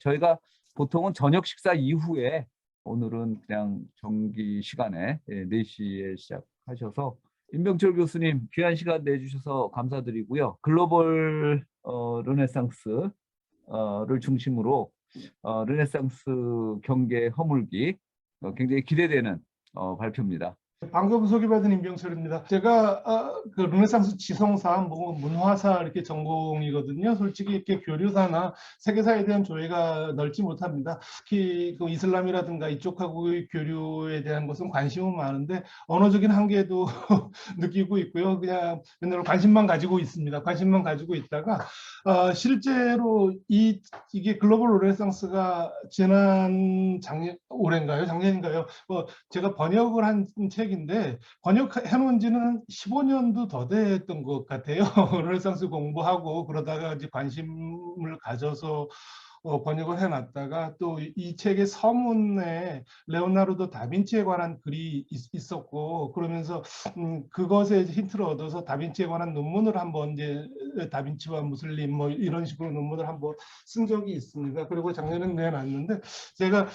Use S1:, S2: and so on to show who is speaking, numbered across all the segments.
S1: 저희가 보통은 저녁 식사 이후에 오늘은 그냥 정기 시간에 4시에 시작하셔서 임병철 교수님 귀한 시간 내주셔서 감사드리고요. 글로벌 르네상스를 중심으로 르네상스 경계 허물기 굉장히 기대되는 발표입니다.
S2: 방금 소개받은 임병철입니다. 제가 그 르네상스 지성사, 뭐 문화사 이렇게 전공이거든요. 솔직히 이렇게 교류사나 세계사에 대한 조예가 넓지 못합니다. 특히 그 이슬람이라든가 이쪽하고의 교류에 대한 것은 관심은 많은데 언어적인 한계도 느끼고 있고요. 그냥 맨날 관심만 가지고 있습니다. 관심만 가지고 있다가 실제로 이게 글로벌 르네상스가 지난 올해인가요? 작년인가요? 제가 번역을 한 책인데 번역해 놓은 지는 15년도 더 됐던 것 같아요. 르네상스 공부하고 그러다가 이제 관심을 가져서 번역을 해놨다가 또 이 책의 서문에 레오나르도 다빈치에 관한 글이 있었고 그러면서 그것에 힌트를 얻어서 다빈치에 관한 논문을 한번 이제 다빈치와 무슬림 뭐 이런 식으로 논문을 한번 쓴 적이 있습니다. 그리고 작년에 내놨는데 제가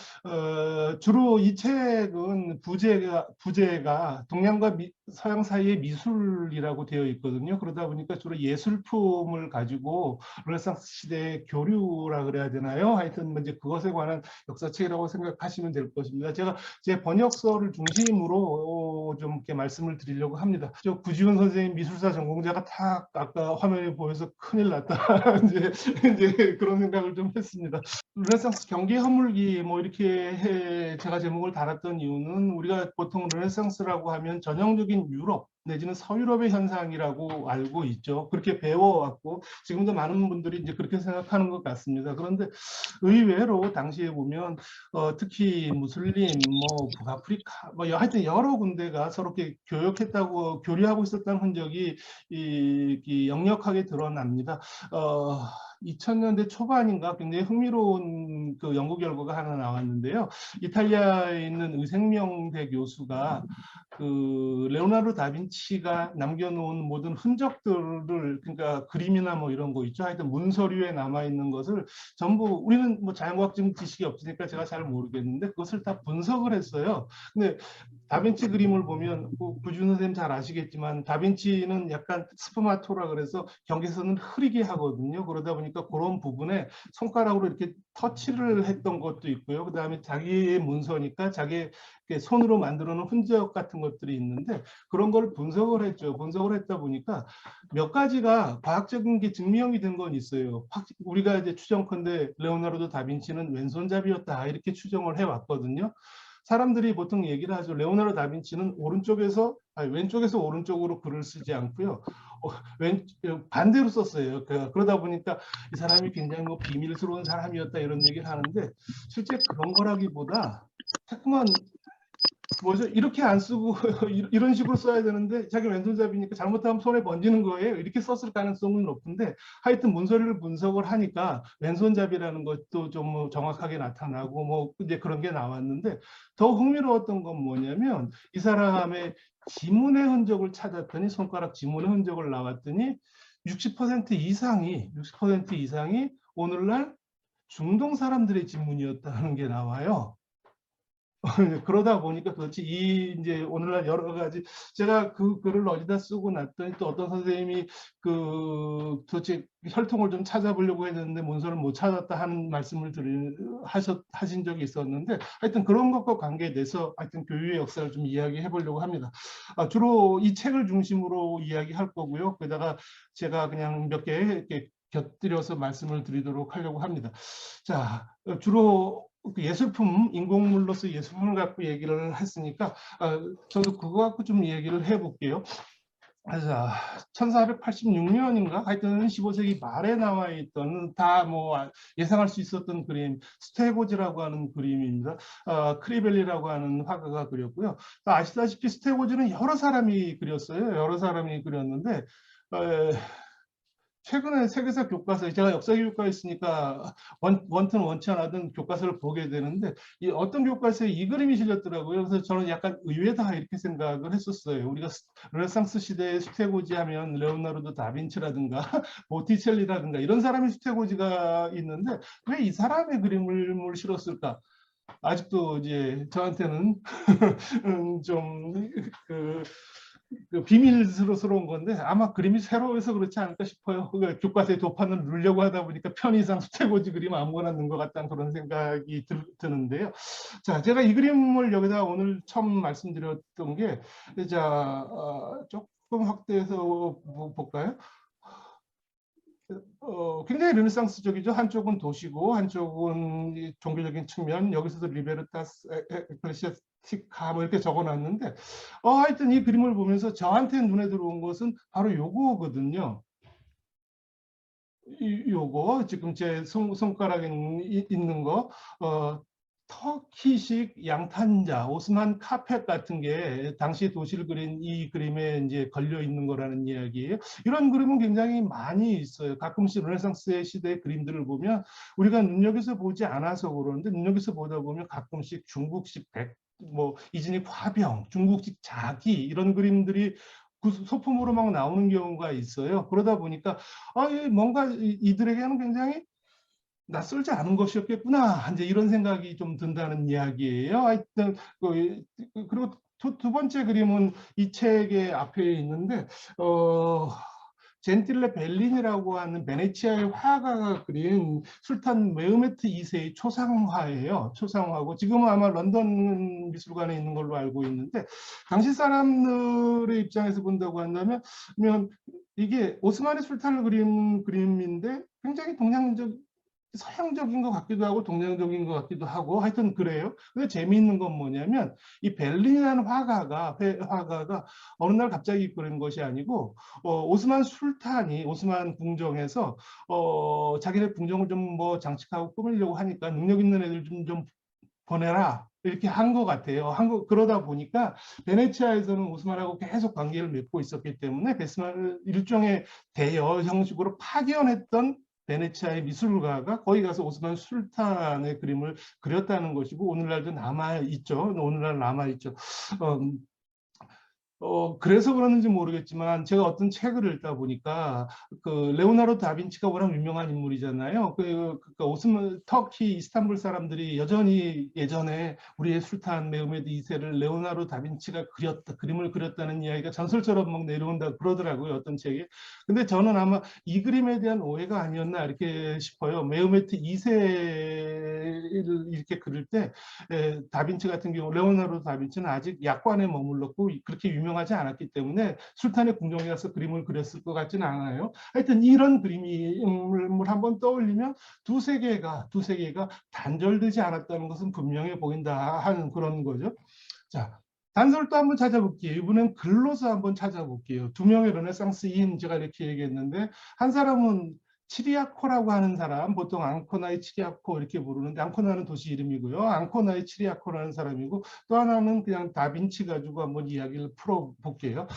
S2: 주로 이 책은 부제가 동양과 서양 사이의 미술이라고 되어 있거든요. 그러다 보니까 주로 예술품을 가지고 르네상스 시대의 교류라 그래야 되나요? 하여튼 이제 그것에 관한 역사책이라고 생각하시면 될 것입니다. 제가 제 번역서를 중심으로 좀 이렇게 말씀을 드리려고 합니다. 저 구지훈 선생님 미술사 전공자가 다 아까 화면에 보여서 큰일 났다. 이제 그런 생각을 좀 했습니다. 르네상스 경계 허물기 뭐 이렇게 제가 제목을 달았던 이유는 우리가 보통 르네상스라고 하면 전형적인 유럽 내지는 서유럽의 현상이라고 알고 있죠. 그렇게 배워왔고 지금도 많은 분들이 이제 그렇게 생각하는 것 같습니다. 그런데 의외로 당시에 보면 특히 무슬림, 뭐 북아프리카, 뭐 하여튼 여러 군데가 서로 이렇게 교역했다고 교류하고 있었다는 흔적이 역력하게 드러납니다. 2000년대 초반인가 굉장히 흥미로운 그 연구 결과가 하나 나왔는데요. 이탈리아에 있는 의생명대 교수가 그 레오나르도 다빈치가 남겨놓은 모든 흔적들을 그러니까 그림이나 뭐 이런 거 있죠. 하여튼 문서류에 남아 있는 것을 전부 우리는 뭐 자연과학적 지식이 없으니까 제가 잘 모르겠는데 그것을 다 분석을 했어요. 근데 다빈치 그림을 보면 구준 선생님 잘 아시겠지만 다빈치는 약간 스푸마토라 그래서 경계선을 흐리게 하거든요. 그러다 보니까 그런 부분에 손가락으로 이렇게 터치를 했던 것도 있고요. 그 다음에 자기의 문서니까 자기 손으로 만들어 놓은 흔적 같은 것들이 있는데 그런 걸 분석을 했죠. 분석을 했다 보니까 몇 가지가 과학적인 게 증명이 된 건 있어요. 우리가 이제 추정컨대 레오나르도 다빈치는 왼손잡이였다 이렇게 추정을 해왔거든요. 사람들이 보통 얘기를 하죠. 레오나르도 다빈치는 왼쪽에서 오른쪽으로 글을 쓰지 않고요. 반대로 썼어요. 그러다 보니까 이 사람이 굉장히 뭐 비밀스러운 사람이었다 이런 얘기를 하는데 실제 그런 거라기보다 자꾸만 뭐죠? 이렇게 안 쓰고 이런 식으로 써야 되는데 자기 왼손잡이니까 잘못하면 손에 번지는 거예요. 이렇게 썼을 가능성은 높은데 하여튼 문서를 분석을 하니까 왼손잡이라는 것도 좀 정확하게 나타나고 뭐 이제 그런 게 나왔는데 더 흥미로웠던 건 뭐냐면 이 사람의 지문의 흔적을 찾았더니 손가락 지문의 흔적을 나왔더니 60% 이상이 오늘날 중동 사람들의 지문이었다는 게 나와요. 그러다 보니까 도대체 이제 오늘날 여러 가지 제가 그 글을 어디다 쓰고 났더니 또 어떤 선생님이 그 도대체 혈통을 좀 찾아보려고 했는데 문서를 못 찾았다 하는 말씀을 하신 적이 있었는데 하여튼 그런 것과 관계돼서 하여튼 교류의 역사를 좀 이야기해 보려고 합니다. 주로 이 책을 중심으로 이야기할 거고요. 게다가 제가 그냥 몇 개 이렇게 곁들여서 말씀을 드리도록 하려고 합니다. 자, 주로 예술품, 인공물로서 예술품을 갖고 얘기를 했으니까 저도 그거 갖고 좀 얘기를 해볼게요. 그래서 1486년인가 하여튼 15세기 말에 나와 있던 다 뭐 예상할 수 있었던 그림 스테고즈라고 하는 그림입니다. 크리벨리라고 하는 화가가 그렸고요. 아시다시피 스테고즈는 여러 사람이 그렸어요. 여러 사람이 그렸는데 최근에 세계사 교과서, 제가 역사교육과에 있으니까 원튼 원치 않았던 교과서를 보게 되는데 이 어떤 교과서에 이 그림이 실렸더라고요. 그래서 저는 약간 의외다 이렇게 생각을 했었어요. 우리가 르네상스 시대의 수태고지 하면 레오나르도 다빈치라든가 보티첼리라든가 이런 사람이 수태고지가 있는데 왜 이 사람의 그림을 실었을까? 아직도 이제 저한테는 좀그 비밀스러운 건데 아마 그림이 새로워서 그렇지 않을까 싶어요. 그러니까 교과서에 도판을 누르려고 하다 보니까 편의상 수태고지 그림 아무거나 넣은 것 같다는 그런 생각이 드는데요. 자, 제가 이 그림을 여기다 오늘 처음 말씀드렸던 게, 자, 조금 확대해서 볼까요? 굉장히 르네상스적이죠. 한쪽은 도시고 한쪽은 이 종교적인 측면, 여기서도 리베르타스 에클레시아스티카 뭐 이렇게 적어놨는데 하여튼 이 그림을 보면서 저한테 눈에 들어온 것은 바로 요거거든요. 요거 지금 제 손가락에 있는 거 터키식 양탄자, 오스만 카펫 같은 게 당시 도시를 그린 이 그림에 이제 걸려 있는 거라는 이야기예요. 이런 그림은 굉장히 많이 있어요. 가끔씩 르네상스 시대의 그림들을 보면 우리가 눈여겨서 보지 않아서 그러는데 눈여겨서 보다 보면 가끔씩 중국식 뭐 이진익 화병, 중국식 자기 이런 그림들이 소품으로 막 나오는 경우가 있어요. 그러다 보니까 뭔가 이들에게는 굉장히 낯설지 않은 것이었겠구나. 이제 이런 생각이 좀 든다는 이야기예요. 하여튼 그리고 두 번째 그림은 이 책의 앞에 있는데 젠틸레 벨린이라고 하는 베네치아의 화가가 그린 술탄 메흐메트 2세의 초상화예요. 초상화고 지금은 아마 런던 미술관에 있는 걸로 알고 있는데 당시 사람들의 입장에서 본다고 한다면 이게 오스만의 술탄을 그린 그림인데 굉장히 서양적인 것 같기도 하고 동양적인 것 같기도 하고 하여튼 그래요. 근데 재미있는 건 뭐냐면 이 벨린이라는 화가가 어느 날 갑자기 그런 것이 아니고 오스만 술탄이 오스만 궁정에서 자기네 궁정을 좀 뭐 장식하고 꾸미려고 하니까 능력 있는 애들 좀 보내라 이렇게 한 것 같아요. 그러다 보니까 베네치아에서는 오스만하고 계속 관계를 맺고 있었기 때문에 베스만을 일종의 대여 형식으로 파견했던 베네치아의 미술가가 거기 가서 오스만 술탄의 그림을 그렸다는 것이고 오늘날도 남아있죠. 오늘날 남아있죠. 그래서 그러는지 모르겠지만 제가 어떤 책을 읽다 보니까 그 레오나르도 다빈치가 워낙 유명한 인물이잖아요. 터키 이스탄불 사람들이 여전히 예전에 우리의 술탄 메흐메드 2세를 레오나르도 다빈치가 그림을 그렸다는 이야기가 전설처럼 막 내려온다 그러더라고요. 어떤 책에. 근데 저는 아마 이 그림에 대한 오해가 아니었나 이렇게 싶어요. 메흐메드 2세를 이렇게 그릴 때 다빈치 같은 경우 레오나르도 다빈치는 아직 약관에 머물렀고 그렇게 유명하지 않았기 때문에 술탄의 궁정에 가서 그림을 그렸을 것 같지는 않아요. 하여튼 이런 그림을 한번 떠올리면 두 세계가 단절되지 않았다는 것은 분명해 보인다 하는 그런 거죠. 자, 단서를 또 한번 찾아볼게요. 이번엔 글로서 한번 찾아볼게요. 두 명의 르네상스인 제가 이렇게 얘기했는데 한 사람은 치리아코라고 하는 사람, 보통 앙코나의 치리아코 이렇게 부르는데 앙코나는 도시 이름이고요. 앙코나의 치리아코라는 사람이고 또 하나는 그냥 다빈치 가지고 한번 이야기를 풀어볼게요.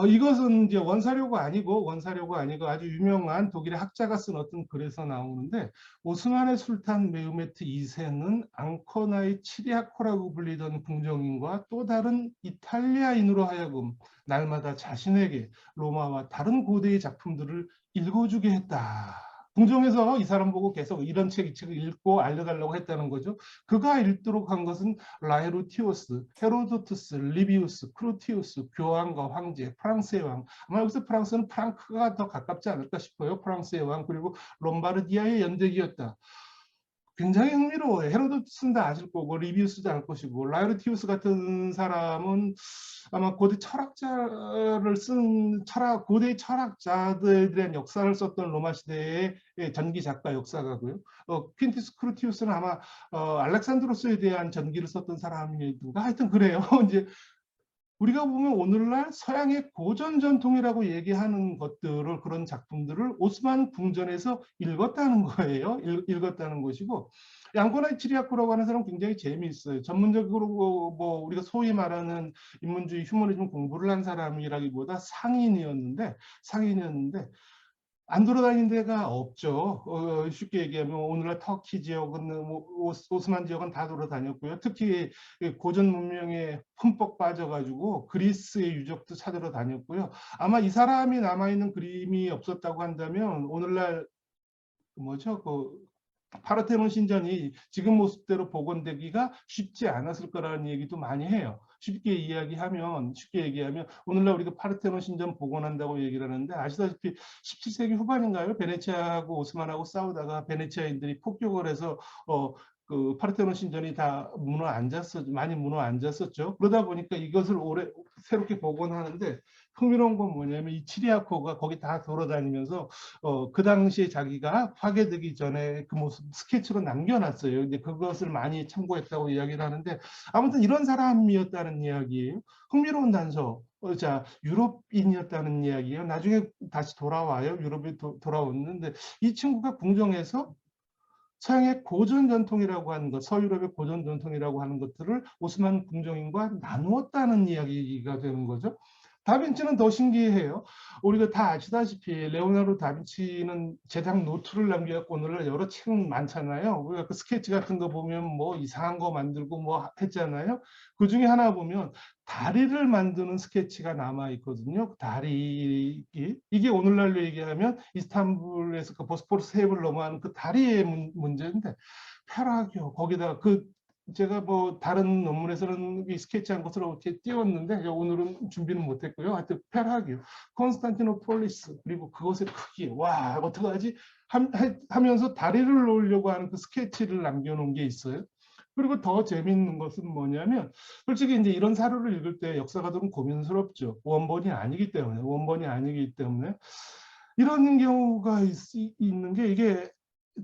S2: 이것은 이제 원사료가 아니고 아주 유명한 독일의 학자가 쓴 어떤 글에서 나오는데 오스만의 술탄 메흐메트 2세는 앙코나의 치리아코라고 불리던 궁정인과 또 다른 이탈리아인으로 하여금 날마다 자신에게 로마와 다른 고대의 작품들을 읽어주게 했다. 궁정에서 이 사람 보고 계속 이런 이 책을 읽고 알려달라고 했다는 거죠. 그가 읽도록 한 것은 라에루티오스, 헤로도투스, 리비우스, 크루티우스, 교황과 황제, 프랑스의 왕. 아마 여기서 프랑스는 프랑크가 더 가깝지 않을까 싶어요. 프랑스의 왕 그리고 롬바르디아의 연대기였다. 굉장히 흥미로워요. 헤로도투스는 다 아실 거고 리비우스도 알 것이고 라에루티우스 같은 사람은 아마 고대 철학자를 쓴 고대 철학자들에 대한 역사를 썼던 로마 시대의 전기 작가 역사가고요. 퀸티스 크루티우스는 아마 알렉산드로스에 대한 전기를 썼던 사람인가 하여튼 그래요. 이제 우리가 보면 오늘날 서양의 고전 전통이라고 얘기하는 것들을 그런 작품들을 오스만 궁전에서 읽었다는 거예요. 읽었다는 것이고 앙코나의 치리아코라고 하는 사람은 굉장히 재미있어요. 전문적으로 뭐 우리가 소위 말하는 인문주의 휴머니즘 공부를 한 사람이라기보다 상인이었는데 안 돌아다니는 데가 없죠. 쉽게 얘기하면 오늘날 터키 지역은 뭐 오스만 지역은 다 돌아다녔고요. 특히 고전 문명에 흠뻑 빠져가지고 그리스의 유적도 찾으러 다녔고요. 아마 이 사람이 남아있는 그림이 없었다고 한다면 오늘날 뭐죠? 파르테논 신전이 지금 모습대로 복원되기가 쉽지 않았을 거라는 얘기도 많이 해요. 쉽게 얘기하면 오늘날 우리가 파르테논 신전 복원한다고 얘기를 하는데 아시다시피 17세기 후반인가요? 베네치아하고 오스만하고 싸우다가 베네치아인들이 폭격을 해서 그 파르테논 신전이 다 많이 무너앉았었죠. 그러다 보니까 이것을 새롭게 복원하는데 흥미로운 건 뭐냐면 이 치리아코가 거기 다 돌아다니면서 그 당시에 자기가 파괴되기 전에 그 모습 스케치로 남겨놨어요. 근데 그것을 많이 참고했다고 이야기를 하는데 아무튼 이런 사람이었다는 이야기예요. 흥미로운 단서. 자, 유럽인이었다는 이야기예요. 나중에 다시 돌아와요. 유럽에 돌아왔는데 이 친구가 궁정에서 서양의 고전 전통이라고 하는 것, 서유럽의 고전 전통이라고 하는 것들을 오스만 궁정인과 나누었다는 이야기가 되는 거죠. 다빈치는 더 신기해요. 우리가 다 아시다시피 레오나르도 다빈치는 제작 노트를 남겨갖고 오늘날 여러 책 많잖아요. 우리가 그 스케치 같은 거 보면 뭐 이상한 거 만들고 뭐 했잖아요. 그 중에 하나 보면 다리를 만드는 스케치가 남아 있거든요. 다리 이게 오늘날로 얘기하면 이스탄불에서 그 보스포러스 해협을 넘어가는 그 다리의 문제인데 페라기오 거기다가 제가 뭐 다른 논문에서는 이 스케치한 것으로 이렇게 띄웠는데 오늘은 준비는 못했고요. 하여튼 페라기오, 콘스탄티노폴리스 그리고 그것의 크기 와 어떡하지 하면서 다리를 놓으려고 하는 그 스케치를 남겨놓은 게 있어요. 그리고 더 재미있는 것은 뭐냐면 솔직히 이제 이런 사료를 읽을 때 역사가들은 고민스럽죠. 원본이 아니기 때문에 이런 경우가 있는 게 이게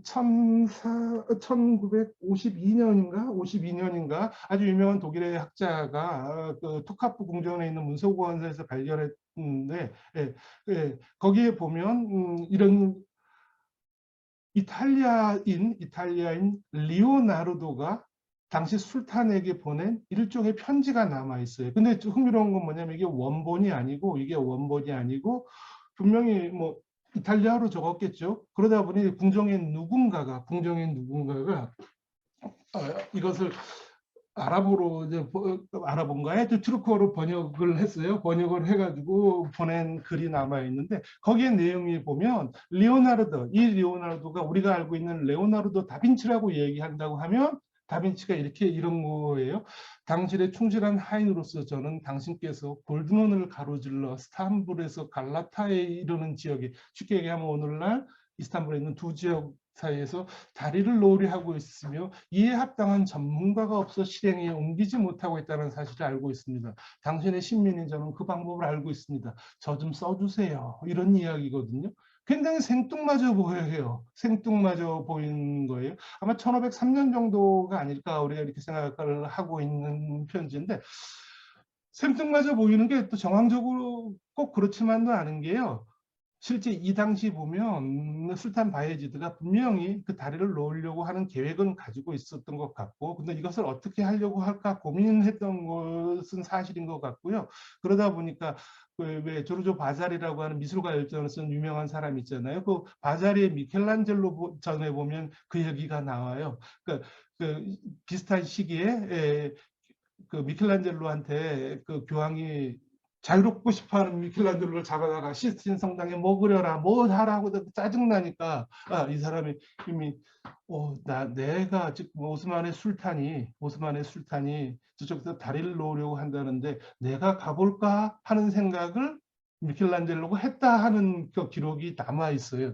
S2: 1952년인가 아주 유명한 독일의 학자가 그 토카프 궁전에 있는 문서고원서에서 발견했는데 거기에 보면 이런 이탈리아인 리오나르도가 당시 술탄에게 보낸 일종의 편지가 남아 있어요. 근데 흥미로운 건 뭐냐면 이게 원본이 아니고 분명히 뭐 이탈리아로 적었겠죠. 그러다 보니 궁정의 누군가가 이것을 아랍어로 이제 아랍어인가에 트루크어로 번역을 했어요. 번역을 해가지고 보낸 글이 남아 있는데 거기에 내용이 보면 이 리오나르도가 우리가 알고 있는 레오나르도 다빈치라고 얘기한다고 하면 다빈치가 이런 거예요. 당신의 충실한 하인으로서 저는 당신께서 골드문을 가로질러 스탄불에서 갈라타에 이르는 지역에 쉽게 얘기하면 오늘날 이스탄불에 있는 두 지역 사이에서 다리를 놓으려 하고 있으며 이에 합당한 전문가가 없어 실행에 옮기지 못하고 있다는 사실을 알고 있습니다. 당신의 신민인 저는 그 방법을 알고 있습니다. 저 좀 써주세요. 이런 이야기거든요. 굉장히 생뚱맞아 보여요. 생뚱맞아 보이는 거예요. 아마 1503년 정도가 아닐까 우리가 이렇게 생각을 하고 있는 편지인데 생뚱맞아 보이는 게 또 정황적으로 꼭 그렇지만도 않은 게요. 실제 이 당시 보면 술탄 바예지드가 분명히 그 다리를 놓으려고 하는 계획은 가지고 있었던 것 같고 근데 이것을 어떻게 하려고 할까 고민했던 것은 사실인 것 같고요. 그러다 보니까 왜 조르조 바자리라고 하는 미술가 열전을 쓴 유명한 사람 있잖아요. 그 바자리의 미켈란젤로 전에 보면 그 얘기가 나와요. 그 비슷한 시기에 그 미켈란젤로한테 그 교황이 자유롭고 싶어하는 미켈란젤로를 잡아다가 시스틴 성당에 먹으려라 뭐 하라고 짜증나니까 이 사람이 이미 내가 즉 오스만의 술탄이 저쪽에서 다리를 놓으려고 한다는데 내가 가볼까 하는 생각을 미켈란젤로가 했다 하는 그 기록이 남아 있어요.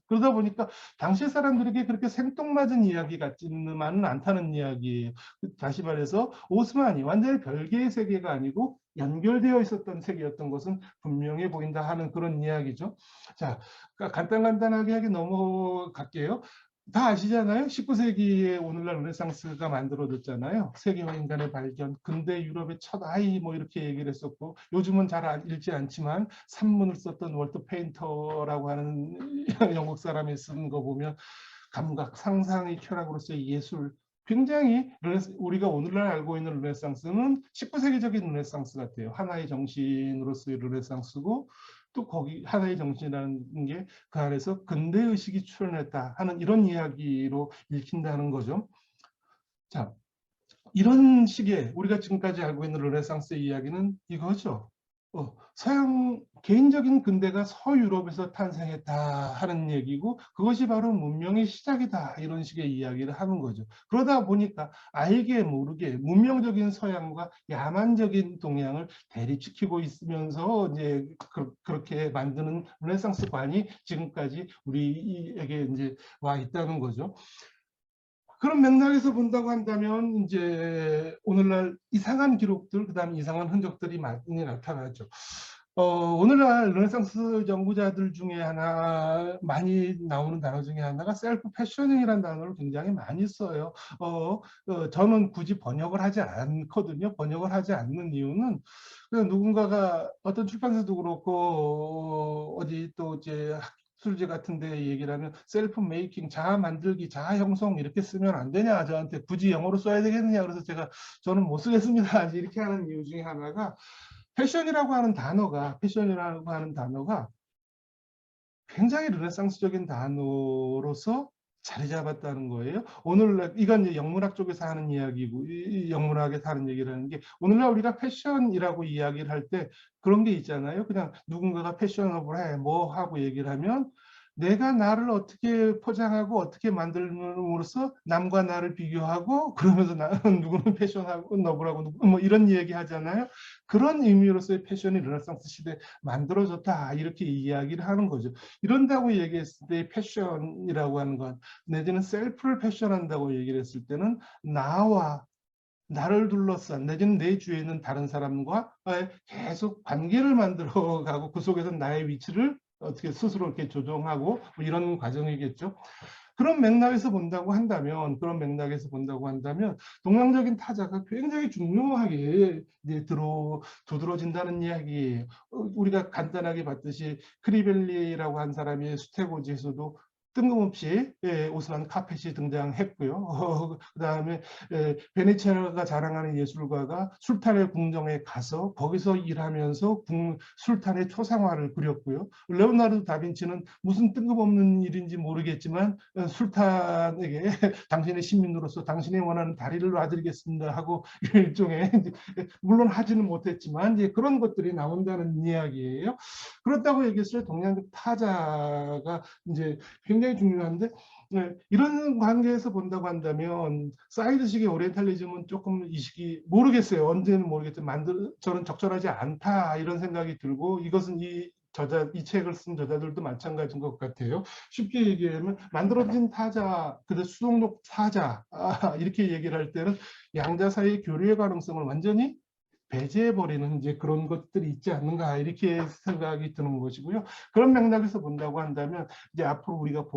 S2: 그러다 보니까 당시 사람들에게 그렇게 생뚱맞은 이야기 같지만은 않다는 이야기예요. 다시 말해서 오스만이 완전히 별개의 세계가 아니고 연결되어 있었던 세계였던 것은 분명해 보인다 하는 그런 이야기죠. 자, 간단하게 넘어갈게요. 다 아시잖아요. 19세기에 오늘날 르네상스가 만들어졌잖아요. 세계와 인간의 발견, 근대 유럽의 첫 아이 뭐 이렇게 얘기를 했었고 요즘은 잘 읽지 않지만 산문을 썼던 월터 페인터라고 하는 영국 사람이 쓴 거 보면 감각, 상상의 쾌락으로서의 예술 굉장히 우리가 오늘날 알고 있는 르네상스는 19세기적인 르네상스 같아요. 하나의 정신으로서의 르네상스고 또 거기 하나의 정신이라는 게 그 안에서 근대의식이 출현했다 하는 이런 이야기로 읽힌다는 거죠. 자, 이런 식의 우리가 지금까지 알고 있는 르네상스의 이야기는 이거죠. 서양 개인적인 근대가 서유럽에서 탄생했다 하는 얘기고 그것이 바로 문명의 시작이다 이런 식의 이야기를 하는 거죠. 그러다 보니까 알게 모르게 문명적인 서양과 야만적인 동양을 대립시키고 있으면서 이제 그렇게 만드는 르네상스관이 지금까지 우리에게 이제 와 있다는 거죠. 그런 맥락에서 본다고 한다면 이제 오늘날 이상한 기록들, 그다음에 이상한 흔적들이 많이 나타나죠. 오늘날 르네상스 연구자들 중에 하나 많이 나오는 단어 중에 하나가 셀프 패셔닝이라는 단어를 굉장히 많이 써요. 저는 굳이 번역을 하지 않거든요. 번역을 하지 않는 이유는 누군가가 어떤 출판사도 그렇고 어디 또 이제 술지 같은데 얘기를 하면 셀프 메이킹, 자아 만들기, 자아 형성 이렇게 쓰면 안 되냐, 저한테 굳이 영어로 써야 되겠느냐, 그래서 저는 못 쓰겠습니다 이렇게 하는 이유 중에 하나가 패션이라고 하는 단어가 굉장히 르네상스적인 단어로서 자리 잡았다는 거예요. 오늘날 이건 이제 영문학 쪽에서 하는 이야기고, 이 영문학에서 하는 얘기라는 게 오늘날 우리가 패션이라고 이야기를 할 때 그런 게 있잖아요. 그냥 누군가가 패셔너블해 뭐 하고 얘기를 하면 내가 나를 어떻게 포장하고 어떻게 만들므로써 남과 나를 비교하고 그러면서 나는 누구는 패셔너블하고 뭐 이런 얘기 하잖아요. 그런 의미로서의 패션이 르네상스 시대에 만들어졌다 이렇게 이야기를 하는 거죠. 이런다고 얘기했을 때 패션이라고 하는 건 내지는 셀프를 패션한다고 얘기를 했을 때는 나와 나를 둘러싼 내지는 내 주위에 있는 다른 사람과 계속 관계를 만들어가고 그 속에서 나의 위치를 어떻게 스스로 이렇게 조정하고 뭐 이런 과정이겠죠. 그런 맥락에서 본다고 한다면 동양적인 타자가 굉장히 중요하게 이제 두드러진다는 이야기예요. 우리가 간단하게 봤듯이 크리벨리라고 한 사람이 수태고지에서도 뜬금없이 오스만 카펫이 등장했고요. 그다음에 베네치아가 자랑하는 예술가가 술탄의 궁정에 가서 거기서 일하면서 술탄의 초상화를 그렸고요. 레오나르도 다빈치는 무슨 뜬금없는 일인지 모르겠지만 술탄에게 당신의 시민으로서 당신이 원하는 다리를 놔드리겠습니다 하고 일종의 물론 하지는 못했지만 이제 그런 것들이 나온다는 이야기예요. 그렇다고 얘기했을 때 동양적 타자가 이제 굉장히 중요한데 이런 관계에서 본다고 한다면 사이드식의 오리엔탈리즘은 조금 이 시기 모르겠어요. 언제는 모르겠지만 저는 적절하지 않다 이런 생각이 들고 이것은 이 책을 쓴 저자들도 마찬가지인 것 같아요. 쉽게 얘기하면 만들어진 타자, 그다음 수동력 타자 이렇게 얘기를 할 때는 양자 사이의 교류의 가능성을 완전히 배제해버리는 이제 그런 것들이 있지 않는가 이렇게 생각이 드는 것이고요. 그런 맥락에서 본다고 한다면 이제 앞으로 우리가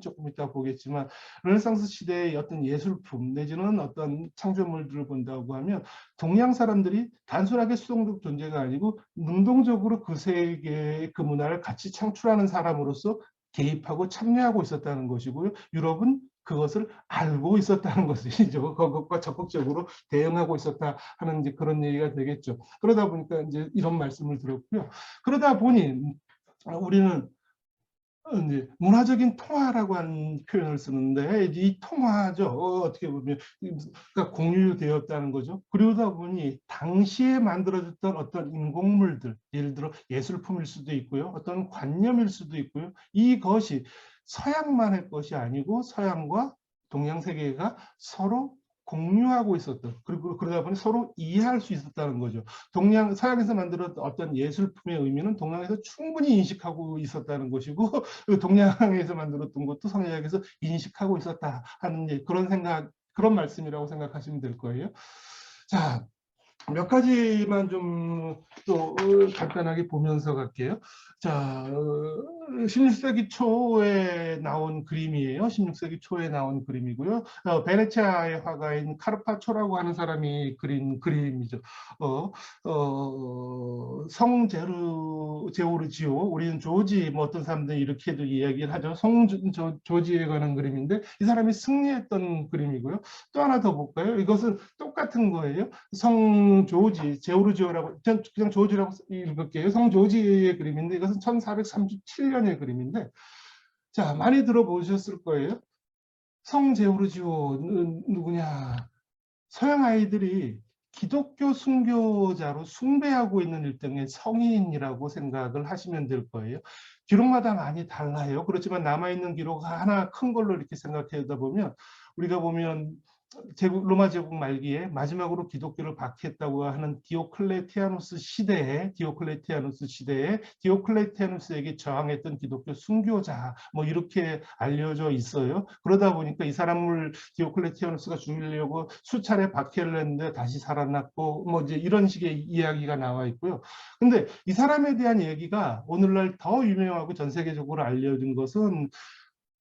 S2: 조금 이따 보겠지만 르네상스 시대의 어떤 예술품 내지는 어떤 창조물들을 본다고 하면 동양 사람들이 단순하게 수동적 존재가 아니고 능동적으로 그 세계의 그 문화를 같이 창출하는 사람으로서 개입하고 참여하고 있었다는 것이고요. 유럽은 그것을 알고 있었다는 것이죠. 그것과 적극적으로 대응하고 있었다 하는 이제 그런 얘기가 되겠죠. 그러다 보니까 이제 이런 말씀을 드렸고요. 그러다 보니 우리는 이제 문화적인 통화라고 하는 표현을 쓰는데 이 통화죠. 어떻게 보면 그러니까 공유되었다는 거죠. 그러다 보니 당시에 만들어졌던 어떤 인공물들, 예를 들어 예술품일 수도 있고요. 어떤 관념일 수도 있고요. 이것이 서양만의 것이 아니고 서양과 동양 세계가 서로 공유하고 있었던, 그리고 그러다 보니 서로 이해할 수 있었다는 거죠. 서양에서 만들었던 어떤 예술품의 의미는 동양에서 충분히 인식하고 있었다는 것이고 동양에서 만들었던 것도 서양에서 인식하고 있었다 하는 그런 말씀이라고 생각하시면 될 거예요. 자, 몇 가지만 좀 또 간단하게 보면서 갈게요. 자, 16세기 초에 나온 그림이에요. 16세기 초에 나온 그림이고요. 베네치아의 화가인 카르파초라고 하는 사람이 그린 그림이죠. 성 제오르지오, 우리는 조지, 뭐 어떤 사람들이 이렇게도 이야기를 하죠. 조지에 관한 그림인데 이 사람이 승리했던 그림이고요. 또 하나 더 볼까요? 이것은 똑같은 거예요. 성 조지, 제오르지오라고, 그냥 조지라고 읽을게요. 성 조지의 그림인데 이것은 1437년의 그림인데, 자, 많이 들어보셨을 거예요. 성 제오르지오는 누구냐? 서양 아이들이 기독교 순교자로 숭배하고 있는 일종의 성인이라고 생각을 하시면 될 거예요. 기록마다 많이 달라요. 그렇지만 남아있는 기록 하나 큰 걸로 이렇게 생각하다 보면, 우리가 보면 로마 제국 말기에 마지막으로 기독교를 박해했다고 하는 디오클레티아누스 시대에 디오클레티아누스에게 저항했던 기독교 순교자, 뭐 이렇게 알려져 있어요. 그러다 보니까 이 사람을 디오클레티아누스가 죽이려고 수차례 박해를 했는데 다시 살아났고, 뭐 이제 이런 식의 이야기가 나와 있고요. 근데 이 사람에 대한 얘기가 오늘날 더 유명하고 전 세계적으로 알려진 것은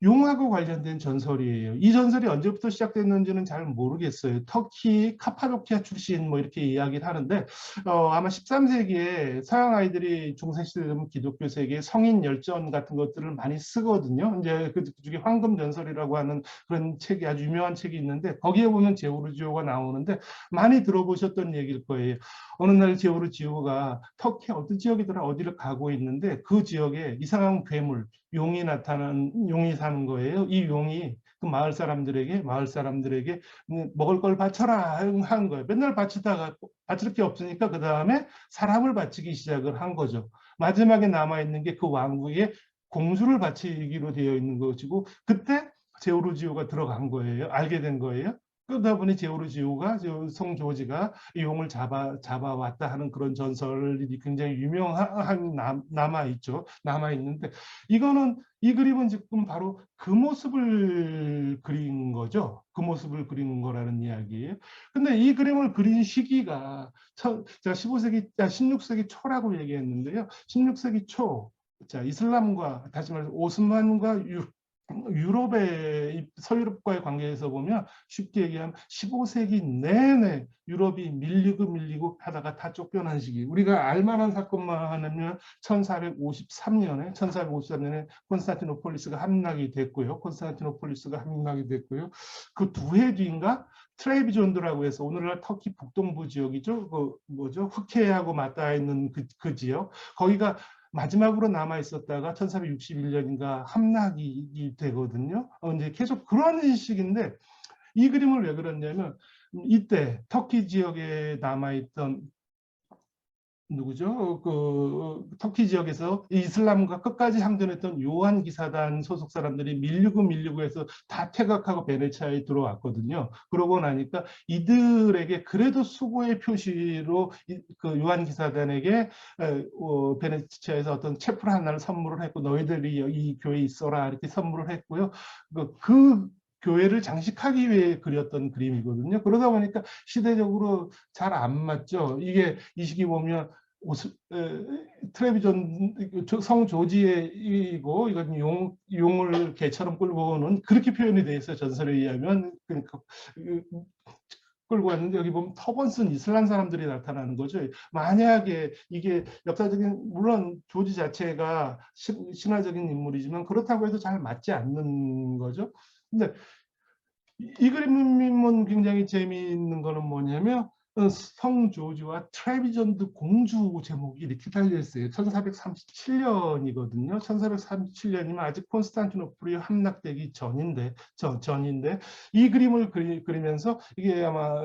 S2: 용하고 관련된 전설이에요. 이 전설이 언제부터 시작됐는지는 잘 모르겠어요. 터키 카파도키아 출신 뭐 이렇게 이야기를 하는데, 아마 13세기에 서양 아이들이 중세시대 되면 기독교 세계에 성인 열전 같은 것들을 많이 쓰거든요. 이제 그 중에 황금 전설이라고 하는 그런 책이, 아주 유명한 책이 있는데 거기에 보면 제오르지오가 나오는데 많이 들어보셨던 얘기일 거예요. 어느 날 제오르지오가 터키 어떤 지역이더라, 어디를 가고 있는데 그 지역에 이상한 괴물, 용이 사는 거예요. 이 용이 그 마을 사람들에게 먹을 걸 바쳐라 한 거예요. 맨날 바치다가 바칠 게 없으니까 그 다음에 사람을 바치기 시작을 한 거죠. 마지막에 남아있는 게 그 왕국의 공주를 바치기로 되어 있는 것이고, 그때 제오르지오가 들어간 거예요. 알게 된 거예요. 그러다 보니 제오르지오가, 성 조지가 이 용을 잡아왔다 하는 그런 전설이 굉장히 유명한 남아있죠. 남아있는데, 이 그림은 지금 바로 그 모습을 그린 거죠. 그 모습을 그린 거라는 이야기예요. 근데 이 그림을 그린 시기가 16세기 초라고 얘기했는데요. 16세기 초, 자, 이슬람과, 다시 말해서 오스만과 유럽의 서유럽과의 관계에서 보면 쉽게 얘기하면 15세기 내내 유럽이 밀리고 하다가 다 쫓겨난 시기. 우리가 알만한 사건만 하면 1453년에 콘스탄티노폴리스가 함락이 됐고요. 그 두 해 뒤인가 트레비존드라고 해서 오늘날 터키 북동부 지역이죠. 그 뭐죠? 흑해하고 맞닿아 있는 그 지역. 거기가 마지막으로 남아 있었다가 1461년인가 함락이 되거든요. 이제 계속 그런 식인데, 이 그림을 왜 그렸냐면 이때 터키 지역에 남아 있던 누구죠? 그 터키 지역에서 이슬람과 끝까지 항전했던 요한 기사단 소속 사람들이 밀리고 해서 다 퇴각하고 베네치아에 들어왔거든요. 그러고 나니까 이들에게 그래도 수고의 표시로 그 요한 기사단에게 베네치아에서 어떤 채플 하나를 선물을 했고, 너희들이 이 교회에 있어라 이렇게 선물을 했고요. 그 교회를 장식하기 위해 그렸던 그림이거든요. 그러다 보니까 시대적으로 잘 안 맞죠. 이게 이 시기 보면 트레비전 성 조지이고, 이건 용을 개처럼 끌고 오는, 그렇게 표현이 돼 있어요. 전설에 의하면. 그러니까 끌고 왔는데 여기 보면 터번 쓴 이슬람 사람들이 나타나는 거죠. 만약에 이게 역사적인, 물론 조지 자체가 신화적인 인물이지만 그렇다고 해서 잘 맞지 않는 거죠. 근데 이 그림은 굉장히 재미있는 거는 뭐냐면 성 조지와 트레비전드 공주 제목이 이렇게 달려있어요. 1437년이거든요. 1437년이면 아직 콘스탄티노플이 함락되기 전인데 이 그림을 그리면서 이게 아마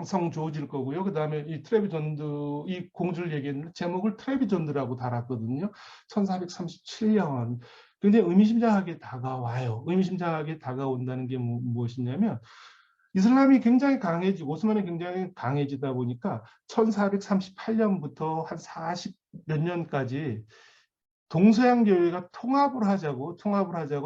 S2: 성 조지일 거고요. 그 다음에 이 트레비전드, 이 공주를 얘기했는데 제목을 트레비전드라고 달았거든요. 1437년. 굉장히 의미심장하게 다가와요. 의미심장하게 다가온다는 게 무엇이냐면, 이슬람이 굉장히 강해지고 오스만이 굉장히 강해지다 보니까 1438년부터 한 40 몇 년까지 동서양 교회가 통합을 하자고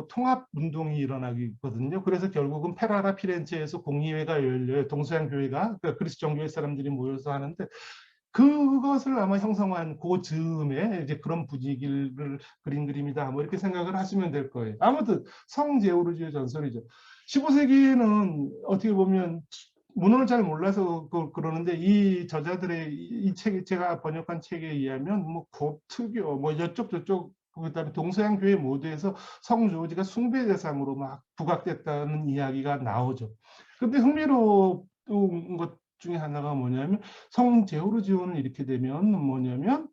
S2: 통합 운동이 일어나거든요. 그래서 결국은 페라라 피렌체에서 공의회가 열려요. 동서양 교회가, 그러니까 그리스 정교회 사람들이 모여서 하는데, 그것을 아마 형성한 그 즈음에 이제 그런 분위기를 그린 그림이다. 뭐 이렇게 생각을 하시면 될 거예요. 아무튼 성제오르주의 전설이죠. 15세기에는 어떻게 보면 문헌을 잘 몰라서 그러는데 이 저자들의 이 책이 제가 번역한 책에 의하면 뭐 고트교 뭐 이쪽 저쪽 그다음에 동서양 교회 모두에서 성 조지가 숭배 대상으로 막 부각됐다는 이야기가 나오죠. 근데 흥미로운 것 중에 하나가 뭐냐면 성 제오르지오는 이렇게 되면 뭐냐면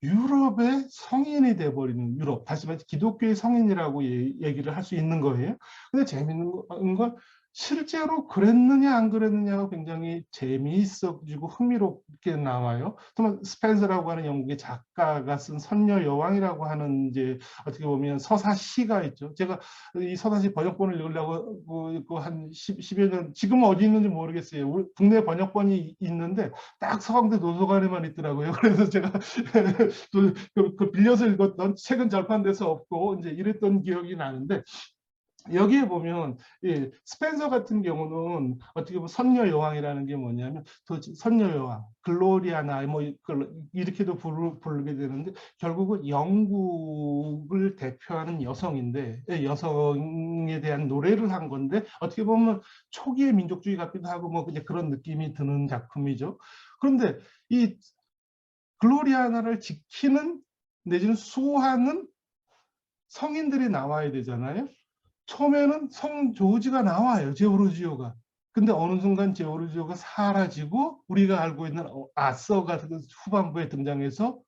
S2: 유럽의 성인이 돼버리는 유럽 다시 말해서 기독교의 성인이라고 얘기를 할 수 있는 거예요. 근데 재밌는 건 실제로 그랬느냐 안 그랬느냐가 굉장히 재미있어지고 흥미롭게 나와요. 또한 스펜서라고 하는 영국의 작가가 쓴 선녀 여왕이라고 하는 이제 어떻게 보면 서사시가 있죠. 제가 이 서사시 번역본을 읽으려고 한 10여 년 지금 어디 있는지 모르겠어요. 우리 국내 번역본이 있는데 딱 서강대 도서관에만 있더라고요. 그래서 제가 그 빌려서 읽었던 책은 절판돼서 없고 이제 이랬던 기억이 나는데 여기에 보면 예, 스펜서 같은 경우는 어떻게 보면 선녀 여왕이라는 게 뭐냐면 선녀 여왕, 글로리아나 뭐 이렇게도 부르게 되는데 결국은 영국을 대표하는 여성인데 예, 여성에 대한 노래를 한 건데 어떻게 보면 초기의 민족주의 같기도 하고 뭐 이제 그런 느낌이 드는 작품이죠. 그런데 이 글로리아나를 지키는 내지는 수호하는 성인들이 나와야 되잖아요. 처음에는 성 조지가 나와요. 제오르지오가. 근데 어느 순간 제오르지오가 사라지고 우리가 알고 있는 아서가 후반부에 등장해서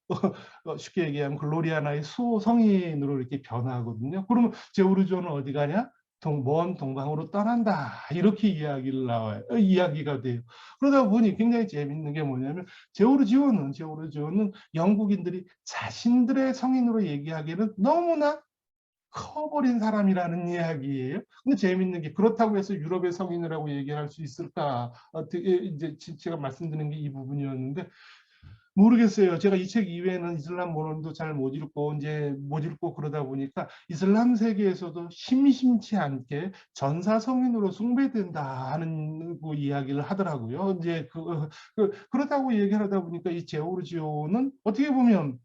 S2: 쉽게 얘기하면 글로리아나의 수호 성인으로 이렇게 변화하거든요. 그러면 제오르지오는 어디 가냐? 먼 동방으로 떠난다. 이렇게 이야기가 돼요. 그러다 보니 굉장히 재밌는 게 뭐냐면 제오르지오는 영국인들이 자신들의 성인으로 얘기하기에는 너무나 커버린 사람이라는 이야기예요. 근데 재밌는 게 그렇다고 해서 유럽의 성인이라고 얘기할 수 있을까? 이제 제가 말씀드린 게 이 부분이었는데 모르겠어요. 제가 이 책 이외에는 이슬람 문헌도 잘 못 읽고 그러다 보니까 이슬람 세계에서도 심심치 않게 전사 성인으로 숭배된다 하는 그 이야기를 하더라고요. 이제 그렇다고 얘기하다 보니까 이 제오르지오는 어떻게 보면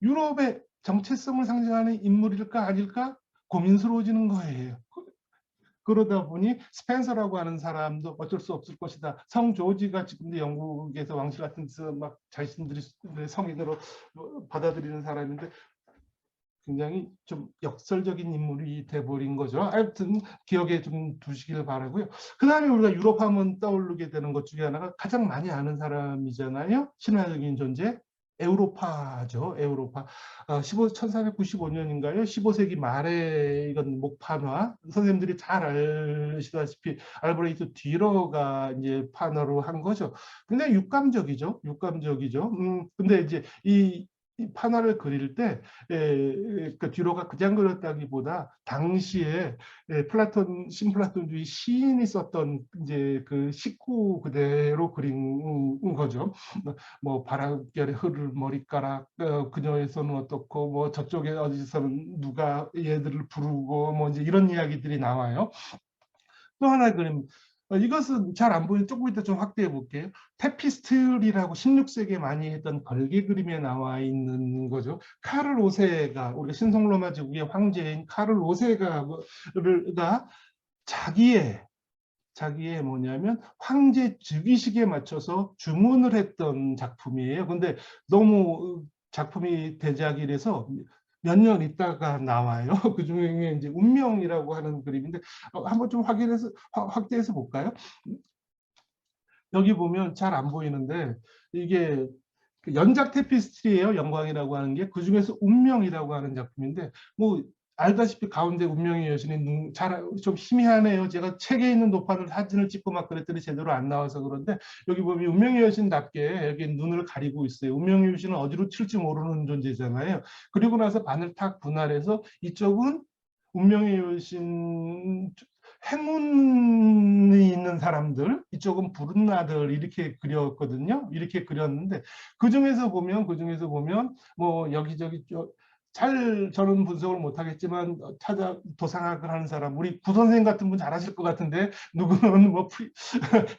S2: 유럽의 정체성을 상징하는 인물일까 아닐까 고민스러워지는 거예요. 그러다 보니 스펜서라고 하는 사람도 어쩔 수 없을 것이다. 성 조지가 지금도 영국에서 왕실 같은 데서 막 자신들이 성인으로 받아들이는 사람인데 굉장히 좀 역설적인 인물이 돼버린 거죠. 하여튼 기억에 좀 두시길 바라고요. 그 다음에 우리가 유럽 하면 떠오르게 되는 것 중에 하나가 가장 많이 아는 사람이잖아요. 신화적인 존재. 에우로파죠. 에우로파. 1495년인가요? 15세기 말에 이건 목판화. 선생님들이 잘 아시다시피 알브레이트 뒤러가 이제 판화로 한 거죠. 굉장히 육감적이죠. 근데 이제 이 판화를 그릴 때 그 뒤로가 그냥 그렸다기보다 당시에 신플라톤주의 시인이 썼던 이제 그 식구 그대로 그린 거죠. 뭐 바람결에 흐를 머리카락, 그녀의 손은 어떻고 뭐 저쪽에 어디서는 누가 얘들을 부르고 뭐 이제 이런 이야기들이 나와요. 또 하나의 그림. 이것은 잘 안 보이는 조금 이따 좀 확대해 볼게요. 테피스트리라고 16세기에 많이 했던 걸개 그림에 나와 있는 거죠. 카를 5세가 우리가 신성로마 제국의 황제인 카를 5세가 자기의 뭐냐면 황제 즉위식에 맞춰서 주문을 했던 작품이에요. 근데 너무 작품이 대작이라서 몇 년 있다가 나와요. 그 중에 이제 운명이라고 하는 그림인데 한번 좀 확대해서 볼까요? 여기 보면 잘 안 보이는데 이게 그 연작 테피스트리예요. 영광이라고 하는 게 그중에서 운명이라고 하는 작품인데 뭐 알다시피 가운데 운명의 여신이 좀 희미하네요. 제가 책에 있는 노판을 사진을 찍고 막 그랬더니 제대로 안 나와서 그런데 여기 보면 운명의 여신답게 여기 눈을 가리고 있어요. 운명의 여신은 어디로 튈지 모르는 존재잖아요. 그리고 나서 바늘 탁 분할해서 이쪽은 운명의 여신 행운이 있는 사람들, 이쪽은 부른 나들 이렇게 그렸거든요. 이렇게 그렸는데 그 중에서 보면 뭐 여기저기 잘 저는 분석을 못하겠지만 찾아 도상학을 하는 사람, 우리 구선생 같은 분 잘하실 것 같은데 누구는 뭐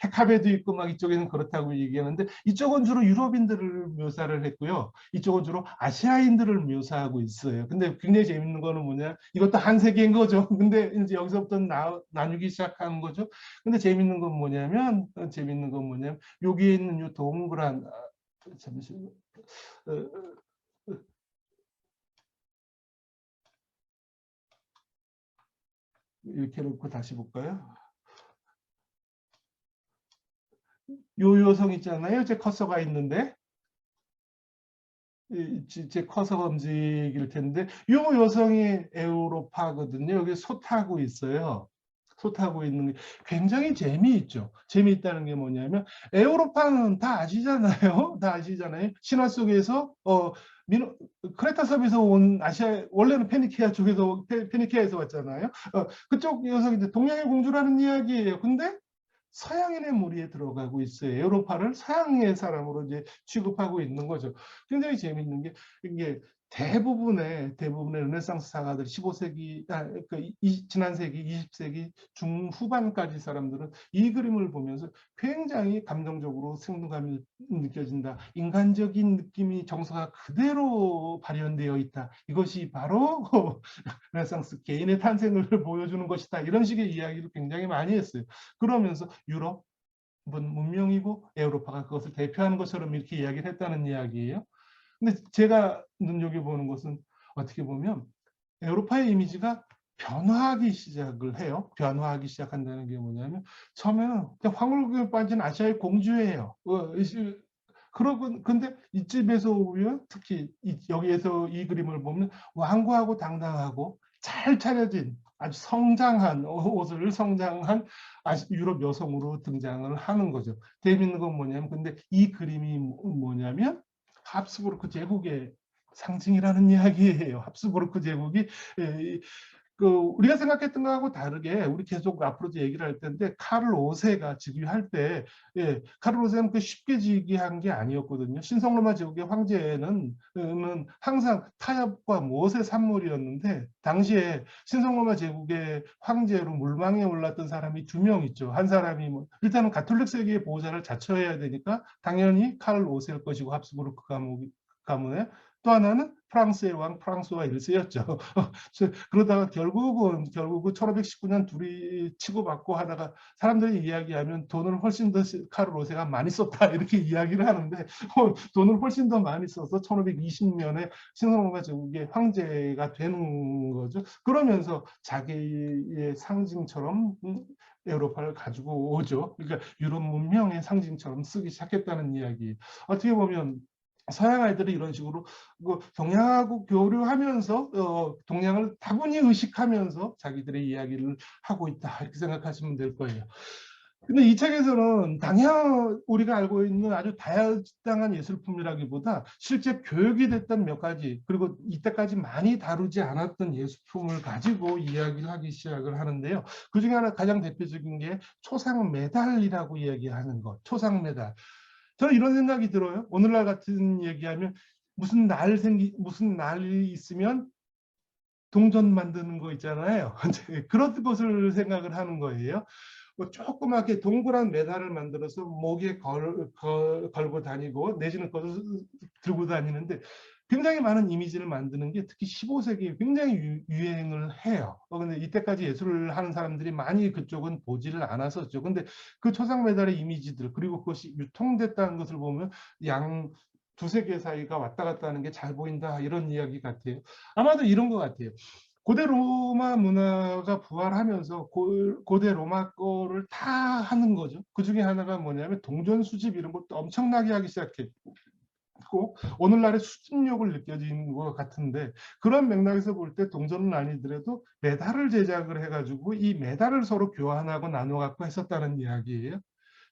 S2: 헤카베도 있고 막 이쪽에는 그렇다고 얘기하는데 이쪽은 주로 유럽인들을 묘사를 했고요. 이쪽은 주로 아시아인들을 묘사하고 있어요. 근데 굉장히 재밌는 거는 뭐냐? 이것도 한 세계인 거죠. 근데 이제 여기서부터 나누기 시작하는 거죠. 근데 재밌는 건 뭐냐면 여기에 있는 요 동그란 잠시만요. 이렇게 놓고 다시 볼까요? 요 요성 있잖아요. 제 커서가 있는데 제 커서가 움직일 텐데 요 여성이 에우로파거든요. 여기 소 타고 있어요. 소 타고 있는 게 굉장히 재미있죠. 재미있다는 게 뭐냐면 에우로파는 다 아시잖아요. 다 아시잖아요. 신화 속에서 크레타 섬에서 온 아시아 원래는 페니키아 쪽에서 페니키아에서 왔잖아요. 그쪽 여성인데 동양의 공주라는 이야기예요. 근데 서양인의 무리에 들어가고 있어요. 에우로파를 서양의 사람으로 이제 취급하고 있는 거죠. 굉장히 재밌는 게 이게 대부분의 르네상스 사가들 15세기 지난 세기 20세기 중후반까지 사람들은 이 그림을 보면서 굉장히 감정적으로 생동감이 느껴진다. 인간적인 느낌이 정서가 그대로 발현되어 있다. 이것이 바로 르네상스 개인의 탄생을 보여주는 것이다. 이런 식의 이야기를 굉장히 많이 했어요. 그러면서 유럽은 문명이고 에우로파가 그것을 대표하는 것처럼 이렇게 이야기를 했다는 이야기예요. 근데 제가 눈여겨보는 것은 어떻게 보면 에우로파의 이미지가 변화하기 시작을 해요. 변화하기 시작한다는 게 뭐냐면 처음에는 그냥 황홀하게 빠진 아시아의 공주예요. 그러고 근데 이집에서 오면 특히 여기에서 이 그림을 보면 완고하고 당당하고 잘 차려진 아주 성장한 옷을 성장한 유럽 여성으로 등장을 하는 거죠. 재밌는 건 뭐냐면 근데 이 그림이 뭐냐면 합스부르크 제국의 상징이라는 이야기예요. 합스부르크 제국이 우리가 생각했던 거하고 다르게 우리 계속 앞으로도 얘기를 할 텐데 카를 5세가 즉위할 때 카를 5세는 그 쉽게 즉위한 게 아니었거든요. 신성로마 제국의 황제는 항상 타협과 모세 산물이었는데 당시에 신성로마 제국의 황제로 물망에 올랐던 사람이 2명 있죠. 한 사람이 일단은 가톨릭 세계의 보호자를 자처해야 되니까 당연히 카를 5세일 것이고 합스부르크 가문에 또 하나는 프랑스의 왕 프랑스와 1세였죠. 그러다가 결국은 1519년 둘이 치고받고 하다가 사람들이 이야기하면 돈을 훨씬 더 카를 5세가 많이 썼다 이렇게 이야기를 하는데 돈을 훨씬 더 많이 써서 1520년에 신성로마 제국의 황제가 되는 거죠. 그러면서 자기의 상징처럼 에우로파를 가지고 오죠. 그러니까 유럽 문명의 상징처럼 쓰기 시작했다는 이야기. 어떻게 보면 서양 아이들이 이런 식으로 동양하고 교류하면서 동양을 다분히 의식하면서 자기들의 이야기를 하고 있다 이렇게 생각하시면 될 거예요. 근데 이 책에서는 당연 우리가 알고 있는 아주 다양한 예술품이라기보다 실제 교육이 됐던 몇 가지 그리고 이때까지 많이 다루지 않았던 예술품을 가지고 이야기를 하기 시작을 하는데요. 그중에 하나 가장 대표적인 게 초상 메달이라고 이야기하는 것. 초상 메달. 저는 이런 생각이 들어요. 오늘날 같은 얘기하면 무슨 날이 있으면 동전 만드는 거 있잖아요. 그런 것을 생각을 하는 거예요. 조그맣게 동그란 메달을 만들어서 목에 걸고 다니고 내지는 그것을 들고 다니는데 굉장히 많은 이미지를 만드는 게 특히 15세기에 굉장히 유행을 해요. 근데 이때까지 예술을 하는 사람들이 많이 그쪽은 보지를 않았었죠. 근데 그 초상 메달의 이미지들 그리고 그것이 유통됐다는 것을 보면 양 두세 개 사이가 왔다 갔다 하는 게 잘 보인다 이런 이야기 같아요. 아마도 이런 것 같아요. 고대 로마 문화가 부활하면서 고대 로마 거를 다 하는 거죠. 그 중에 하나가 뭐냐면 동전 수집 이런 것도 엄청나게 하기 시작했고 오늘날의 수집력을 느껴지는 것 같은데 그런 맥락에서 볼 때 동전은 아니더라도 메달을 제작을 해가지고 이 메달을 서로 교환하고 나눠 갖고 했었다는 이야기예요.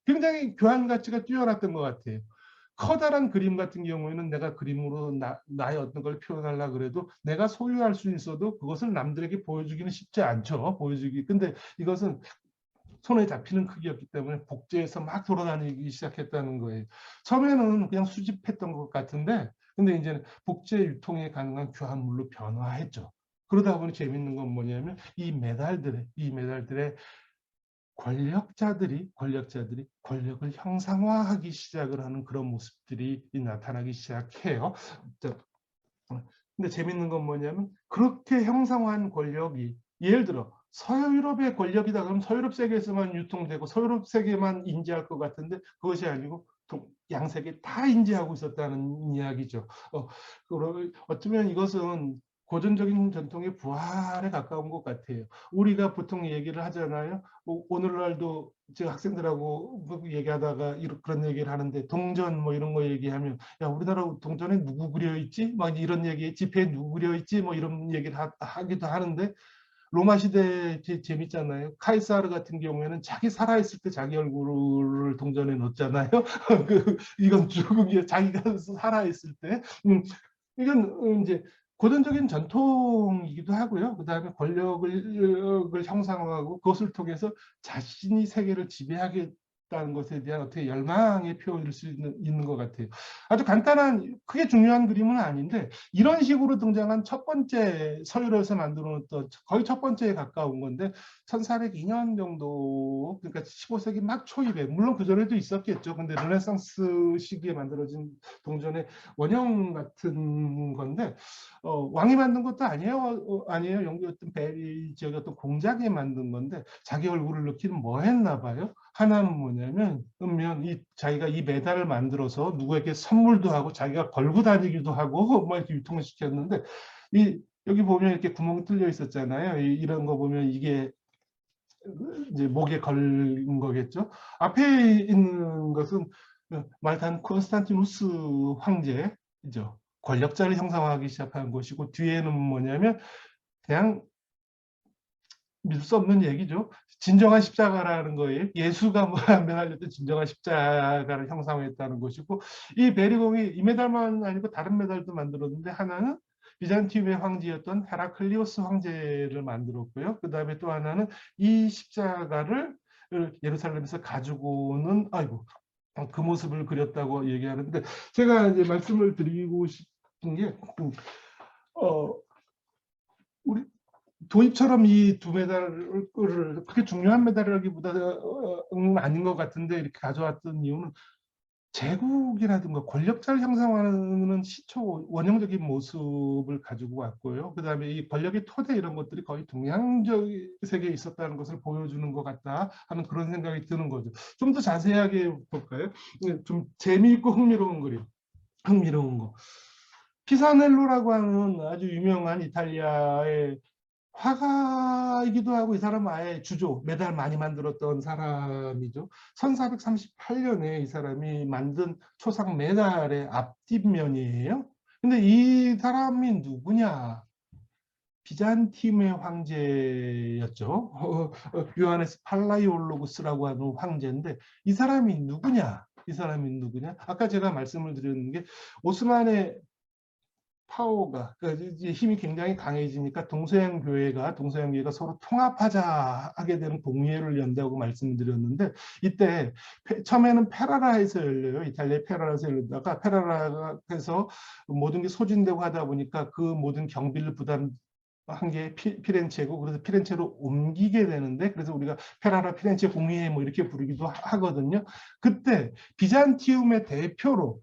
S2: 굉장히 교환 가치가 뛰어났던 것 같아요. 커다란 그림 같은 경우에는 내가 그림으로 나의 어떤 걸 표현하려고 그래도 내가 소유할 수 있어도 그것을 남들에게 보여주기는 쉽지 않죠. 근데 이것은 손에 잡히는 크기였기 때문에 복제해서 막 돌아다니기 시작했다는 거예요. 처음에는 그냥 수집했던 것 같은데 근데 이제는 복제 유통에 가능한 교환물로 변화했죠. 그러다 보니 재밌는 건 뭐냐면 이 메달들의 권력자들이 권력을 형상화하기 시작을 하는 그런 모습들이 나타나기 시작해요. 근데 재밌는 건 뭐냐면 그렇게 형상화한 권력이 예를 들어 서유럽의 권력이다 그러면 서유럽 세계에서만 유통되고 서유럽 세계만 인지할 것 같은데 그것이 아니고 양세계 다 인지하고 있었다는 이야기죠. 어쩌면 이것은 고전적인 전통의 부활에 가까운 것 같아요. 우리가 보통 얘기를 하잖아요. 오늘날도 제가 학생들하고 얘기하다가 그런 얘기를 하는데 동전 뭐 이런 거 얘기하면 야 우리나라 동전에 누구 그려 있지? 막 이런 얘기 지폐에 누구 그려 있지? 뭐 이런 얘기를 하기도 하는데 로마 시대 재밌잖아요. 카이사르 같은 경우에는 자기 살아있을 때 자기 얼굴을 동전에 넣었잖아요. 이건 죽음이 자기가 살아있을 때. 이건 이제 고전적인 전통이기도 하고요. 그다음에 권력을 형상화하고 그것을 통해서 자신이 세계를 지배하겠다는 것에 대한 어떻게 열망의 표현일 수 있는 것 같아요. 아주 간단한 크게 중요한 그림은 아닌데 이런 식으로 등장한 첫 번째 서유럽에서 만들어 놓던 거의 첫 번째에 가까운 건데 1402년 정도 그러니까 15세기 막 초입에 물론 그 전에도 있었겠죠. 근데 르네상스 시기에 만들어진 동전의 원형 같은 건데 왕이 만든 것도 아니에요. 아니에요. 영국 어떤 베리 지역의 어떤 공장에 만든 건데 자기 얼굴을 넣기는 뭐 했나 봐요. 하나는 뭐냐면 자기가 이 메달을 만들어서 누구에게 선물도 하고 자기가 걸고 다니기도 하고 뭐 이렇게 유통을 시켰는데 여기 보면 이렇게 구멍이 뚫려 있었잖아요. 이런 거 보면 이게 이제 목에 걸린 거겠죠. 앞에 있는 것은 말탄 콘스탄티누스 황제죠. 권력자를 형상화하기 시작한 것이고 뒤에는 뭐냐면 그냥 믿을 수 없는 얘기죠. 진정한 십자가라는 거예요. 예수가 매달렸던 진정한 십자가를 형상화했다는 것이고 이 베리공이 이 메달만 아니고 다른 메달도 만들었는데 하나는 비잔티움의 황제였던 헤라클리오스 황제를 만들었고요. 그 다음에 또 하나는 이 십자가를 예루살렘에서 가지고 오는 그 모습을 그렸다고 얘기하는데 제가 이제 말씀을 드리고 싶은 게 우리 도입처럼 이 두 메달을 그렇게 중요한 메달이라기보다는 아닌 것 같은데 이렇게 가져왔던 이유는 제국이라든가 권력자를 형성하는 시초 원형적인 모습을 가지고 왔고요. 그 다음에 이 권력의 토대 이런 것들이 거의 동양적 세계에 있었다는 것을 보여주는 것 같다 하는 그런 생각이 드는 거죠. 좀 더 자세하게 볼까요? 좀 재미있고 흥미로운 거. 피사넬로라고 하는 아주 유명한 이탈리아의 화가이기도 하고 이 사람은 아예 메달 많이 만들었던 사람이죠. 1438년에 이 사람이 만든 초상 메달의 앞뒷면이에요. 근데 이 사람이 누구냐? 비잔팀의 황제였죠. 요하네스 팔라이올로구스라고 하는 황제인데 이 사람이 누구냐? 아까 제가 말씀을 드렸는 게 오스만의 파워가 그러니까 힘이 굉장히 강해지니까 동서양교회가 서로 통합하자 하게 되는 공의회를 연다고 말씀드렸는데 이때 처음에는 페라라에서 열려요. 이탈리아 페라라에서 열리다가 페라라에서 모든 게 소진되고 하다 보니까 그 모든 경비를 부담한 게 피렌체고 그래서 피렌체로 옮기게 되는데 그래서 우리가 페라라 피렌체 공의회 뭐 이렇게 부르기도 하거든요. 그때 비잔티움의 대표로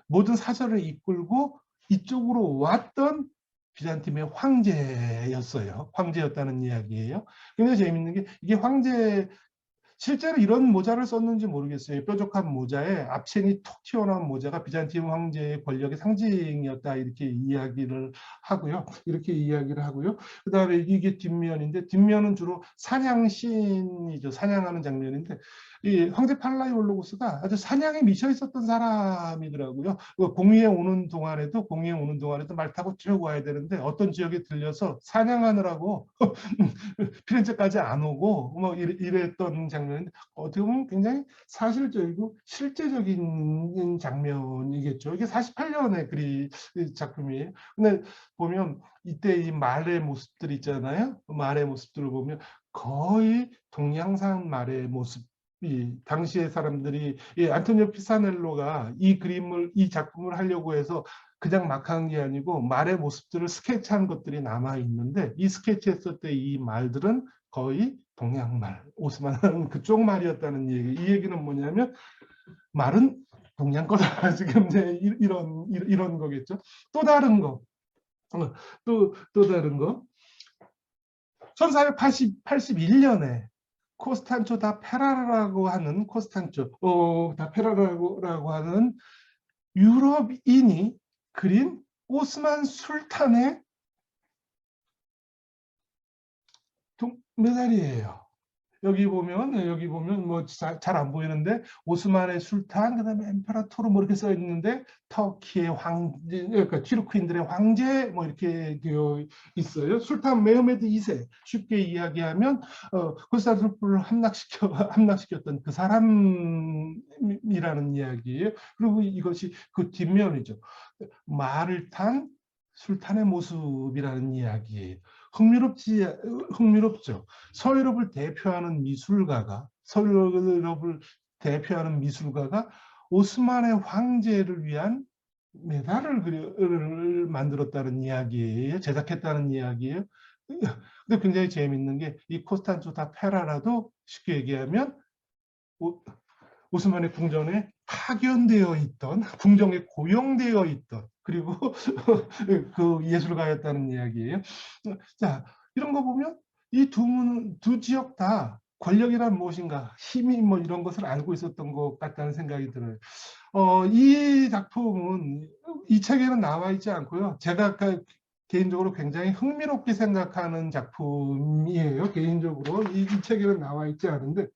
S2: 모든 사절을 이끌고 이쪽으로 왔던 비잔팀의 황제였다는 이야기예요. 근데 재밌는 게 이게 실제로 이런 모자를 썼는지 모르겠어요. 뾰족한 모자에 앞채니 톡 튀어나온 모자가 비잔팀 황제의 권력의 상징이었다 이렇게 이야기를 하고요. 그다음에 이게 뒷면인데 뒷면은 주로 사냥신이죠. 사냥하는 장면인데 이 황제 팔라이올로구스가 아주 사냥에 미쳐 있었던 사람이더라고요. 공위에 오는 동안에도 말 타고 쭉 와야 되는데 어떤 지역에 들려서 사냥하느라고 피렌체까지 안 오고 뭐 이랬던 장면인데 어떻게 보면 굉장히 사실적이고 실제적인 장면이겠죠. 이게 48년의 작품이에요. 근데 보면 이때 이 말의 모습들 있잖아요. 말의 모습들을 보면 거의 동양산 말의 모습 이 당시의 사람들이 이 안토니오 피사넬로가 이 작품을 하려고 해서 그냥 막 한 게 아니고 말의 모습들을 스케치한 것들이 남아 있는데 이 스케치했을 때 이 말들은 거의 동양말, 오스만은 그쪽 말이었다는 얘기. 이 얘기는 뭐냐면 말은 동양 거다. 지금 이제 이런 거겠죠. 또 다른 거, 또 다른 거. 1481년에 코스탄초 다 페라라고 하는 유럽인이 그린 오스만 술탄의 메달이에요. 여기 보면 뭐 잘 안 보이는데 오스만의 술탄, 그다음에 엠페라토르 뭐 이렇게 써 있는데 터키의 황제, 그러니까 튀르크인들의 황제 뭐 이렇게 되어 있어요. 술탄 메흐메드 2세, 쉽게 이야기하면 코스탄티노플을 함락시켰던 그 사람이라는 이야기예요. 그리고 이것이 그 뒷면이죠. 말을 탄 술탄의 모습이라는 이야기예요. 흥미롭죠. 서유럽을 대표하는 미술가가 오스만의 황제를 위한 메달을 만들었다는 이야기예요. 제작했다는 이야기예요. 근데 굉장히 재미있는 게 이 코스탄조 다 페라라도 쉽게 얘기하면 오스만의 궁전에 파견되어 있던, 궁정에 고용되어 있던, 그리고 그 예술가였다는 이야기예요. 자, 이런 거 보면 이 두 지역 다 권력이란 무엇인가, 힘이 뭐 이런 것을 알고 있었던 것 같다는 생각이 들어요. 이 작품은 이 책에는 나와 있지 않고요. 제가 아까 개인적으로 굉장히 흥미롭게 생각하는 작품이에요. 개인적으로 이 책에는 나와 있지 않은데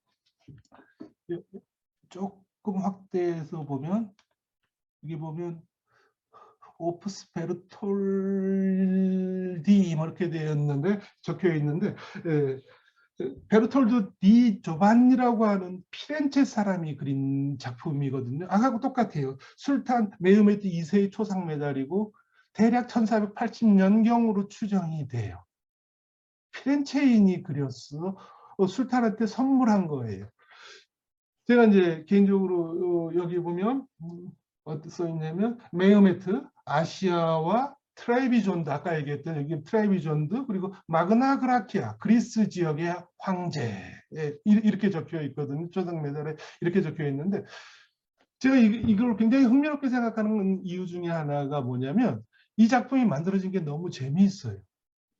S2: 조금 확대해서 보면 이게 보면 오프스 베르톨디 이렇게 되었는데 적혀 있는데 베르톨드 디 조반니라고 하는 피렌체 사람이 그린 작품이거든요. 아까하고 똑같아요. 술탄 메흐메드 2세의 초상 메달이고 대략 1480년경으로 추정이 돼요. 피렌체인이 그렸어. 술탄한테 선물한 거예요. 제가 이제 개인적으로 여기 보면 어디 써 있냐면 메흐메트, 아시아와 트라이비존드, 아까 얘기했던 여기 트라이비존드, 그리고 마그나 그라키아, 그리스 지역의 황제, 이렇게 적혀 있거든요. 초상 메달에 이렇게 적혀 있는데 제가 이걸 굉장히 흥미롭게 생각하는 이유 중에 하나가 뭐냐면 이 작품이 만들어진 게 너무 재미있어요.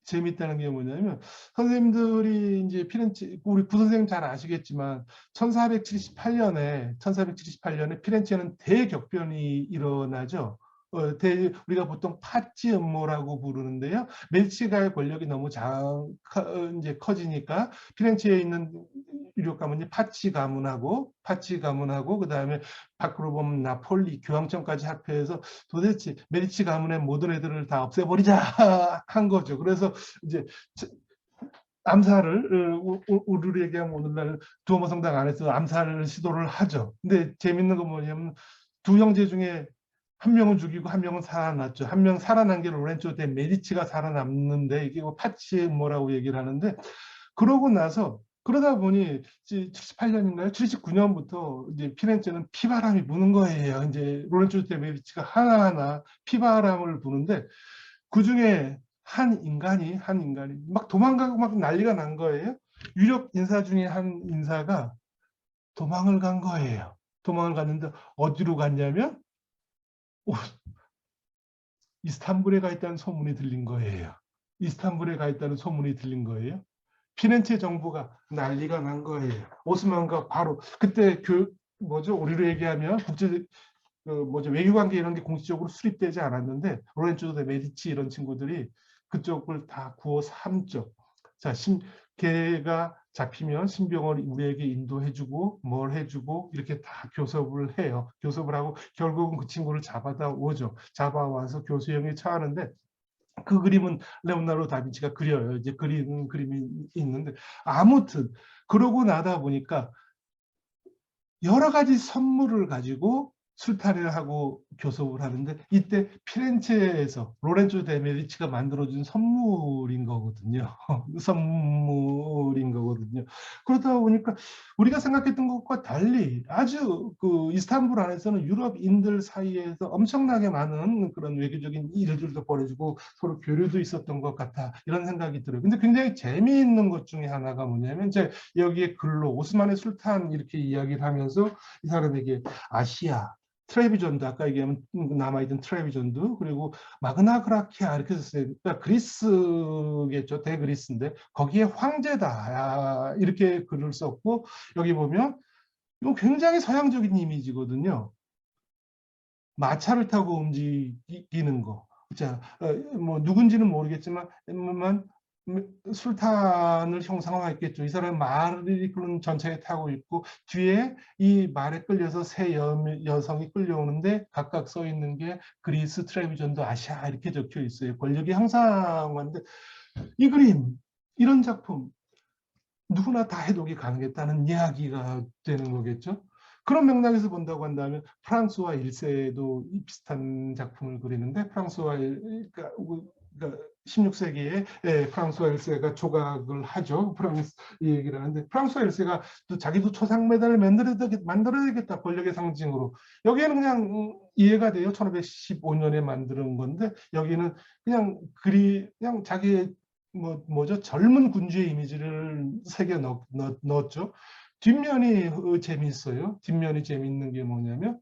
S2: 재밌다는 게 뭐냐면 선생님들이 이제 피렌체, 우리 구선생님 잘 아시겠지만 1478년에 피렌체는 대격변이 일어나죠. 우리가 보통 파치 음모라고 부르는데요. 멜치가의 권력이 너무 이제 커지니까 피렌체에 있는 유력 가문이 파치 가문하고 그다음에 밖으로 보면 나폴리, 교황청까지 합해서 도대체 메디치 가문의 모든 애들을 다 없애버리자 한 거죠. 그래서 이제 암살을 우리로 얘기하면 오늘날 두오모 성당 안에서 암살을 시도를 하죠. 근데 재밌는 건 뭐냐면 두 형제 중에 한 명은 죽이고 한 명은 살아났죠. 한 명 살아난 게 로렌조 데 메디치가 살아남는데 이게 뭐 파치의 뭐라고 얘기를 하는데 그러다 보니 78년인가요? 79년부터 이제 피렌체는 피바람이 부는 거예요. 이제 로렌조 데 메디치가 하나하나 피바람을 부는데 그 중에 한 인간이 막 도망가고 막 난리가 난 거예요. 유력 인사 중에 한 인사가 도망을 간 거예요. 도망을 갔는데 어디로 갔냐면 이스탄불에 가 있다는 소문이 들린 거예요. 피렌체 정부가 난리가 난 거예요. 오스만과 바로 그때 우리로 얘기하면 외교관계 이런 게 공식적으로 수립되지 않았는데 로렌조 데 메디치 이런 친구들이 그쪽을 다 구워 삼죠. 자, 걔가 잡히면 신병을 우리에게 인도해주고 뭘 해주고 이렇게 다 교섭을 해요. 교섭을 하고 결국은 그 친구를 잡아와서 교수형에 처하는데 그 그림은 레오나르도 다빈치가 그려요. 이제 그린 그림이 있는데 아무튼 그러고 나다 보니까 여러 가지 선물을 가지고 술탄을 하고 교섭을 하는데 이때 피렌체에서 로렌조 데 메디치가 만들어준 선물인 거거든요. 선물인 거거든요. 그러다 보니까 우리가 생각했던 것과 달리 아주 그 이스탄불 안에서는 유럽인들 사이에서 엄청나게 많은 그런 외교적인 일들도 벌어지고 서로 교류도 있었던 것 같아, 이런 생각이 들어요. 근데 굉장히 재미있는 것 중에 하나가 뭐냐면 이제 여기에 글로 오스만의 술탄 이렇게 이야기를 하면서 이 사람에게 아시아 트레비전드, 아까 얘기하면 남아있던 트레비전드, 그리고 마그나 그라키아 이렇게 썼어요. 그러니까 그리스겠죠. 대그리스인데 거기에 황제다 이렇게 글을 썼고, 여기 보면 이거 굉장히 서양적인 이미지거든요. 마차를 타고 움직이는 거. 자, 뭐 누군지는 모르겠지만 술탄을 형상화했겠죠. 이 사람은 말을 그런 전차에 타고 있고 뒤에 이 말에 끌려서 세 여성이 끌려오는데 각각 써 있는 게 그리스, 트레비전도, 아시아 이렇게 적혀 있어요. 권력의 형상화인데 이 그림, 이런 작품 누구나 다 해독이 가능했다는 이야기가 되는 거겠죠. 그런 맥락에서 본다고 한다면 프랑스와 1세도 비슷한 작품을 그리는데 그러니까 16세기에 프랑스와 1세가 조각을 하죠. 프랑스 이 얘기를 하는데 프랑스와 1세가 또 자기도 초상 메달을 만들어야겠다, 권력의 상징으로. 여기에는 그냥 이해가 돼요. 1515년에 만드는 건데 여기는 그냥 자기의 뭐죠? 젊은 군주의 이미지를 새겨 넣었죠. 뒷면이 재미있어요. 뒷면이 재미있는 게 뭐냐면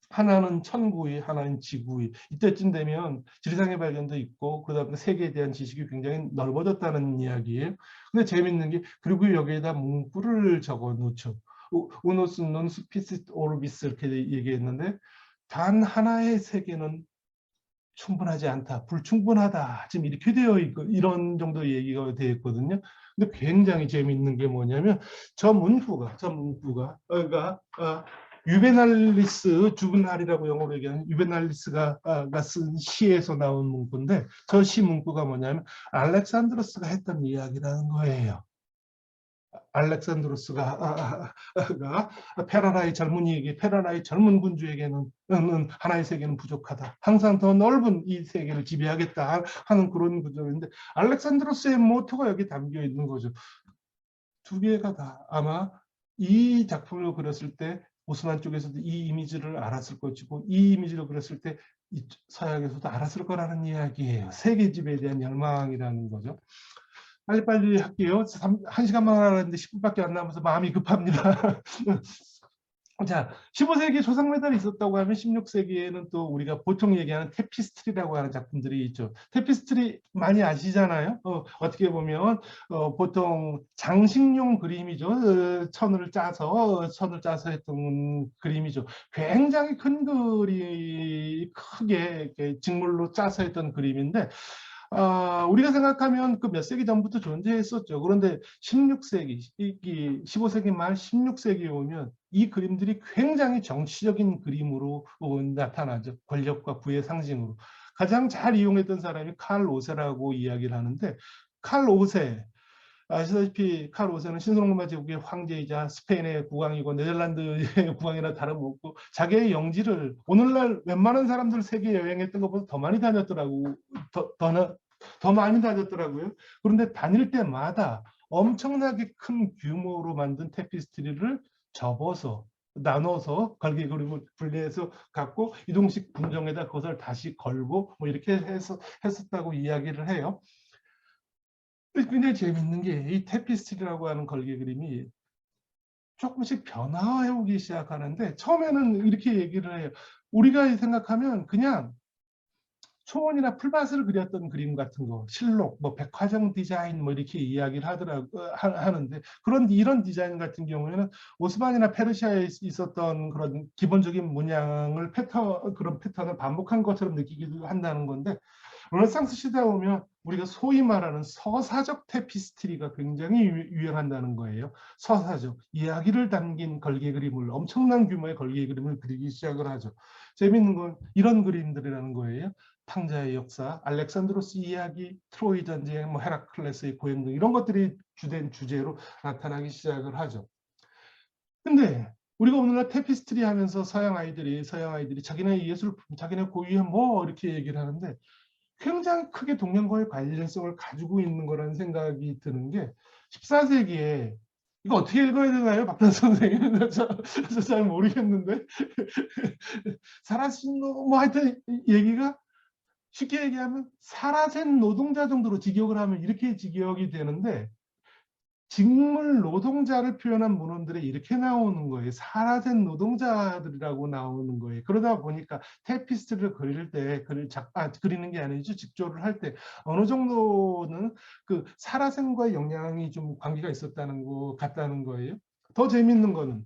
S2: 하나는 천구위, 하나는 지구위. 이때쯤 되면 지리상의 발견도 있고 그다음에 세계에 대한 지식이 굉장히 넓어졌다는 이야기예요. 근데 재미있는 게 그리고 여기에다 문구를 적어 놓죠. 우노스 논 스피시스 오르비스 이렇게 얘기했는데 단 하나의 세계는 충분하지 않다, 불충분하다, 지금 이렇게 되어 있고 이런 정도 얘기가 되어 있거든요. 근데 굉장히 재미있는 게 뭐냐면 저 문구가 유베날리스 주브날이라고 영어로 얘기하는 유베날리스가 쓴 시에서 나온 문구인데 저 시 문구가 뭐냐면 알렉산드로스가 했던 이야기라는 거예요. 알렉산드로스가 페라라의 젊은이에게, 페라라의 젊은 군주에게는 하나의 세계는 부족하다. 항상 더 넓은 이 세계를 지배하겠다 하는 그런 구조인데 알렉산드로스의 모토가 여기 담겨 있는 거죠. 두 개가 다 아마 이 작품을 그렸을 때 오스만 쪽에서도 이 이미지를 알았을 것이고 이 이미지를 그렸을 때 서양에서도 알았을 거라는 이야기예요. 세계 지배에 대한 열망이라는 거죠. 빨리빨리 할게요. 1시간만 하는데 10분밖에 안 남아서 마음이 급합니다. 자, 15세기에 조상 메달이 있었다고 하면 16세기에는 또 우리가 보통 얘기하는 테피스트리라고 하는 작품들이 있죠. 테피스트리 많이 아시잖아요. 어떻게 보면 보통 장식용 그림이죠. 천을 짜서 했던 그림이죠. 굉장히 큰 크게 이렇게 직물로 짜서 했던 그림인데 우리가 생각하면 그 몇 세기 전부터 존재했었죠. 그런데 16세기, 15세기 말 16세기에 오면 이 그림들이 굉장히 정치적인 그림으로 나타나죠. 권력과 부의 상징으로. 가장 잘 이용했던 사람이 칼 오세라고 이야기를 하는데 칼 오세, 아시다시피 칼 오세는 신성로마 제국의 황제이자 스페인의 국왕이고 네덜란드의 국왕이나 다름없고 자기의 영지를 오늘날 웬만한 사람들 세계 여행했던 것보다 더 많이 다녔더라고. 더 많이 다녔더라고요. 그런데 다닐 때마다 엄청나게 큰 규모로 만든 테피스트리를 접어서 나눠서 걸개 그림을 분리해서 갖고 이동식 분정에다 그것을 다시 걸고 뭐 이렇게 했었다고 이야기를 해요. 굉장히 재밌는 게 이 테피스트리라고 하는 걸개 그림이 조금씩 변화해 오기 시작하는데 처음에는 이렇게 얘기를 해요. 우리가 생각하면 그냥 초원이나 풀밭을 그렸던 그림 같은 거, 실록, 뭐 백화점 디자인 뭐 이렇게 이야기를 하는데 이런 디자인 같은 경우에는 오스만이나 페르시아에 있었던 그런 기본적인 문양을 그런 패턴을 반복한 것처럼 느끼기도 한다는 건데 르네상스 시대에 오면 우리가 소위 말하는 서사적 테피스트리가 굉장히 유행한다는 거예요. 서사적, 이야기를 담긴 걸개 그림을, 엄청난 규모의 걸개 그림을 그리기 시작을 하죠. 재밌는 건 이런 그림들이라는 거예요. 탕자의 역사, 알렉산드로스 이야기, 트로이 전쟁, 뭐 헤라클레스의 고행 등 이런 것들이 주된 주제로 나타나기 시작을 하죠. 근데 우리가 오늘날 테피스트리 하면서 서양 아이들이 자기네 예술품, 자기네 고유의 뭐 이렇게 얘기를 하는데 굉장히 크게 동양과의 관련성을 가지고 있는 거라는 생각이 드는 게 14세기에 이거 어떻게 읽어야 되나요? 박단 선생님. 잘 모르겠는데. 사라진 뭐 하여튼 얘기가 쉽게 얘기하면 사라진 노동자 정도로 직역을 하면 이렇게 직역이 되는데 직물 노동자를 표현한 문헌들에 이렇게 나오는 거예요. 사라진 노동자들이라고 나오는 거예요. 그러다 보니까 테피스트를 그릴 때 그리는 게 아니죠. 직조를 할 때 어느 정도는 그 사라생과의 영향이 좀 관계가 있었다는 거 같다는 거예요. 더 재밌는 거는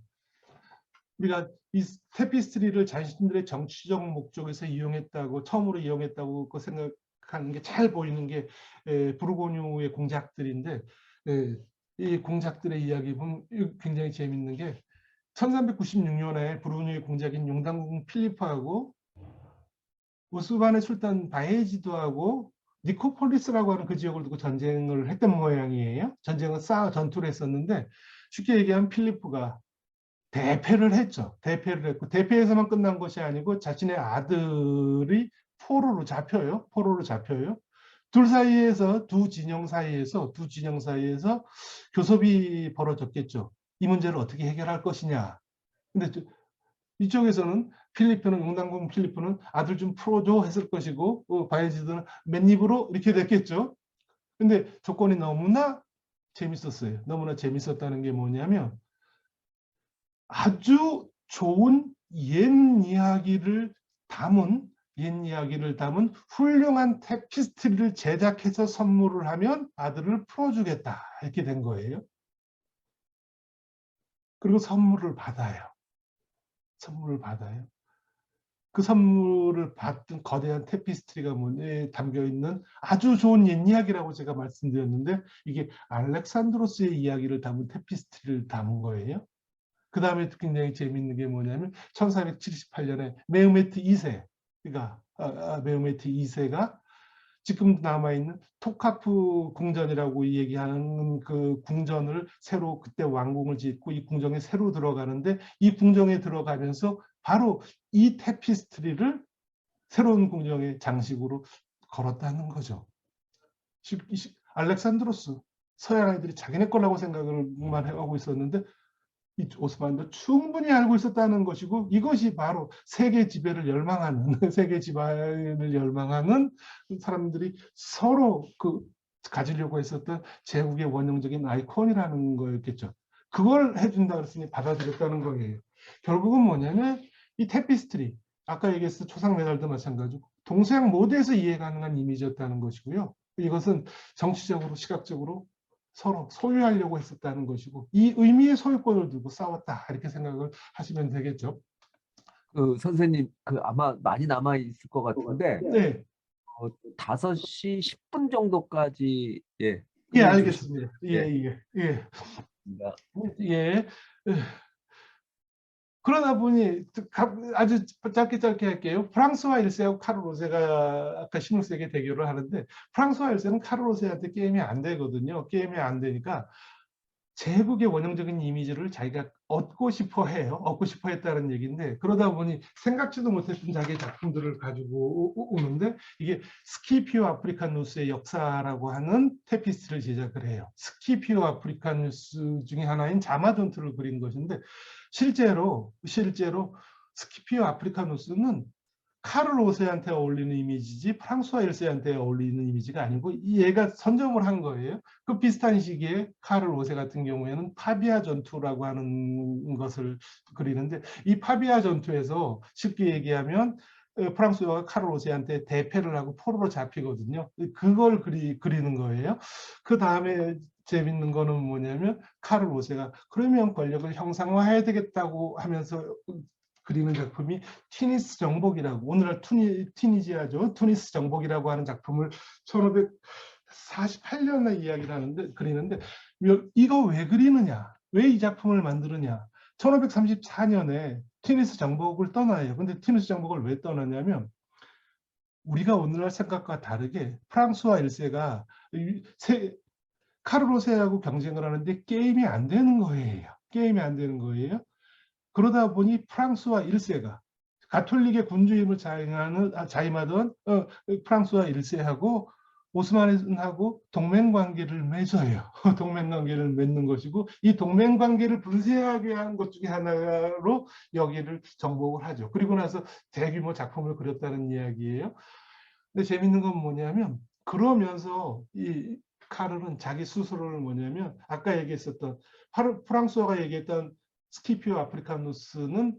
S2: 우리가 이 테피스트리를 자신들의 정치적 목적에서 이용했다고 처음으로 이용했다고 생각하는 게 잘 보이는 게 부르고뉴의 공작들인데 이 공작들의 이야기 보면 굉장히 재밌는 게 1396년에 부르고뉴의 공작인 용당공 필리프하고 오스만의 술단 바예지드하고 니코폴리스라고 하는 그 지역을 두고 전쟁을 했던 모양이에요. 전투를 했었는데 쉽게 얘기하면 필리프가 대패를 했죠. 대패를 했고 대패에서만 끝난 것이 아니고 자신의 아들이 포로로 잡혀요. 두 진영 사이에서 교섭이 벌어졌겠죠. 이 문제를 어떻게 해결할 것이냐. 근데 이쪽에서는 용당공 필리프는 아들 좀 풀어줘 했을 것이고 바예지드는 맨입으로 이렇게 됐겠죠. 근데 조건이 너무나 재밌었어요. 너무나 재밌었다는 게 뭐냐면 아주 좋은 옛 이야기를 담은 훌륭한 테피스트리를 제작해서 선물을 하면 아들을 풀어주겠다 이렇게 된 거예요. 그리고 선물을 받아요. 그 선물을 받은 거대한 테피스트리가 담겨 있는 아주 좋은 옛 이야기라고 제가 말씀드렸는데 이게 알렉산드로스의 이야기를 담은 테피스트리를 담은 거예요. 그 다음에 굉장히 재미있는 게 뭐냐면 1478년에 메흐메트 2세가 지금 남아있는 토카프 궁전이라고 얘기하는 그 궁전을 새로 그때 왕궁을 짓고 이 궁정에 새로 들어가는데 이 궁정에 들어가면서 바로 이 테피스트리를 새로운 궁정의 장식으로 걸었다는 거죠. 알렉산드로스 서양 아이들이 자기네 거라고 생각을만 하고 있었는데 이 오스만도 충분히 알고 있었다는 것이고 이것이 바로 세계 지배를 열망하는 사람들이 서로 가지려고 했었던 제국의 원형적인 아이콘이라는 거였겠죠. 그걸 해준다 그랬으니 받아들였다는 거예요. 결국은 뭐냐면 이 테피스트리 아까 얘기했을 초상 메달도 마찬가지고 동서양 모두에서 이해 가능한 이미지였다는 것이고요. 이것은 정치적으로 시각적으로 서로 소유하려고 했었다는 것이고 이 의미의 소유권을 두고 싸웠다 이렇게 생각을 하시면 되겠죠.
S1: 그 선생님 아마 많이 남아 있을 것 같은데
S2: 네.
S1: 5시 10분 정도까지
S2: 예,
S1: 끝내주시면
S2: 알겠습니다. 예. 그러다 보니 아주 짧게 할게요. 프랑스와 1세하고 카를 로세가 아까 16세기 대결을 하는데 프랑스와 1세는 카를 로세한테 게임이 안 되거든요. 게임이 안 되니까 제국의 원형적인 이미지를 자기가 얻고 싶어 했다는 얘기인데 그러다 보니 생각지도 못했던 자기의 작품들을 가지고 오는데 이게 스키피오 아프리카누스의 역사라고 하는 테피스트를 제작을 해요. 스키피오 아프리카누스 중에 하나인 자마돈트를 그린 것인데 실제로 스키피오 아프리카누스는 카를 5세한테 어울리는 이미지지 프랑스와 1세한테 어울리는 이미지가 아니고 얘가 선점을 한 거예요. 그 비슷한 시기에 카를 5세 같은 경우에는 파비아 전투라고 하는 것을 그리는데 이 파비아 전투에서 쉽게 얘기하면 프랑스와 카를 5세한테 대패를 하고 포로로 잡히거든요. 그걸 그리는 거예요. 그 다음에 재밌는 거는 뭐냐면 카를 5세가 그러면 권력을 형상화해야 되겠다고 하면서 그리는 작품이 튜니스 정복이라고 오늘날 튜니지아죠. 튜니스 정복이라고 하는 작품을 1548년에 이야기를 하는데 그리는데 이거 왜 그리느냐? 왜 이 작품을 만드느냐? 1534년에 튜니스 정복을 떠나요. 근데 튜니스 정복을 왜 떠나냐면 우리가 오늘날 생각과 다르게 프랑스와 1세가 카르로세하고 경쟁을 하는데 게임이 안 되는 거예요. 그러다 보니 프랑스와 1세가 가톨릭의 군주임을 자임하던 프랑스와 1세하고 오스만하고 동맹관계를 맺어요. 동맹관계를 맺는 것이고 이 동맹관계를 분쇄하게 한 것 중에 하나로 여기를 정복을 하죠. 그리고 나서 대규모 작품을 그렸다는 이야기예요. 근데 재밌는 건 뭐냐면 그러면서 이 카를은 자기 스스로를 뭐냐면 아까 얘기했었던 프랑스어가 얘기했던 스키피오 아프리카누스는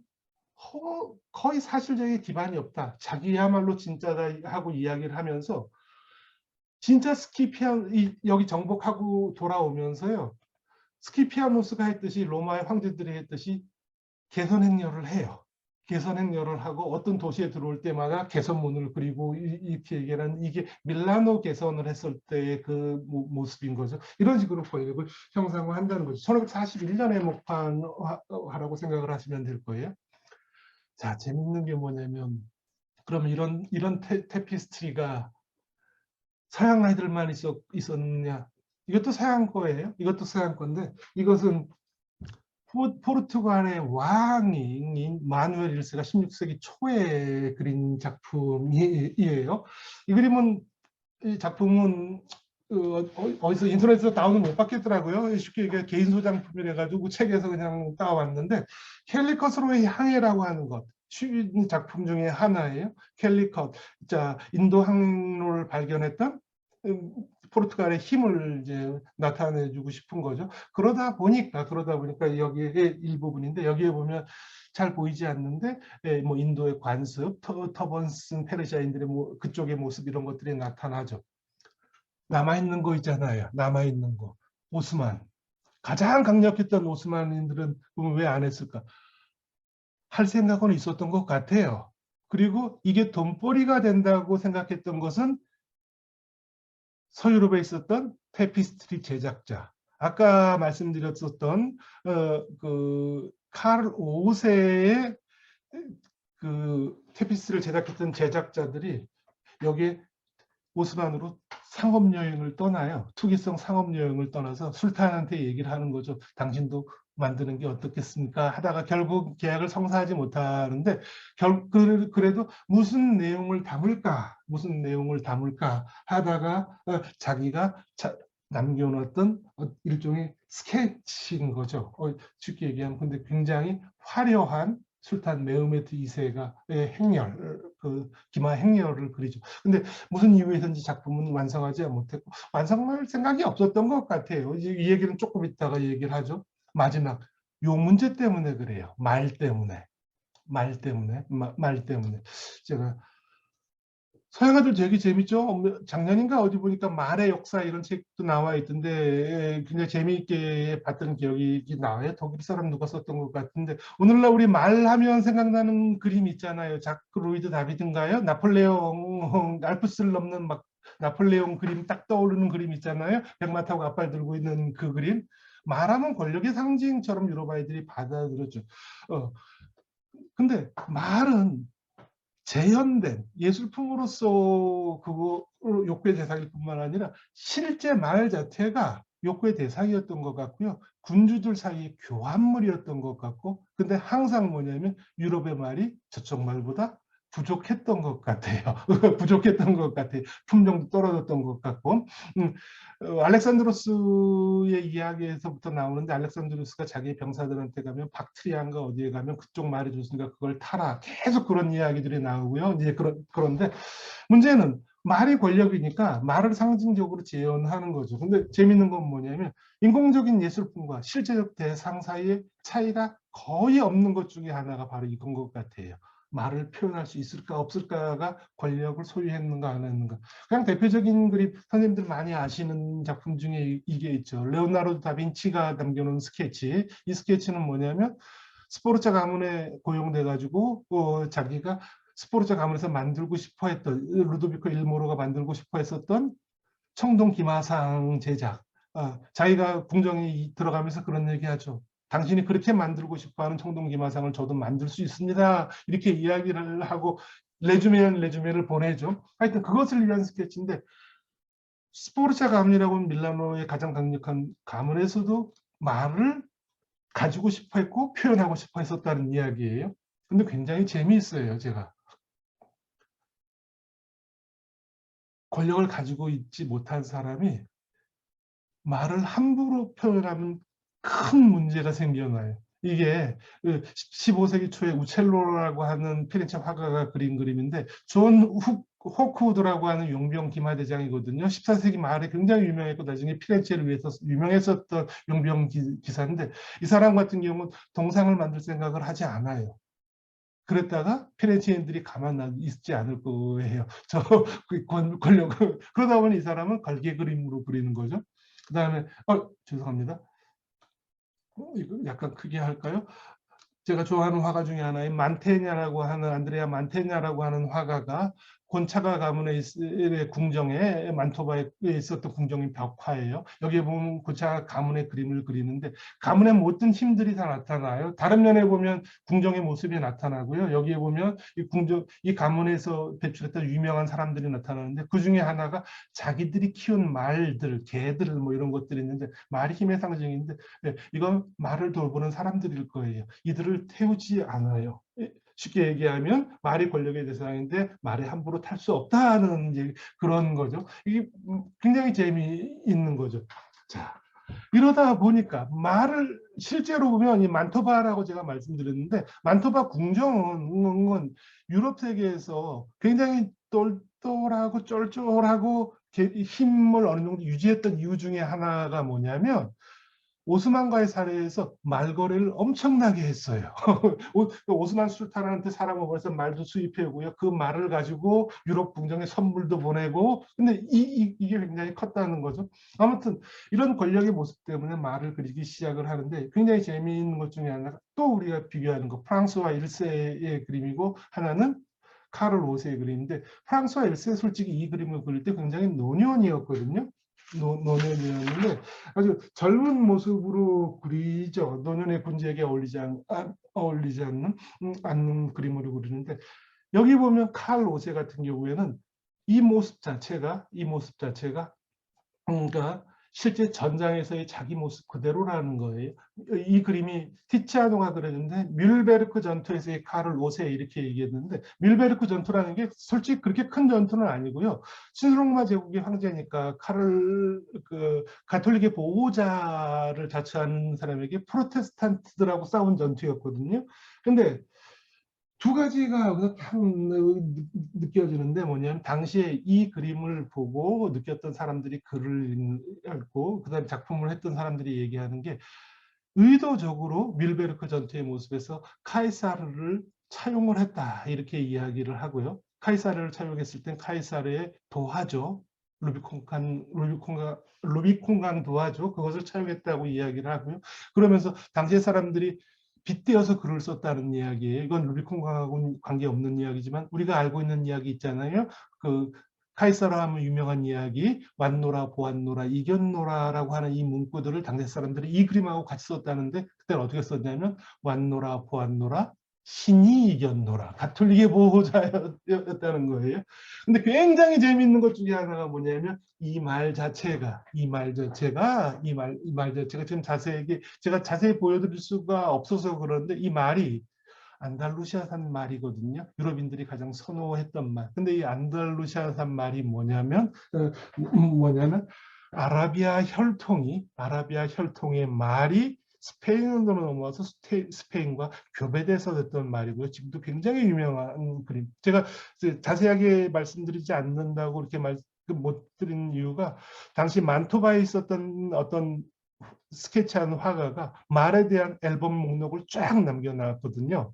S2: 거의 사실적인 기반이 없다. 자기야말로 진짜다 하고 이야기를 하면서 진짜 여기 정복하고 돌아오면서요. 스키피아노스가 했듯이 로마의 황제들이 했듯이 개선 행렬을 해요. 개선 행렬을 하고 어떤 도시에 들어올 때마다 개선문을 그리고 이렇게 얘기하는 이게 밀라노 개선을 했을 때의 그 모습인 거죠. 이런 식으로 권력을 형성한다는 거죠. 1541년에 목판하라고 생각을 하시면 될 거예요. 자, 재밌는 게 뭐냐면 그러면 이런 테피스트리가 서양 아이들만 있었느냐? 이것도 서양 거예요. 이것도 서양 건데 이것은 포르투갈의 왕인 마누엘 1세가 16세기 초에 그린 작품이에요. 이 작품은 어디서 인터넷에서 다운을 못 받겠더라고요. 쉽게 얘기해 개인 소장품이라 가지고 책에서 그냥 따왔는데 캘리컷으로의 향해라고 하는 것. 작품 중에 하나예요. 캘리컷. 자, 인도 항로를 발견했던 포르투갈의 힘을 이제 나타내주고 싶은 거죠. 그러다 보니까 여기에 일부분인데 여기에 보면 잘 보이지 않는데 뭐 인도의 관습, 터번슨 페르시아인들의 그쪽의 모습 이런 것들이 나타나죠. 남아있는 거 있잖아요. 남아있는 거. 오스만. 가장 강력했던 오스만인들은 왜 안 했을까? 할 생각은 있었던 것 같아요. 그리고 이게 돈벌이가 된다고 생각했던 것은 서유럽에 있었던 테피스트리 제작자. 아까 말씀드렸었던 카를 5세의 그 테피스트리를 제작했던 제작자들이 여기에 오스만으로 상업여행을 떠나요. 투기성 상업여행을 떠나서 술탄한테 얘기를 하는 거죠. 당신도 만드는 게 어떻겠습니까? 하다가 결국 계약을 성사하지 못하는데 그래도 무슨 내용을 담을까 하다가 자기가 남겨놓았던 일종의 스케치인 거죠. 쉽게 얘기하면 근데 굉장히 화려한 술탄 메흐메트 2세가 행렬, 기마 행렬을 그리죠. 근데 무슨 이유에서인지 작품은 완성하지 못했고 완성할 생각이 없었던 것 같아요. 이제 이 얘기는 조금 이따가 얘기를 하죠. 마지막 요 문제 때문에 그래요. 말 때문에 제가 서양아들 되게 재밌죠. 작년인가 어디 보니까 말의 역사 이런 책도 나와 있던데 굉장히 재미있게 봤던 기억이 나와요. 독일 사람 누가 썼던 것 같은데 오늘날 우리 말하면 생각나는 그림 있잖아요. 자크 로이드 다비드인가요? 나폴레옹 알프스를 넘는 막 나폴레옹 그림 딱 떠오르는 그림 있잖아요. 백마 타고 앞발 들고 있는 그 그림. 말하면 권력의 상징처럼 유럽 아이들이 받아들였죠. 근데 말은 재현된 예술품으로서 그거 욕구의 대상일 뿐만 아니라 실제 말 자체가 욕구의 대상이었던 것 같고요. 군주들 사이의 교환물이었던 것 같고 근데 항상 뭐냐면 유럽의 말이 저쪽 말보다 부족했던 것 같아요. 부족했던 것 같아요. 품종도 떨어졌던 것 같고 알렉산드로스의 이야기에서부터 나오는데 알렉산드로스가 자기 병사들한테 가면 박트리안가 어디에 가면 그쪽 말이 좋으니까 그걸 타라. 계속 그런 이야기들이 나오고요. 이제 그런데 문제는 말이 권력이니까 말을 상징적으로 재현하는 거죠. 근데 재밌는 건 뭐냐면 인공적인 예술품과 실제적 대상 사이의 차이가 거의 없는 것 중에 하나가 바로 이건 것 같아요. 말을 표현할 수 있을까 없을까가 권력을 소유했는가 안 했는가. 그냥 대표적인 그림 선생님들 많이 아시는 작품 중에 이게 있죠. 레오나르도 다빈치가 남겨놓은 스케치. 이 스케치는 뭐냐면 스포르차 가문에 고용돼 가지고 자기가 스포르차 가문에서 만들고 싶어 했던 루도비코 일모로가 만들고 싶어 했었던 청동 기마상 제작. 자기가 궁정에 들어가면서 그런 얘기하죠. 당신이 그렇게 만들고 싶어하는 청동 기마상을 저도 만들 수 있습니다. 이렇게 이야기를 하고 레주메를 보내죠. 하여튼 그것을 위한 스케치인데 스포르차 가문이라고 하면 밀라노의 가장 강력한 가문에서도 말을 가지고 싶어 했고 표현하고 싶어 했었다는 이야기예요. 근데 굉장히 재미있어요, 제가. 권력을 가지고 있지 못한 사람이 말을 함부로 표현하면 큰 문제가 생겨나요. 이게 15세기 초에 우첼로라고 하는 피렌체 화가가 그린 그림인데 존 호크우드라고 하는 용병 기마대장이거든요. 14세기 말에 굉장히 유명했고 나중에 피렌체를 위해서 유명했었던 용병 기사인데 이 사람 같은 경우는 동상을 만들 생각을 하지 않아요. 그랬다가 피렌체인들이 가만 있지 않을 거예요. 저 권력을 그러다 보니 이 사람은 걸개 그림으로 그리는 거죠. 그다음에 죄송합니다. 이거 약간 크게 할까요? 제가 좋아하는 화가 중에 하나인 만테냐라고 하는 안드레아 만테냐라고 하는 화가가 곤차가 가문의 궁정에 만토바에 있었던 궁정인 벽화예요. 여기에 보면 곤차가 가문의 그림을 그리는데 가문의 모든 힘들이 다 나타나요. 다른 면에 보면 궁정의 모습이 나타나고요. 여기에 보면 이 가문에서 배출했던 유명한 사람들이 나타나는데 그 중에 하나가 자기들이 키운 말들, 개들 뭐 이런 것들이 있는데 말이 힘의 상징인데 이건 말을 돌보는 사람들일 거예요. 이들을 태우지 않아요. 쉽게 얘기하면 말이 권력의 대상인데 말에 함부로 탈 수 없다는 이제 그런 거죠. 이게 굉장히 재미있는 거죠. 자, 이러다 보니까 말을 실제로 보면 이 만토바라고 제가 말씀드렸는데 만토바 궁정은 유럽 세계에서 굉장히 똘똘하고 쫄쫄하고 힘을 어느 정도 유지했던 이유 중에 하나가 뭐냐면 오스만과의 사례에서 말거래를 엄청나게 했어요. 오스만 술탄한테 사람을 보내서 말도 수입해오고요. 그 말을 가지고 유럽 궁정에 선물도 보내고 근데 이게 굉장히 컸다는 거죠. 아무튼 이런 권력의 모습 때문에 말을 그리기 시작을 하는데 굉장히 재미있는 것 중에 하나가 또 우리가 비교하는 거 프랑스와 1세의 그림이고 하나는 카를 5세의 그림인데 프랑스와 1세 솔직히 이 그림을 그릴 때 굉장히 노년이었거든요. 노년이었는데 아주 젊은 모습으로 그리죠. 노년의 군지에게 어울리지 않는 그림으로 그리는데 여기 보면 칼 5세 같은 경우에는 이 모습 자체가 그러니까 실제 전장에서의 자기 모습 그대로라는 거예요. 이 그림이 티치아노가 그렸는데 뮬베르크 전투에서의 칼을 5세 이렇게 얘기했는데 뮬베르크 전투라는 게 솔직히 그렇게 큰 전투는 아니고요. 신로마 제국의 황제니까 칼을 가톨릭의 보호자를 자처하는 사람에게 프로테스탄트들하고 싸운 전투였거든요. 근데 두 가지가 딱 느껴지는데 뭐냐면 당시에 이 그림을 보고 느꼈던 사람들이 글을 읽고 그다음에 작품을 했던 사람들이 얘기하는 게 의도적으로 밀베르크 전투의 모습에서 카이사르를 차용을 했다 이렇게 이야기를 하고요. 카이사르를 차용했을 땐 카이사르의 도화죠. 루비콘강 도화죠. 그것을 차용했다고 이야기를 하고요. 그러면서 당시의 사람들이 빗대어서 글을 썼다는 이야기예요. 이건 루비콘강하고는 관계없는 이야기지만 우리가 알고 있는 이야기 있잖아요. 그 카이사르 하면 유명한 이야기 완노라 보안노라 이겼노라라고 하는 이 문구들을 당대 사람들이 이 그림하고 같이 썼다는데 그때는 어떻게 썼냐면 완노라 보안노라 신이 이겼노라 가톨릭의 보호자였다는 거예요. 근데 굉장히 재미있는 것 중에 하나가 뭐냐면 이 말 자체가 지금 제가 자세히 보여드릴 수가 없어서 그런데 이 말이 안달루시아산 말이거든요. 유럽인들이 가장 선호했던 말. 근데 이 안달루시아산 말이 뭐냐면 아라비아 혈통의 말이 스페인으로 넘어와서 스페인과 교배돼서 됐던 말이고요. 지금도 굉장히 유명한 그림. 제가 자세하게 말씀드리지 않는다고 이렇게 못 드린 이유가 당시 만토바에 있었던 어떤 스케치한 화가가 말에 대한 앨범 목록을 쫙 남겨놨거든요.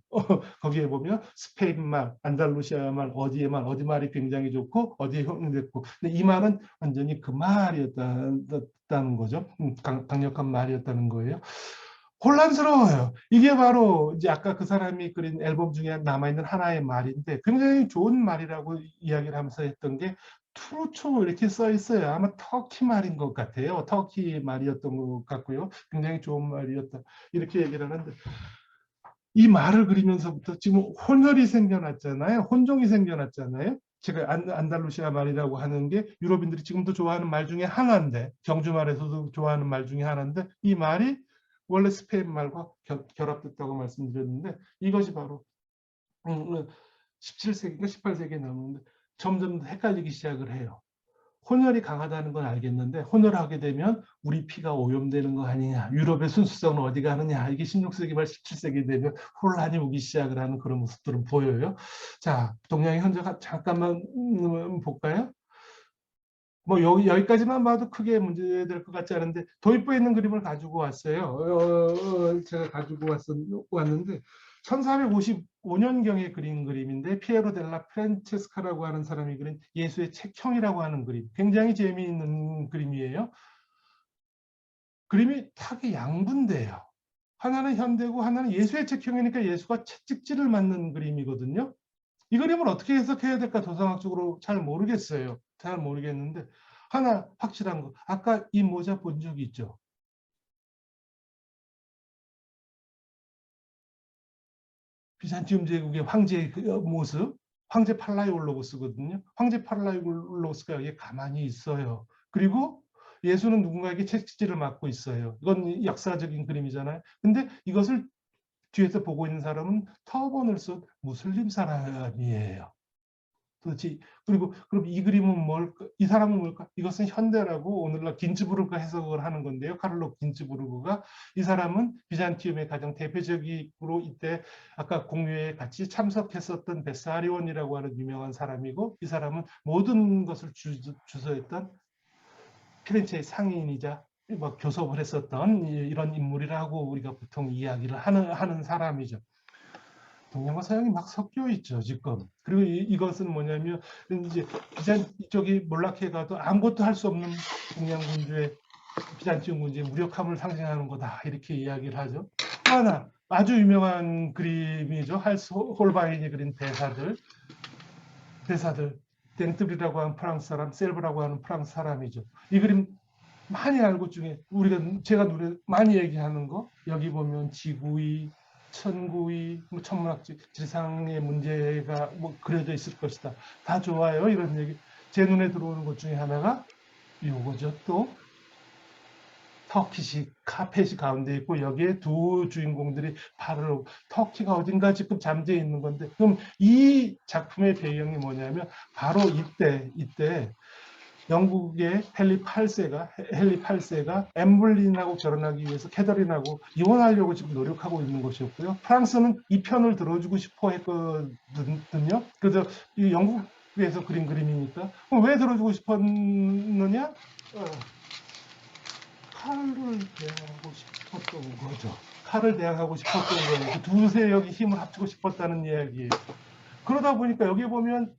S2: 거기에 보면 스페인 말, 안달루시아 말, 어디 말이 굉장히 좋고 어디에 형용됐고 근데 이 말은 완전히 그 말이었다는 거죠. 강력한 말이었다는 거예요. 혼란스러워요. 이게 바로 이제 아까 그 사람이 그린 앨범 중에 남아있는 하나의 말인데 굉장히 좋은 말이라고 이야기를 하면서 했던 게 트루초 이렇게 써 있어요. 아마 터키 말인 것 같아요. 터키 말이었던 것 같고요. 굉장히 좋은 말이었다. 이렇게 얘기를 하는데 이 말을 그리면서부터 지금 혼혈이 생겨났잖아요. 혼종이 생겨났잖아요. 제가 안달루시아 말이라고 하는 게 유럽인들이 지금도 좋아하는 말 중에 하나인데 경주말에서도 좋아하는 말 중에 하나인데 이 말이 원래 스페인 말과 결합됐다고 말씀드렸는데 이것이 바로 17세기인가 18세기에 나오는데 점점 헷갈리기 시작을 해요. 혼혈이 강하다는 건 알겠는데 혼혈하게 되면 우리 피가 오염되는 거 아니냐, 유럽의 순수성은 어디 가느냐, 이게 16세기 말 17세기 되면 혼란이 오기 시작을 하는 그런 모습들은 보여요. 자, 동양의 현재가 잠깐만 볼까요? 뭐 여기까지만 봐도 크게 문제될 것 같지 않은데 도입부에 있는 그림을 가지고 왔어요. 제가 가지고 왔는데 1455년경에 그린 그림인데 피에로 델라 프란체스카라고 하는 사람이 그린 예수의 책형이라고 하는 그림. 굉장히 재미있는 그림이에요. 그림이 탁이 양분돼요. 하나는 현대고 하나는 예수의 책형이니까 예수가 채찍질을 맞는 그림이거든요. 이 그림을 어떻게 해석해야 될까 도상학적으로 잘 모르겠어요. 잘 모르겠는데 하나 확실한 거, 아까 이 모자 본 적이 있죠? 비잔티움 제국의 황제의 그 모습, 황제 팔라이올로고스거든요. 황제 팔라이올로고스가 여기에 가만히 있어요. 그리고 예수는 누군가에게 채찍질을 맞고 있어요. 이건 역사적인 그림이잖아요. 근데 이것을 뒤에서 보고 있는 사람은 터번을 쓴 무슬림 사람이에요. 도대체 그리고 그럼 이 그림은 뭘까? 이 사람은 뭘까? 이것은 현대라고 오늘날 긴츠부르크 해석을 하는 건데요. 카를로 긴츠부르크가 이 사람은 비잔티움의 가장 대표적으로 이때 아까 공유에 같이 참석했었던 베사리온이라고 하는 유명한 사람이고 이 사람은 모든 것을 주도했던 피렌체의 상인이자 뭐 교섭을 했었던 이런 인물이라고 우리가 보통 이야기를 하는 사람이죠. 동양과 서양이 막 섞여 있죠 지금. 그리고 이것은 뭐냐면 이제 이쪽이 몰락해 가도 아무것도 할 수 없는 동양 군주의 비잔티움 군주의 무력함을 상징하는 거다 이렇게 이야기를 하죠. 하나 아주 유명한 그림이죠. 할스 홀바인이 그린 대사들 덴트리라고 하는 프랑스 사람, 셀브라고 하는 프랑스 사람이죠. 이 그림 많이 알고 중에 제가 노래 많이 얘기하는 거 여기 보면 지구의 천구의 뭐 천문학적 지상의 문제가 뭐 그려져 있을 것이다. 다 좋아요. 이런 얘기. 제 눈에 들어오는 것 중에 하나가 요거죠. 또 터키식 카펫이 가운데 있고 여기에 두 주인공들이 발을 터키가 어딘가 지금 잠재해 있는 건데 그럼 이 작품의 배경이 뭐냐면 바로 이때 영국의 헨리 8세가 엠블린하고 결혼하기 위해서 캐더린하고 이혼하려고 지금 노력하고 있는 것이었고요. 프랑스는 이 편을 들어주고 싶어 했거든요. 그래서 이 영국에서 그린 그림이니까 왜 들어주고 싶었느냐? 칼을 대항하고 싶었던 거죠. 칼을 대항하고 싶었던 거예요. 두 세력이 힘을 합치고 싶었다는 이야기예요. 그러다 보니까 여기 보면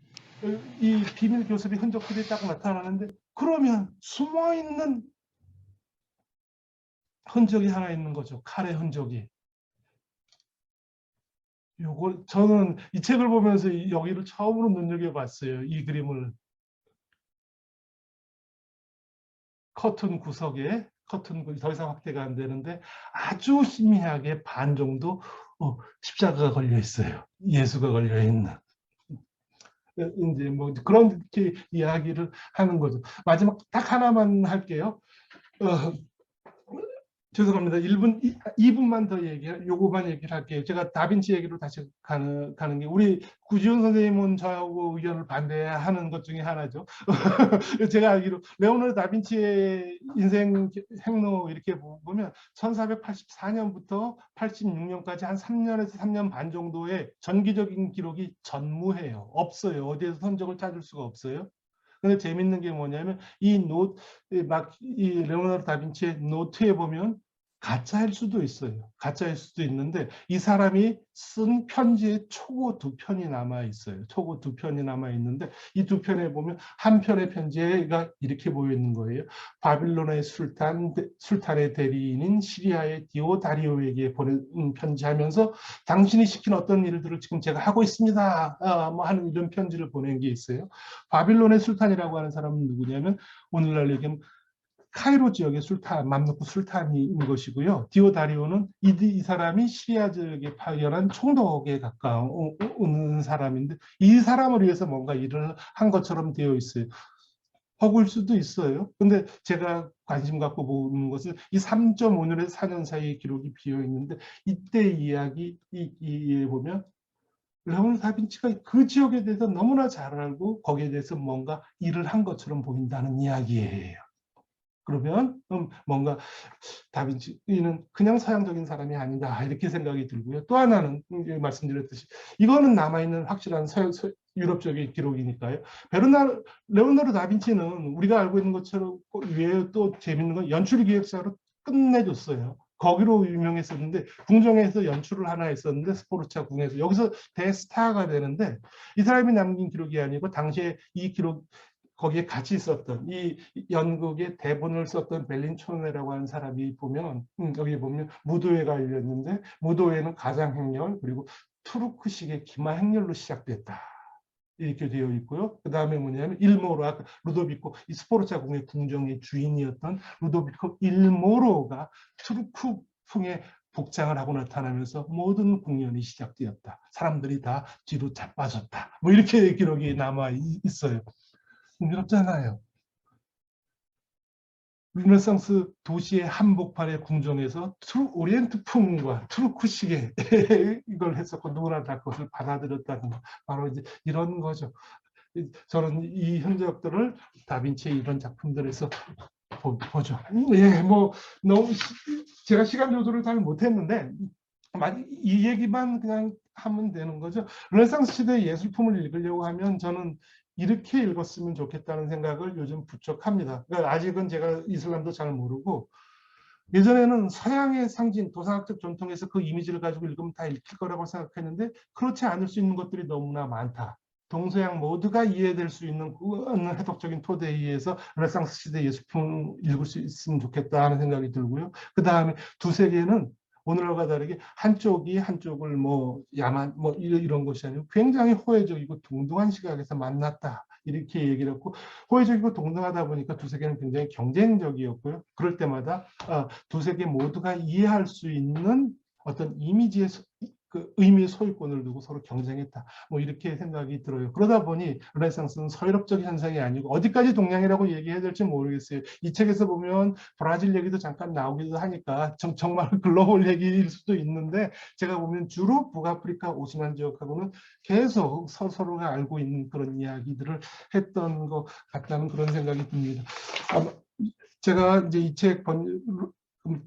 S2: 이 비밀 교섭의 흔적들이 딱 나타나는데 그러면 숨어있는 흔적이 하나 있는 거죠. 칼의 흔적이. 요거 저는 이 책을 보면서 여기를 처음으로 눈여겨봤어요. 이 그림을. 커튼 구석에 커튼 더 이상 확대가 안 되는데 아주 희미하게 반 정도 십자가가 걸려 있어요. 예수가 걸려 있는. 이제 뭐 그렇게 이야기를 하는 거죠. 마지막 딱 하나만 할게요. 죄송합니다. 2분만 더 요거만 얘기를 할게요. 제가 다빈치 얘기로 다시 가는 게 우리 구지훈 선생님은 저하고 의견을 반대하는 것 중에 하나죠. 제가 알기로 레오나르도 다빈치의 인생 행로 이렇게 보면 1484년부터 86년까지 한 3년에서 3년 반 정도의 전기적인 기록이 전무해요. 없어요. 어디에서 흔적을 찾을 수가 없어요. 근데 재밌는 게 뭐냐면 이 레오나르도 다빈치의 노트에 보면 가짜일 수도 있어요. 가짜일 수도 있는데 이 사람이 쓴 편지의 초고 2편이 남아 있어요. 초고 2편이 남아 있는데 이 2편에 보면 한 편의 편지가 이렇게 보여 있는 거예요. 바빌론의 술탄의 대리인인 시리아의 디오다리오에게 보낸 편지하면서 당신이 시킨 어떤 일들을 지금 제가 하고 있습니다. 뭐 하는 이런 편지를 보낸 게 있어요. 바빌론의 술탄이라고 하는 사람은 누구냐면 오늘날 얘기하면 카이로 지역의 맘루크 술탄인 것이고요. 디오다리오는 이 사람이 시리아 지역에 파견한 총독에 가까운 사람인데 이 사람을 위해서 뭔가 일을 한 것처럼 되어 있어요. 허구일 수도 있어요. 근데 제가 관심 갖고 보는 것은 이 3.5년에서 4년 사이의 기록이 비어 있는데 이때 이야기에 보면 레오나르도 다빈치가 그 지역에 대해서 너무나 잘 알고 거기에 대해서 뭔가 일을 한 것처럼 보인다는 이야기예요. 그러면 뭔가 다빈치는 그냥 서양적인 사람이 아니다 이렇게 생각이 들고요. 또 하나는 말씀드렸듯이 이거는 남아있는 확실한 유럽적인 기록이니까요. 레오나르도 다빈치는 우리가 알고 있는 것처럼 외에 또 재밌는 건 연출 기획사로 끝내줬어요. 거기로 유명했었는데 궁정에서 연출을 하나 했었는데 스포르차 궁에서 여기서 대스타가 되는데 이 사람이 남긴 기록이 아니고 당시에 이 기록 거기에 같이 있었던 이 연극의 대본을 썼던 벨린초네라고 하는 사람이 보면 여기 보면 무도회가 열렸는데 무도회는 가장행렬 그리고 투르크식의 기마행렬로 시작됐다. 이렇게 되어 있고요. 그 다음에 뭐냐면 일모로 루도비코 이 스포르차 궁의 궁정의 주인이었던 루도비코 일모로가 투르크풍의 복장을 하고 나타나면서 모든 공연이 시작되었다. 사람들이 다 뒤로 자빠졌다. 뭐 이렇게 기록이 남아 있어요. 흥미롭잖아요. 르네상스 도시의 한복판의 궁정에서 오리엔트풍과 투르크식의 이걸 했었고 누구나 다 그것을 받아들였다는 거. 바로 이제 이런 거죠. 저는 이 흔적들을 다빈치의 이런 작품들에서 보죠. 예, 뭐 너무 제가 시간 조절을 잘 못했는데 이 얘기만 그냥 하면 되는 거죠. 르네상스 시대의 예술품을 읽으려고 하면 저는 이렇게 읽었으면 좋겠다는 생각을 요즘 부쩍 합니다. 그러니까 아직은 제가 이슬람도 잘 모르고 예전에는 서양의 상징, 도상학적 전통에서 그 이미지를 가지고 읽으면 다 읽힐 거라고 생각했는데 그렇지 않을 수 있는 것들이 너무나 많다. 동서양 모두가 이해될 수 있는 해독적인 토대에 의해서 르네상스 시대 예술품을 읽을 수 있으면 좋겠다 하는 생각이 들고요. 그 다음에 두 세계는 오늘과 다르게 한쪽을 뭐 야만 뭐 이런 것이 아니고 굉장히 호혜적이고 동등한 시각에서 만났다. 이렇게 얘기를 했고 호혜적이고 동등하다 보니까 두 세계는 굉장히 경쟁적이었고요. 그럴 때마다 두 세계 모두가 이해할 수 있는 어떤 이미지의 그 의미의 소유권을 두고 서로 경쟁했다. 뭐 이렇게 생각이 들어요. 그러다 보니 르네상스는 서유럽적 현상이 아니고 어디까지 동양이라고 얘기해야 될지 모르겠어요. 이 책에서 보면 브라질 얘기도 잠깐 나오기도 하니까 정말 글로벌 얘기일 수도 있는데 제가 보면 주로 북아프리카 오스만 지역하고는 계속 서로가 알고 있는 그런 이야기들을 했던 것 같다는 그런 생각이 듭니다. 제가 이제 이 책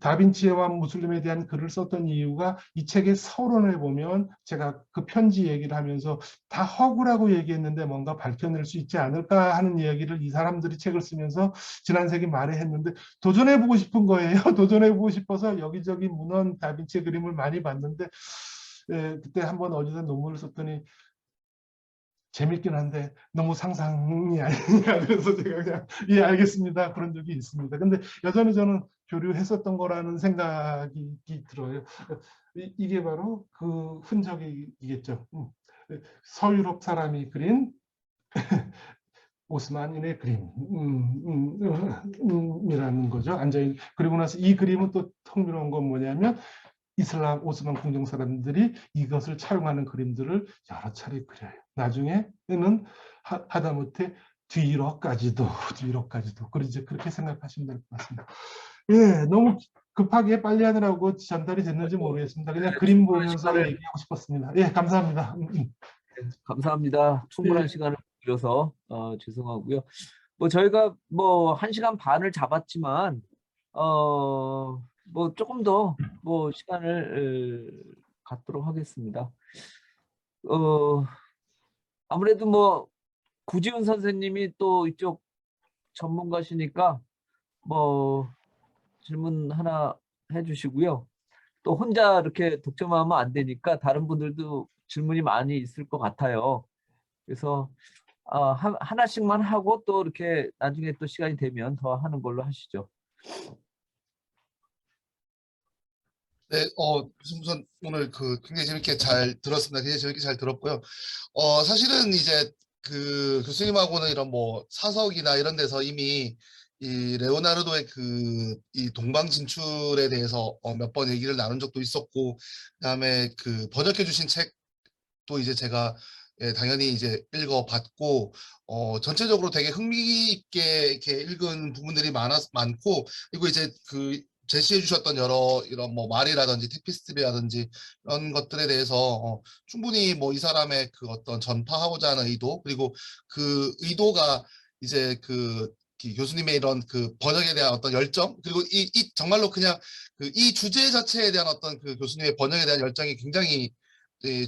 S2: 다빈치와 무슬림에 대한 글을 썼던 이유가 이 책의 서론을 보면 제가 그 편지 얘기를 하면서 다 허구라고 얘기했는데 뭔가 밝혀낼 수 있지 않을까 하는 이야기를 이 사람들이 책을 쓰면서 지난 세기 말에 했는데 도전해보고 싶은 거예요. 도전해보고 싶어서 여기저기 문헌 다빈치의 그림을 많이 봤는데 그때 한번 어디서 논문을 썼더니 재밌긴 한데 너무 상상이 아니냐 그래서 제가 그냥 예 알겠습니다 그런 적이 있습니다. 근데 여전히 저는 교류했었던 거라는 생각이 들어요. 이게 바로 그 흔적이겠죠. 서유럽 사람이 그린 오스만인의 그림이라는 거죠. 앉아있는. 그리고 나서 이 그림은 또 흥미로운 건 뭐냐면 이슬람 오스만 궁정 사람들이 이것을 촬영하는 그림들을 여러 차례 그려요. 나중에는 하다못해 뒤로까지도 그러지 그렇게 생각하시면 될 것 같습니다. 예, 너무 급하게 빨리 하느라고 전달이 됐는지 모르겠습니다. 그냥 그림 보면서 얘기하고 싶었습니다. 예, 감사합니다.
S1: 감사합니다. 충분한
S2: 예.
S1: 시간을 드려서 죄송하고요. 뭐 저희가 뭐 1시간 반을 잡았지만 뭐 조금 더 뭐 시간을 갖도록 하겠습니다. 아무래도 뭐 구지훈 선생님이 또 이쪽 전문가시니까 뭐 질문 하나 해주시고요. 또 혼자 이렇게 독점하면 안 되니까 다른 분들도 질문이 많이 있을 것 같아요. 그래서 하나씩만 하고 또 이렇게 나중에 또 시간이 되면 더 하는 걸로 하시죠.
S3: 네, 우선 오늘 굉장히 재밌게 잘 들었습니다. 굉장히 재밌게 잘 들었고요. 사실은 이제 그 교수님하고는 이런 뭐 사석이나 이런 데서 이미 이 레오나르도의 이 동방 진출에 대해서 몇 번 얘기를 나눈 적도 있었고, 그다음에 그 번역해 주신 책도 이제 제가 예, 당연히 이제 읽어봤고 전체적으로 되게 흥미있게 이렇게 읽은 부분들이 많고 그리고 이제 그 제시해 주셨던 여러 이런 뭐 말이라든지 테피스트리라든지 이런 것들에 대해서 충분히 뭐 이 사람의 그 어떤 전파하고자 하는 의도 그리고 그 의도가 이제 그 교수님의 이런 그 번역에 대한 어떤 열정 그리고 이 정말로 그냥 그 이 주제 자체에 대한 어떤 그 교수님의 번역에 대한 열정이 굉장히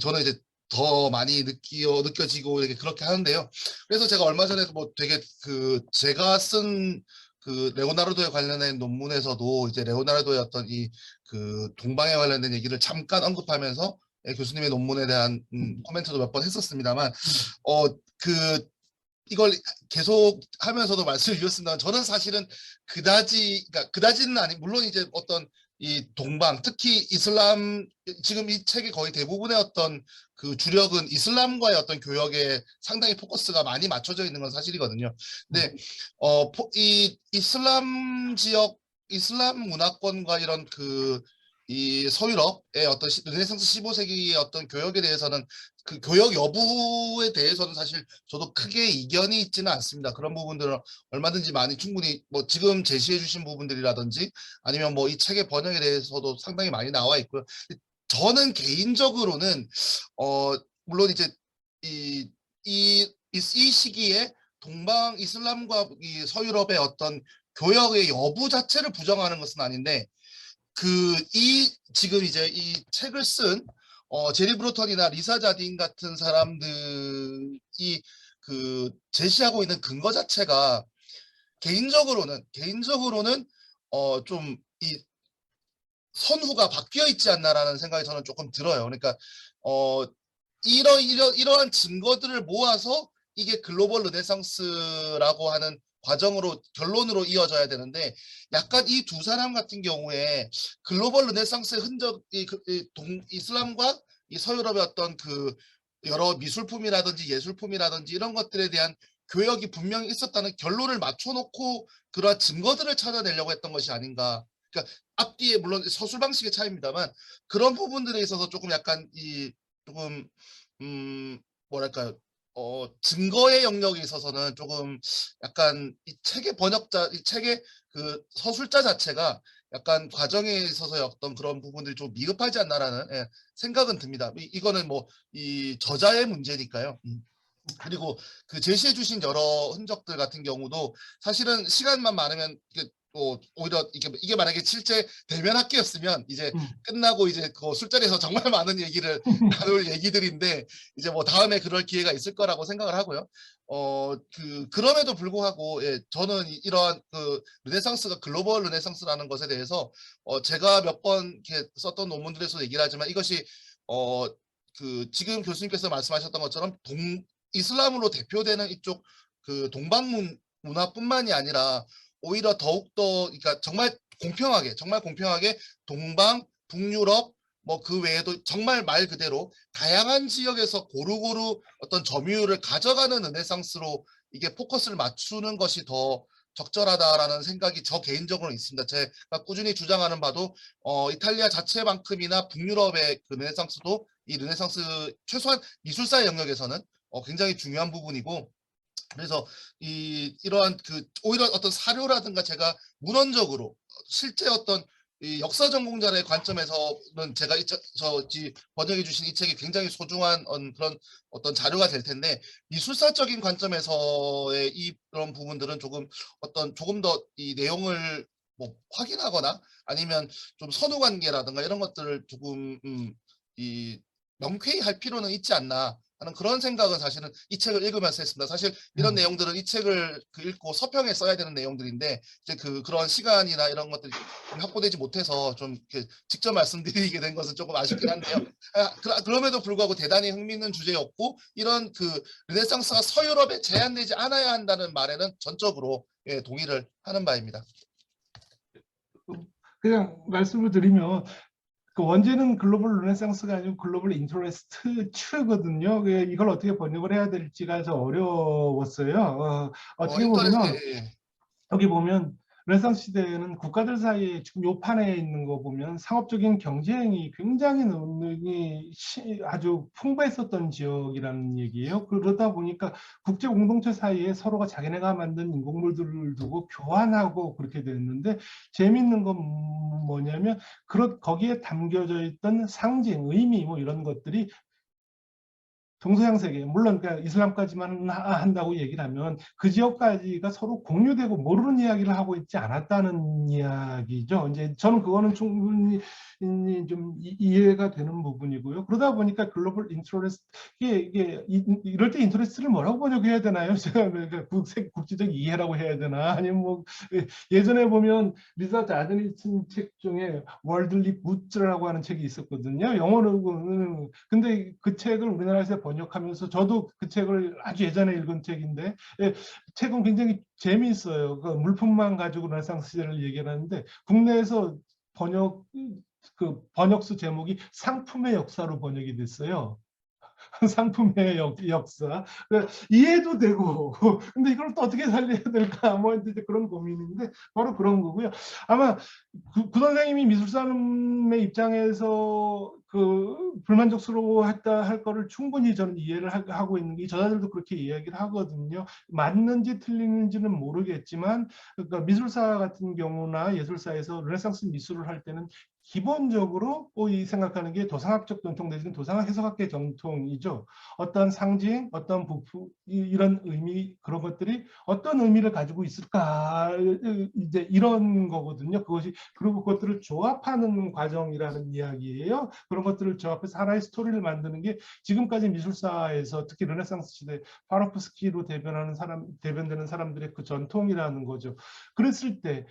S3: 저는 이제 더 많이 느껴지고 이렇게 그렇게 하는데요. 그래서 제가 얼마 전에 뭐 되게 그 제가 쓴 그 레오나르도에 관련된 논문에서도 이제 레오나르도의 어떤 이 그 동방에 관련된 얘기를 잠깐 언급하면서 교수님의 논문에 대한 코멘트도 몇 번 했었습니다만 그 이걸 계속 하면서도 말씀을 드렸습니다. 저는 사실은 그다지는 아니 물론 이제 어떤 이 동방 특히 이슬람 지금 이 책의 거의 대부분의 어떤 그 주력은 이슬람과의 어떤 교역에 상당히 포커스가 많이 맞춰져 있는 건 사실이거든요. 근데 이 이슬람 지역 이슬람 문화권과 이런 그 이 서유럽의 어떤 르네상스 15세기의 어떤 교역에 대해서는 그 교역 여부에 대해서는 사실 저도 크게 이견이 있지는 않습니다. 그런 부분들은 얼마든지 많이 충분히 뭐 지금 제시해 주신 부분들이라든지 아니면 뭐 이 책의 번역에 대해서도 상당히 많이 나와 있고요. 저는 개인적으로는 물론 이제 이 시기에 동방 이슬람과 이 서유럽의 어떤 교역의 여부 자체를 부정하는 것은 아닌데 지금 이제 이 책을 쓴 제리 브로턴이나 리사 자딘 같은 사람들이 그 제시하고 있는 근거 자체가 개인적으로는 좀 이 선후가 바뀌어 있지 않나라는 생각이 저는 조금 들어요. 그러니까 이러한 증거들을 모아서 이게 글로벌 르네상스라고 하는 과정으로 결론으로 이어져야 되는데 약간 이 두 사람 같은 경우에 글로벌 르네상스의 흔적 이슬람과 이 서유럽의 어떤 그 여러 미술품이라든지 예술품이라든지 이런 것들에 대한 교역이 분명히 있었다는 결론을 맞춰놓고 그러한 증거들을 찾아내려고 했던 것이 아닌가. 그러니까 앞뒤에 물론 서술 방식의 차이입니다만 그런 부분들에 있어서 조금 약간 조금 뭐랄까요 증거의 영역에 있어서는 조금 약간 이 책의 그 서술자 자체가 약간 과정에 있어서 어떤 그런 부분들이 좀 미흡하지 않나라는 생각은 듭니다. 이거는 뭐 이 저자의 문제니까요. 그리고 그 제시해 주신 여러 흔적들 같은 경우도 사실은 시간만 많으면 또 오히려 이게 만약에 실제 대면 학기였으면 이제 끝나고 이제 그 술자리에서 정말 많은 얘기를 나눌 얘기들인데 이제 뭐 다음에 그럴 기회가 있을 거라고 생각을 하고요. 그럼에도 불구하고 저는 이러한 그 르네상스가 글로벌 르네상스라는 것에 대해서 제가 몇 번 이렇게 썼던 논문들에서 얘기를 하지만 이것이 그 지금 교수님께서 말씀하셨던 것처럼 이슬람으로 대표되는 이쪽 그 동방 문화뿐만이 아니라 오히려 더욱더 그러니까 정말 공평하게 동방, 북유럽 뭐 그 외에도 정말 말 그대로 다양한 지역에서 고루고루 어떤 점유율을 가져가는 르네상스로 이게 포커스를 맞추는 것이 더 적절하다라는 생각이 저 개인적으로 있습니다. 제가 꾸준히 주장하는 바도 이탈리아 자체만큼이나 북유럽의 그 르네상스도 이 르네상스 최소한 미술사의 영역에서는 굉장히 중요한 부분이고 그래서 이러한 그 오히려 어떤 사료라든가 제가 문헌적으로 실제 어떤 이 역사 전공자의 관점에서는 제가 번역해 주신 이 책이 굉장히 소중한 그런 어떤 자료가 될 텐데 미술사적인 관점에서의 이런 부분들은 조금 더 이 내용을 뭐 확인하거나 아니면 좀 선후 관계라든가 이런 것들을 조금 명쾌히 할 필요는 있지 않나 하는 그런 생각은 사실은 이 책을 읽으면서 했습니다. 사실 이런 내용들은 이 책을 읽고 서평에 써야 되는 내용들인데 이제 그런 시간이나 이런 것들이 확보되지 못해서 좀 이렇게 직접 말씀드리게 된 것은 조금 아쉽긴 한데요. 그럼에도 불구하고 대단히 흥미있는 주제였고 이런 그 르네상스가 서유럽에 제한되지 않아야 한다는 말에는 전적으로 동의를 하는 바입니다.
S2: 그냥 말씀을 드리면 그 원제는 글로벌 르네상스가 아니고 글로벌 인터레스트 2거든요. 이걸 어떻게 번역을 해야 될지가 좀 어려웠어요. 어떻게 보면
S3: 인터넷
S2: 여기 보면 르네상스 시대에는 국가들 사이에 지금 요 판에 있는 거 보면 상업적인 경쟁이 굉장히 능력이 아주 풍부했었던 지역이라는 얘기예요. 그러다 보니까 국제 공동체 사이에 서로가 자기네가 만든 인공물들을 두고 교환하고 그렇게 됐는데, 재밌는 건 뭐냐면 거기에 담겨져 있던 상징, 의미 뭐 이런 것들이 동서양 세계, 물론 그냥 이슬람까지만 한다고 얘기를 하면 그 지역까지가 서로 공유되고 모르는 이야기를 하고 있지 않았다는 이야기죠. 이제 저는 그거는 충분히 좀 이해가 되는 부분이고요. 그러다 보니까 글로벌 인터레스트, 이럴 때 인터레스트를 뭐라고 번역해야 되나요? 제가 국제적 이해라고 해야 되나? 아니면 뭐 예전에 보면 리사 자든이 쓴 책 중에 월드리 굿즈라고 하는 책이 있었거든요. 영어로는. 근데 그 책을 우리나라에서 번역하면서 저도 그 책을 아주 예전에 읽은 책인데, 책은 굉장히 재미있어요. 그 물품만 가지고 르네상스 시대를 얘기하는데 국내에서 번역수 제목이 상품의 역사로 번역이 됐어요. 상품의 역사. 이해도 되고, 근데 이걸 또 어떻게 살려야 될까? 뭐 이제 그런 고민인데, 바로 그런 거고요. 아마 구 선생님이 미술사람의 입장에서 불만족스러워했다 할 거를 충분히 저는 이해를 하고 있는 게, 저자들도 그렇게 이야기를 하거든요. 맞는지 틀리는지는 모르겠지만, 그러니까 미술사 같은 경우나 예술사에서 르네상스 미술을 할 때는 기본적으로 이 생각하는 게 도상학적 전통 내지는 도상학 해석학계 전통이죠. 어떤 상징, 어떤 부품, 이런 의미, 그런 것들이 어떤 의미를 가지고 있을까, 이제 이런 거거든요. 그리고 그것들을 조합하는 과정이라는 이야기예요. 그런 것들을 조합해서 하나의 스토리를 만드는 게 지금까지 미술사에서 특히 르네상스 시대 파로프스키로 대변되는 사람들의 그 전통이라는 거죠. 그랬을 때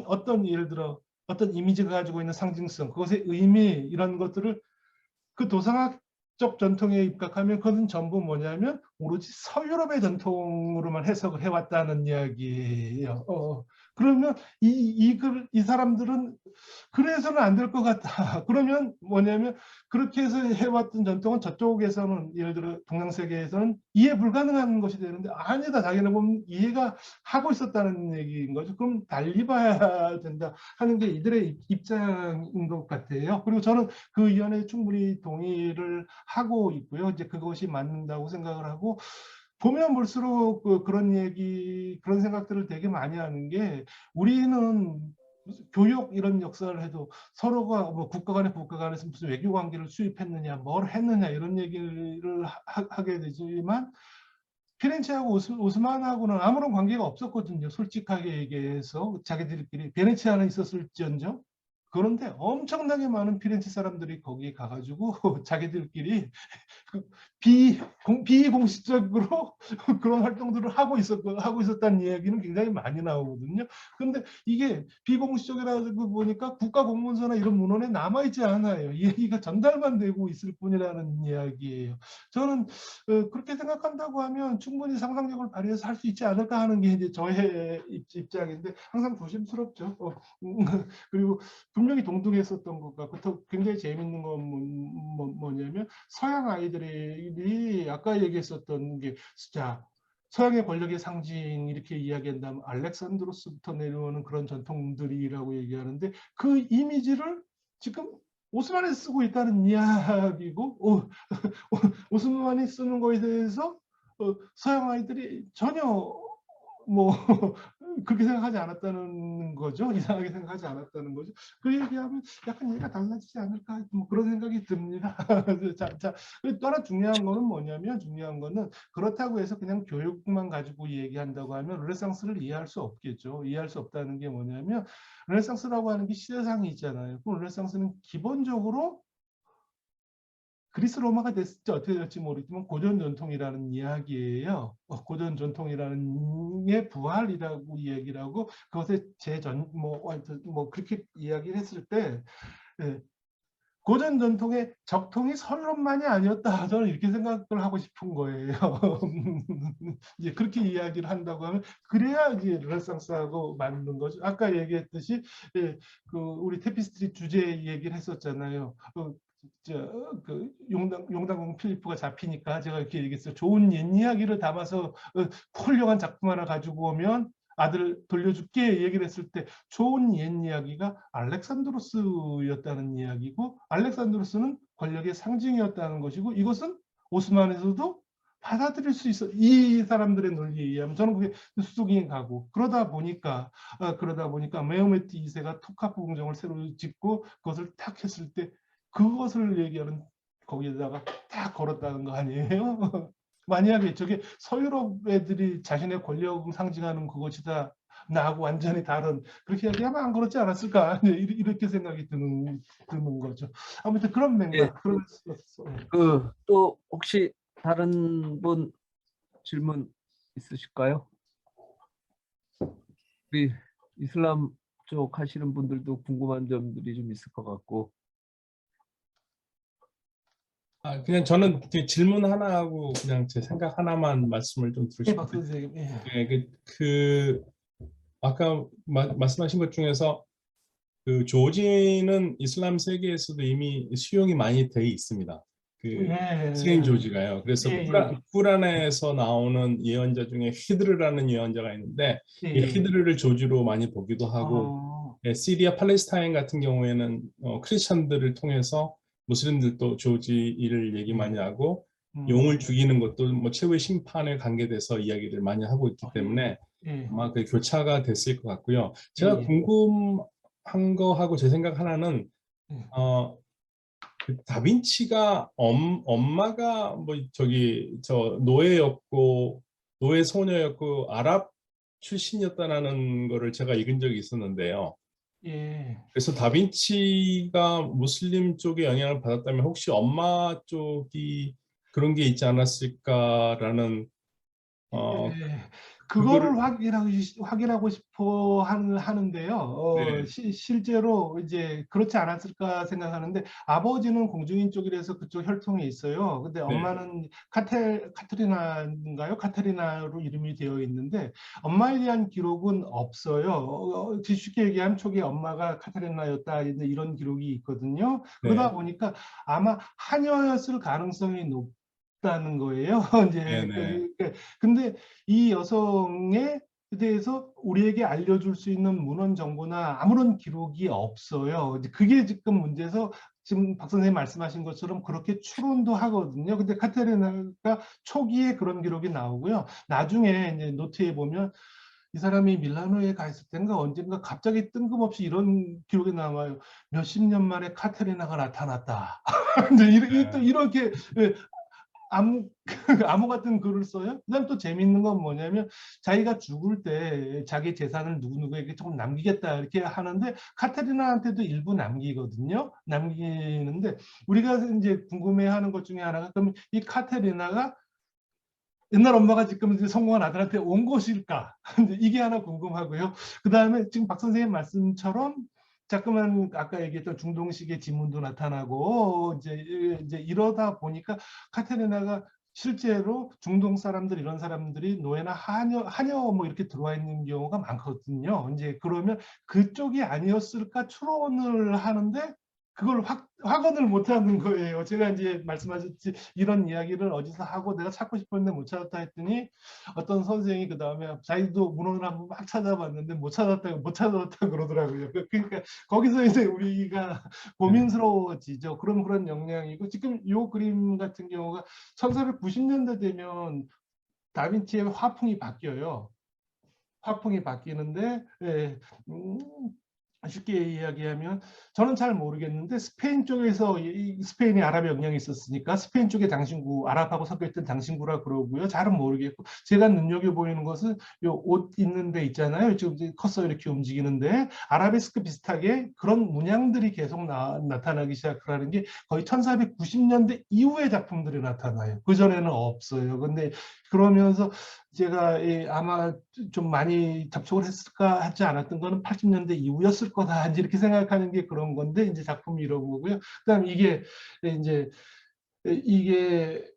S2: 어떤, 예를 들어 어떤 이미지가 가지고 있는 상징성, 그것의 의미, 이런 것들을 그 도상학적 전통에 입각하면 그것은 전부 뭐냐면 오로지 서유럽의 전통으로만 해석을 해왔다는 이야기예요. 그러면 이 사람들은 그래서는 안 될 것 같다. 그러면 뭐냐면 그렇게 해서 해왔던 전통은 저쪽에서는, 예를 들어 동양세계에서는 이해 불가능한 것이 되는데, 아니다, 자기는 보면 이해가 하고 있었다는 얘기인 거죠. 그럼 달리 봐야 된다 하는 게 이들의 입장인 것 같아요. 그리고 저는 그 의견에 충분히 동의를 하고 있고요. 이제 그것이 맞는다고 생각을 하고, 보면 볼수록 그런 생각들을 되게 많이 하는 게, 우리는 교육 이런 역사를 해도 서로가 뭐 국가 간에서 무슨 외교 관계를 수립했느냐, 뭘 했느냐, 이런 얘기를 하게 되지만, 피렌체하고 오스만하고는 아무런 관계가 없었거든요. 솔직하게 얘기해서 자기들끼리. 베네치아는 있었을지언정. 그런데 엄청나게 많은 피렌체 사람들이 거기에 가가지고 자기들끼리 비공식적으로 그런 활동들을 하고 있었다는 이야기는 굉장히 많이 나오거든요. 그런데 이게 비공식적이라고 보니까 국가공문서나 이런 문헌에 남아있지 않아요. 이 얘기가 전달만 되고 있을 뿐이라는 이야기예요. 저는 그렇게 생각한다고 하면 충분히 상상력을 발휘해서 할 수 있지 않을까 하는 게 이제 저의 입장인데, 항상 조심스럽죠. 그리고 분명히 동등했었던 것 같고, 굉장히 재밌는 건 뭐냐면, 서양 아이들이 아까 얘기했었던 게, 자, 서양의 권력의 상징 이렇게 이야기한다면 알렉산드로스부터 내려오는 그런 전통들이라고 얘기하는데, 그 이미지를 지금 오스만이 쓰고 있다는 이야기고, 오스만이 쓰는 거에 대해서 서양 아이들이 전혀 뭐 그렇게 생각하지 않았다는 거죠. 이상하게 생각하지 않았다는 거죠. 그 얘기하면 약간 얘기가 달라지지 않을까, 뭐 그런 생각이 듭니다. 자, 또 하나 중요한 거는 그렇다고 해서 그냥 교육만 가지고 얘기한다고 하면 르네상스를 이해할 수 없겠죠. 이해할 수 없다는 게 뭐냐면, 르네상스라고 하는 게 시대상이 있잖아요. 그 르네상스는 기본적으로 그리스 로마가 됐을지 어떻게 될지 모르겠지만 고전 전통이라는 이야기예요. 고전 전통이라는 게 부활이라고 이야기를 하고, 그것의 뭐 그렇게 이야기를 했을 때, 고전 전통의 적통이 서유럽만이 아니었다, 저는 이렇게 생각을 하고 싶은 거예요. 이제 그렇게 이야기를 한다고 하면, 그래야 이제 르네상스하고 맞는 거죠. 아까 얘기했듯이 우리 테피스트리 주제 얘기를 했었잖아요. 용당공 필리프가 잡히니까 제가 이렇게 얘기했어요. 좋은 옛 이야기를 담아서 훌륭한 작품 하나 가지고 오면 아들 돌려줄게 얘기를 했을 때 좋은 옛 이야기가 알렉산드로스였다는 이야기고, 알렉산드로스는 권력의 상징이었다는 것이고, 이것은 오스만에서도 받아들일 수 있어. 이 사람들의 논리에 의하면 저는 그게 수긍이 가고, 그러다 보니까 메호메트 2세가 토카프 궁정을 새로 짓고 그것을 탁 했을 때 그것을 얘기하는, 거기에다가 딱 걸었다는 거 아니에요? 만약에 저게 서유럽 애들이 자신의 권력을 상징하는 그것이다, 나하고 완전히 다른, 그렇게 얘기하면 안 그렇지 않았을까, 이렇게 생각이 드는 거죠. 아무튼 그런
S1: 예,
S2: 맥락. 그럴 수 있어.
S1: 또 혹시 다른 분 질문 있으실까요? 우리 이슬람 쪽 하시는 분들도 궁금한 점들이 좀 있을 것 같고.
S4: 그냥 저는 그 질문 하나 하고 그냥 제 생각 하나만 말씀을 좀 드리고
S2: 예, 박
S4: 싶은데,
S2: 선생님. 예.
S4: 아까 말씀하신 것 중에서 그 조지는 이슬람 세계에서도 이미 수용이 많이 돼 있습니다. 그
S2: 예.
S4: 스레인 조지가요. 그래서
S2: 예, 예.
S4: 꾸란에서 나오는 예언자 중에 히드르라는 예언자가 있는데,
S2: 예,
S4: 이
S2: 예.
S4: 히드르를 조지로 많이 보기도 하고, 시리아 팔레스타인 같은 경우에는 크리스천들을 통해서 무슬림들도 조지를 얘기 많이 하고, 용을 죽이는 것도 뭐 최후의 심판에 관계돼서 이야기를 많이 하고 있기 때문에
S2: 예.
S4: 아마 그 교차가 됐을 것 같고요.
S2: 예,
S4: 제가
S2: 예.
S4: 궁금한 거하고 제 생각 하나는,
S2: 예.
S4: 그 다빈치가 엄마가 뭐 저 노예였고 노예 소녀였고 아랍 출신이었다라는 거를 제가 읽은 적이 있었는데요.
S2: 예.
S4: 그래서 다빈치가 무슬림 쪽에 영향을 받았다면 혹시 엄마 쪽이 그런 게 있지 않았을까라는
S2: 예.
S4: 그거를.
S2: 그거를 확인하고 싶어 하는데요.
S4: 네,
S2: 실제로 이제 그렇지 않았을까 생각하는데, 아버지는 공주인 쪽이라서 그쪽 혈통에 있어요. 근데
S4: 네,
S2: 엄마는 카테리나인가요? 카테리나로 이름이 되어 있는데 엄마에 대한 기록은 없어요. 쉽게 얘기하면 초기에 엄마가 카테리나였다, 이런 기록이 있거든요. 그러다
S4: 네,
S2: 보니까 아마 하녀였을 가능성이 높다는 거예요.
S4: 네,
S2: 이제
S4: 네,
S2: 근데 이 여성에 대해서 우리에게 알려줄 수 있는 문헌 정보나 아무런 기록이 없어요. 이제 그게 지금 문제에서, 지금 박 선생님 말씀하신 것처럼 그렇게 추론도 하거든요. 근데 카테리나가 초기에 그런 기록이 나오고요. 나중에 이제 노트에 보면 이 사람이 밀라노에 가 있을 때인가 언젠가 갑자기 뜬금없이 이런 기록이 나와요. 몇십 년 만에 카테리나가 나타났다. 이제 또
S4: 네,
S2: 이렇게 암, 암호 같은 글을 써요. 그다음 또 재밌는 건 뭐냐면, 자기가 죽을 때 자기 재산을 누구누구에게 조금 남기겠다 이렇게 하는데 카테리나한테도 일부 남기거든요. 남기는데 우리가 이제 궁금해하는 것 중에 하나가, 그럼 이 카테리나가 옛날 엄마가 지금 이제 성공한 아들한테 온 것일까? 이게 하나 궁금하고요. 그 다음에 지금 박 선생님 말씀처럼 자꾸만 아까 얘기했던 중동식의 지문도 나타나고 이제 이러다 보니까 카테리나가 실제로 중동 사람들, 이런 사람들이 노예나 하녀 뭐 이렇게 들어와 있는 경우가 많거든요. 이제 그러면 그쪽이 아니었을까 추론을 하는데 그걸 확언을 못 하는 거예요. 제가 이제 말씀하셨지, 이런 이야기를 어디서 하고 내가 찾고 싶었는데 못 찾았다 했더니, 어떤 선생이 그 다음에 자기도 문헌을 한번 막 찾아봤는데 못 찾았다 그러더라고요. 그러니까 거기서 이제 우리가 고민스러워지죠. 그런 영향이고, 지금 요 그림 같은 경우가 1490년대 되면 다빈치의 화풍이 바뀌어요. 화풍이 바뀌는데, 예, 쉽게 이야기하면, 저는 잘 모르겠는데 스페인 쪽에서, 스페인이 아랍 영향이 있었으니까 스페인 쪽의 장신구, 아랍하고 섞여 있던 장신구라 그러고요. 잘은 모르겠고, 제가 눈여겨 보이는 것은 요 옷 있는 데 있잖아요. 지금 커서 이렇게 움직이는데 아라베스크 비슷하게 그런 문양들이 계속 나타나기 시작하는 게 거의 1490년대 이후의 작품들이 나타나요. 그 전에는 없어요. 근데 그러면서 제가 아마 좀 많이 접촉을 했을까 하지 않았던 거는 80년대 이후였을 거다, 이렇게 생각하는 게 그런 건데, 이제 작품이 이런 거고요. 그다음 이게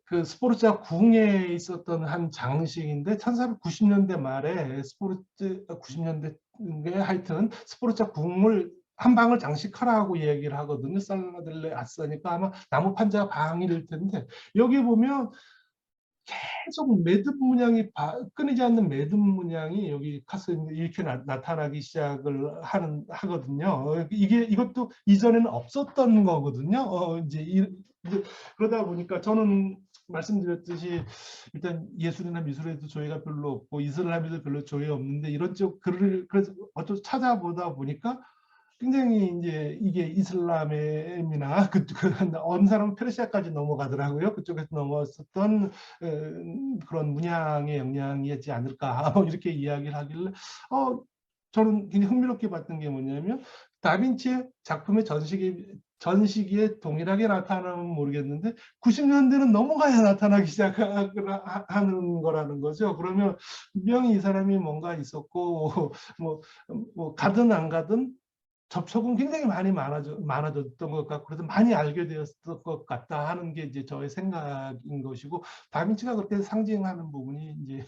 S2: 그 스포르자 궁에 있었던 한 장식인데, 1490년대 말에 90년대 하여튼 스포르자 궁을 한 방을 장식하라고 얘기를 하거든요. 살라델레 아싸니까 아마 나무 판자 방일 텐데, 여기 보면 계속 매듭 문양이 끊이지 않는 매듭 문양이 여기 카스에 이렇게 나타나기 시작을 하거든요. 이것도 이전에는 없었던 거거든요. 이제 그러다 보니까 저는 말씀드렸듯이 일단 예술이나 미술에도 조예가 별로 없고 이슬람에도 별로 조예 없는데 이런 쪽 글을 그래서 어쩌 찾아보다 보니까 굉장히 이제 이게 이슬람이나 어느 사람은 페르시아까지 넘어가더라고요. 그쪽에서 넘어왔었던 그런 문양의 영향이지 않을까 뭐 이렇게 이야기를 하길래 저는 굉장히 흥미롭게 봤던 게 뭐냐면 다빈치의 작품의 전시기에 동일하게 나타나면 모르겠는데 90년대는 넘어가야 나타나기 시작하는 거라는 거죠. 그러면 분명히 이 사람이 뭔가 있었고 뭐 가든 안 가든 접촉은 굉장히 많이 많아졌던 것 같고 그래서 많이 알게 되었을 것 같다 하는 게 이제 저의 생각인 것이고 다빈치가 그렇게 상징하는 부분이 이제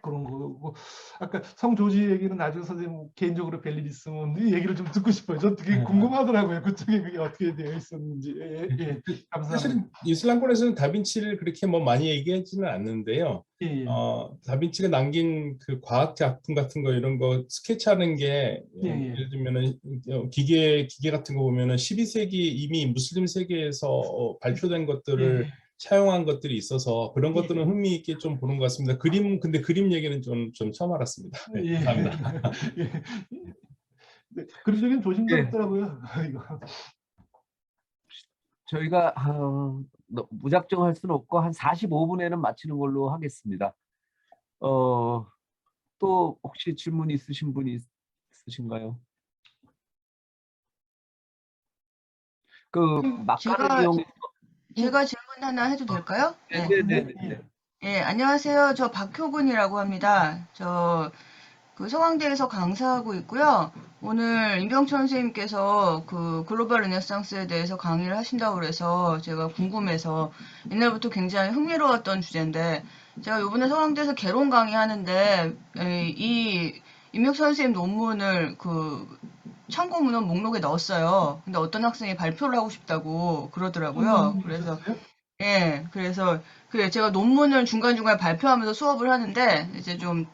S2: 그런 거고 아까 성 조지 얘기는 나중에 선생님 개인적으로 뵐 일 있으면 이 얘기를 좀 듣고 싶어요. 저 되게 궁금하더라고요. 그쪽에 그게 어떻게 되어 있었는지. 감사합니다.
S4: 사실은 이슬람권에서는 다빈치를 그렇게 뭐 많이 얘기하지는 않는데요.
S2: 예.
S4: 다빈치가 남긴 그 과학 작품 같은 거 이런 거 스케치하는 게
S2: 예.
S4: 예를 들면은 기계 같은 거 보면은 12세기 이미 무슬림 세계에서 발표된 것들을 사용한 것들이 있어서 그런 것들은 흥미있게 좀 보는 것 같습니다. 근데 그림 얘기는 좀 처음 알았습니다. 네, 감사합니다.
S2: 네, 그림 얘기는 조심스럽더라고요. 이거.
S1: 저희가 무작정 할 수는 없고 한 45분에는 마치는 걸로 하겠습니다. 또 혹시 질문 있으신 분이 있으신가요? 그 막간을 이용해서
S5: 제가 질문 하나 해도 될까요? 네.
S1: 네네네.
S5: 예, 안녕하세요. 저 박효근이라고 합니다. 저 그 서강대에서 강사하고 있고요. 오늘 임병천 선생님께서 그 글로벌 르네상스에 대해서 강의를 하신다고 그래서 제가 궁금해서 옛날부터 굉장히 흥미로웠던 주제인데 제가 이번에 서강대에서 개론 강의하는데 이 임병천 선생님 논문을 그 참고 문헌 목록에 넣었어요. 근데 어떤 학생이 발표를 하고 싶다고 그러더라고요. 그래서 그래서 제가 논문을 중간중간 발표하면서 수업을 하는데 이제 좀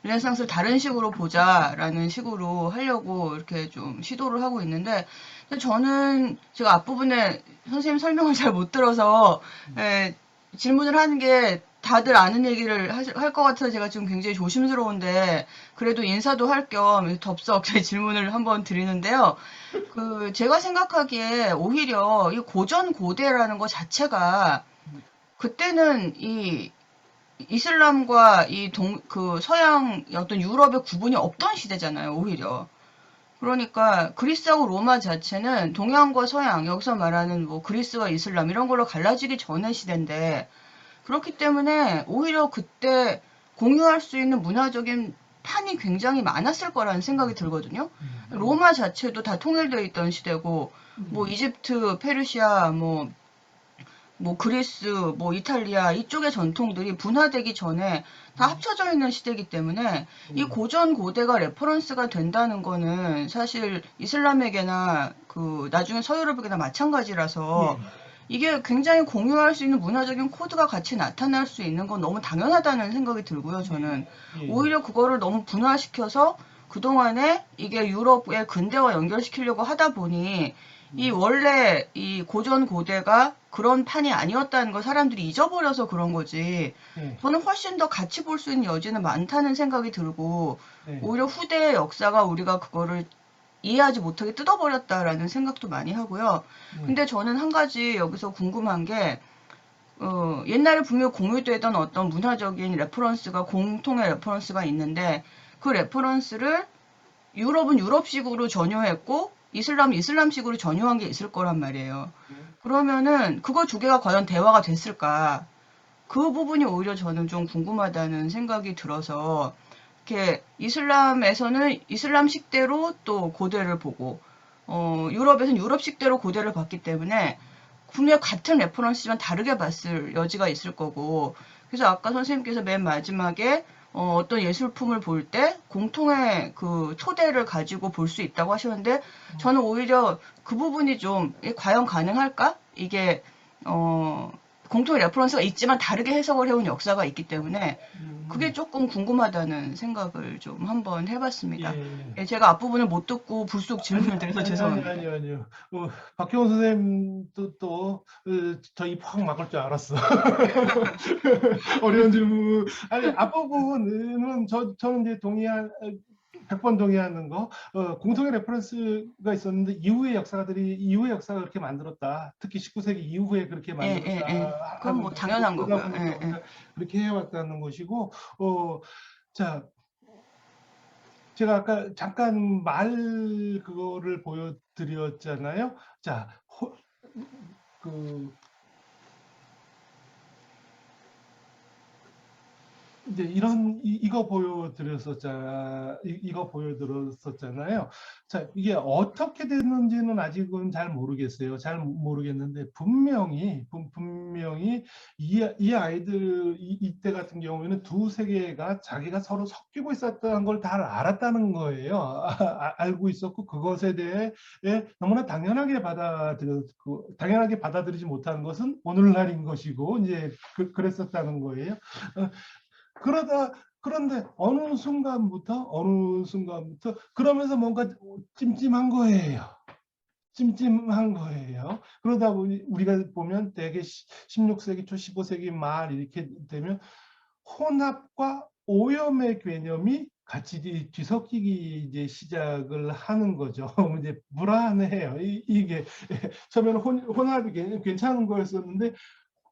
S5: 르네상스를 다른 식으로 보자라는 식으로 하려고 이렇게 좀 시도를 하고 있는데 저는 제가 앞부분에 선생님 설명을 잘 못 들어서 질문을 하는 게 다들 아는 얘기를 할 것 같아서 제가 지금 굉장히 조심스러운데 그래도 인사도 할 겸 덥석 제 질문을 한번 드리는데요. 제가 생각하기에 오히려 이 고전 고대라는 것 자체가 그때는 이 이슬람과 그 서양 어떤 유럽의 구분이 없던 시대잖아요, 오히려. 그러니까 그리스하고 로마 자체는 동양과 서양, 여기서 말하는 뭐 그리스와 이슬람 이런 걸로 갈라지기 전의 시대인데 그렇기 때문에 오히려 그때 공유할 수 있는 문화적인 판이 굉장히 많았을 거라는 생각이 들거든요. 로마 자체도 다 통일되어 있던 시대고 뭐 이집트, 페르시아, 뭐 그리스, 뭐 이탈리아 이쪽의 전통들이 분화되기 전에 다 합쳐져 있는 시대이기 때문에 이 고전 고대가 레퍼런스가 된다는 거는 사실 이슬람에게나 그 나중에 서유럽에게나 마찬가지라서 이게 굉장히 공유할 수 있는 문화적인 코드가 같이 나타날 수 있는 건 너무 당연하다는 생각이 들고요, 저는. 오히려 그거를 너무 분화시켜서 그동안에 이게 유럽의 근대화 연결시키려고 하다 보니 이 원래 이 고전 고대가 그런 판이 아니었다는 걸 사람들이 잊어버려서 그런 거지. 저는 훨씬 더 같이 볼 수 있는 여지는 많다는 생각이 들고 오히려 후대의 역사가 우리가 그거를 이해하지 못하게 뜯어버렸다라는 생각도 많이 하고요. 근데 저는 한 가지 여기서 궁금한 게 옛날에 분명 공유되던 어떤 문화적인 레퍼런스가 공통의 레퍼런스가 있는데 그 레퍼런스를 유럽은 유럽식으로 전유했고 이슬람은 이슬람식으로 전유한 게 있을 거란 말이에요. 그러면은 그거 두 개가 과연 대화가 됐을까? 그 부분이 오히려 저는 좀 궁금하다는 생각이 들어서 이렇게 이슬람에서는 이슬람식대로 또 고대를 보고 유럽에서는 유럽식대로 고대를 봤기 때문에 분명 같은 레퍼런스지만 다르게 봤을 여지가 있을 거고 그래서 아까 선생님께서 맨 마지막에 어떤 예술품을 볼 때 공통의 그 토대를 가지고 볼 수 있다고 하셨는데 저는 오히려 그 부분이 좀 과연 가능할까? 이게 공통의 레퍼런스가 있지만 다르게 해석을 해온 역사가 있기 때문에 그게 조금 궁금하다는 생각을 좀 한번 해봤습니다.
S2: 예.
S5: 예, 제가 앞부분을 못 듣고 불쑥 질문을 드려서 죄송합니다.
S2: 아니요. 박형원 선생님도 또 저희 팍 막을 줄 알았어. 어려운 질문. 아니 앞부분은 저는 이제 100번 동의하는 거. 공통의 레퍼런스가 있었는데 이후의 역사가 그렇게 만들었다. 특히 19세기 이후에 그렇게 만들었다.
S5: 그건 뭐 당연한 거고요.
S2: 그렇게 해왔다는 것이고, 자. 제가 아까 잠깐 그거를 보여드렸잖아요. 자, 이제 이거 보여드렸었잖아요. 자, 이게 어떻게 됐는지는 아직은 잘 모르겠어요. 잘 모르겠는데 분명히 이 아이들 이때 같은 경우에는 두 세계가 자기가 서로 섞이고 있었다는 걸 다 알았다는 거예요. 알고 있었고 그것에 대해 너무나 당연하게 받아들이지 못하는 것은 오늘날인 것이고 이제 그랬었다는 거예요. 그런데 어느 순간부터 그러면서 뭔가 찜찜한 거예요. 그러다 보니 우리가 보면 대개 16세기 초 15세기 말 이렇게 되면 혼합과 오염의 개념이 같이 뒤섞이기 이제 시작을 하는 거죠. 이제 불안해요. 이게 처음에는 혼합이 괜찮은 거였었는데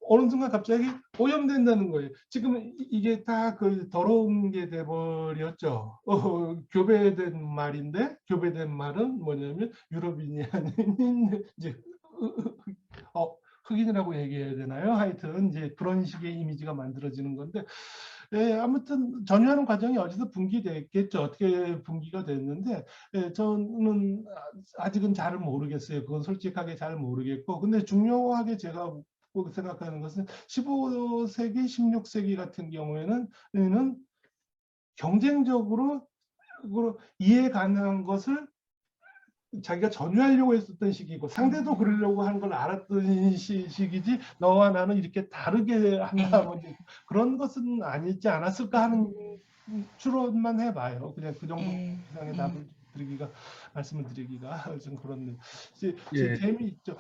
S2: 어느 순간 갑자기 오염된다는 거예요. 지금 이게 다 그 더러운 게 돼버렸죠. 교배된 말인데 교배된 말은 뭐냐면 유럽인이 아닌 이제 흑인이라고 얘기해야 되나요? 하여튼 이제 그런 식의 이미지가 만들어지는 건데 아무튼 전유하는 과정이 어디서 분기됐겠죠. 어떻게 분기가 됐는데 저는 아직은 잘 모르겠어요. 그건 솔직하게 잘 모르겠고 근데 중요하게 제가 생각하는 것은 15세기, 16세기 같은 경우에는 경쟁적으로 이해 가능한 것을 자기가 전유하려고 했었던 시기고 상대도 그러려고 하는 걸 알았던 시기지 너와 나는 이렇게 다르게 한다 뭐 그런 것은 아니지 않았을까 하는 추론만 해봐요. 그냥 그 정도 이상의 답을 말씀을 드리기가 좀 그렇네요. 재미있죠.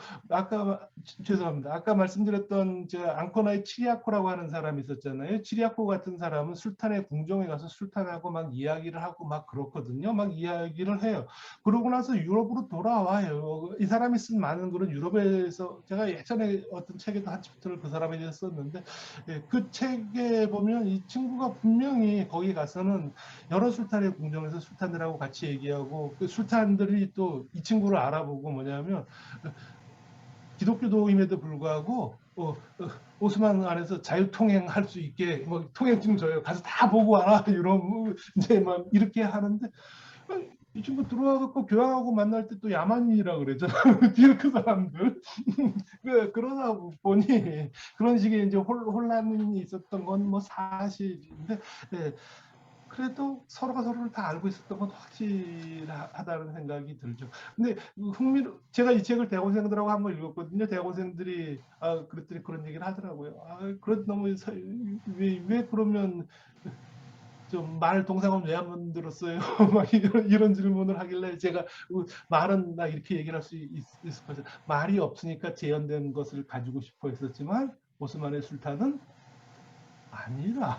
S2: 죄송합니다. 아까 말씀드렸던 앙코나의 치리아코라고 하는 사람이 있었잖아요. 치리아코 같은 사람은 술탄의 궁정에 가서 술탄하고 막 이야기를 하고 막 그렇거든요. 막 이야기를 해요. 그러고 나서 유럽으로 돌아와요. 이 사람이 쓴 많은 글은 유럽에서 제가 예전에 어떤 책에도 한 챕터를 그 사람에 대해서 썼는데 그 책에 보면 이 친구가 분명히 거기 가서는 여러 술탄의 궁정에서 술탄들하고 같이 얘기하고 그 술탄들이 또 이 친구를 알아보고 뭐냐면 기독교도임에도 불구하고 오스만 안에서 자유통행할 수 있게 뭐 통행증 줘요. 가서 다 보고 와라 이런 이제 막 이렇게 하는데 이 친구 들어와갖고 교황하고 만날 때 또 야만인이라 그러죠. 뒤에 그 사람들. 그러다 보니 그런 식의 이제 혼란이 있었던 건 뭐 사실인데. 그래도 서로가 서로를 다 알고 있었던 건 확실하다는 생각이 들죠. 근데 제가 이 책을 대학원생들하고 한번 읽었거든요. 대학원생들이 그랬더니 그런 얘기를 하더라고요. 너무 왜 그러면 좀 말 동사는 왜 안 만들었어요? 막 이런 질문을 하길래 제가 말은 나 이렇게 얘기를 할 수 있을 거죠. 말이 없으니까 재현된 것을 가지고 싶어 했었지만 오스만의 술탄은 아니라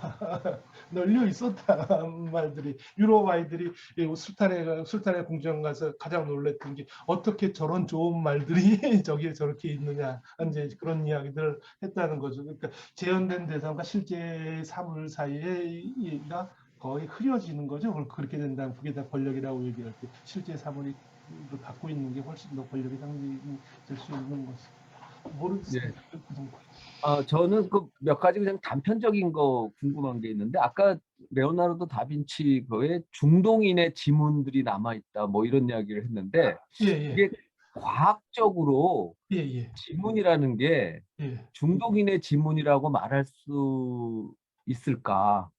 S2: 널려 있었다 말들이 유럽 아이들이 술탄의 궁정 가서 가장 놀랬던 게 어떻게 저런 좋은 말들이 저기에 저렇게 있느냐 이제 그런 이야기들을 했다는 거죠. 그러니까 재현된 대상과 실제 사물 사이에가 거의 흐려지는 거죠. 그렇게 된다면 그게 다 권력이라고 얘기할 때 실제 사물이 갖고 있는 게 훨씬 더 권력의 상징이 될 수 있는 것이 모르겠어요.
S1: 저는 그 몇 가지 그냥 단편적인 거 궁금한 게 있는데 아까 레오나르도 다빈치 거에 중동인의 지문들이 남아 있다 뭐 이런 이야기를 했는데 이게 과학적으로 지문이라는 게 중동인의 지문이라고 말할 수 있을까?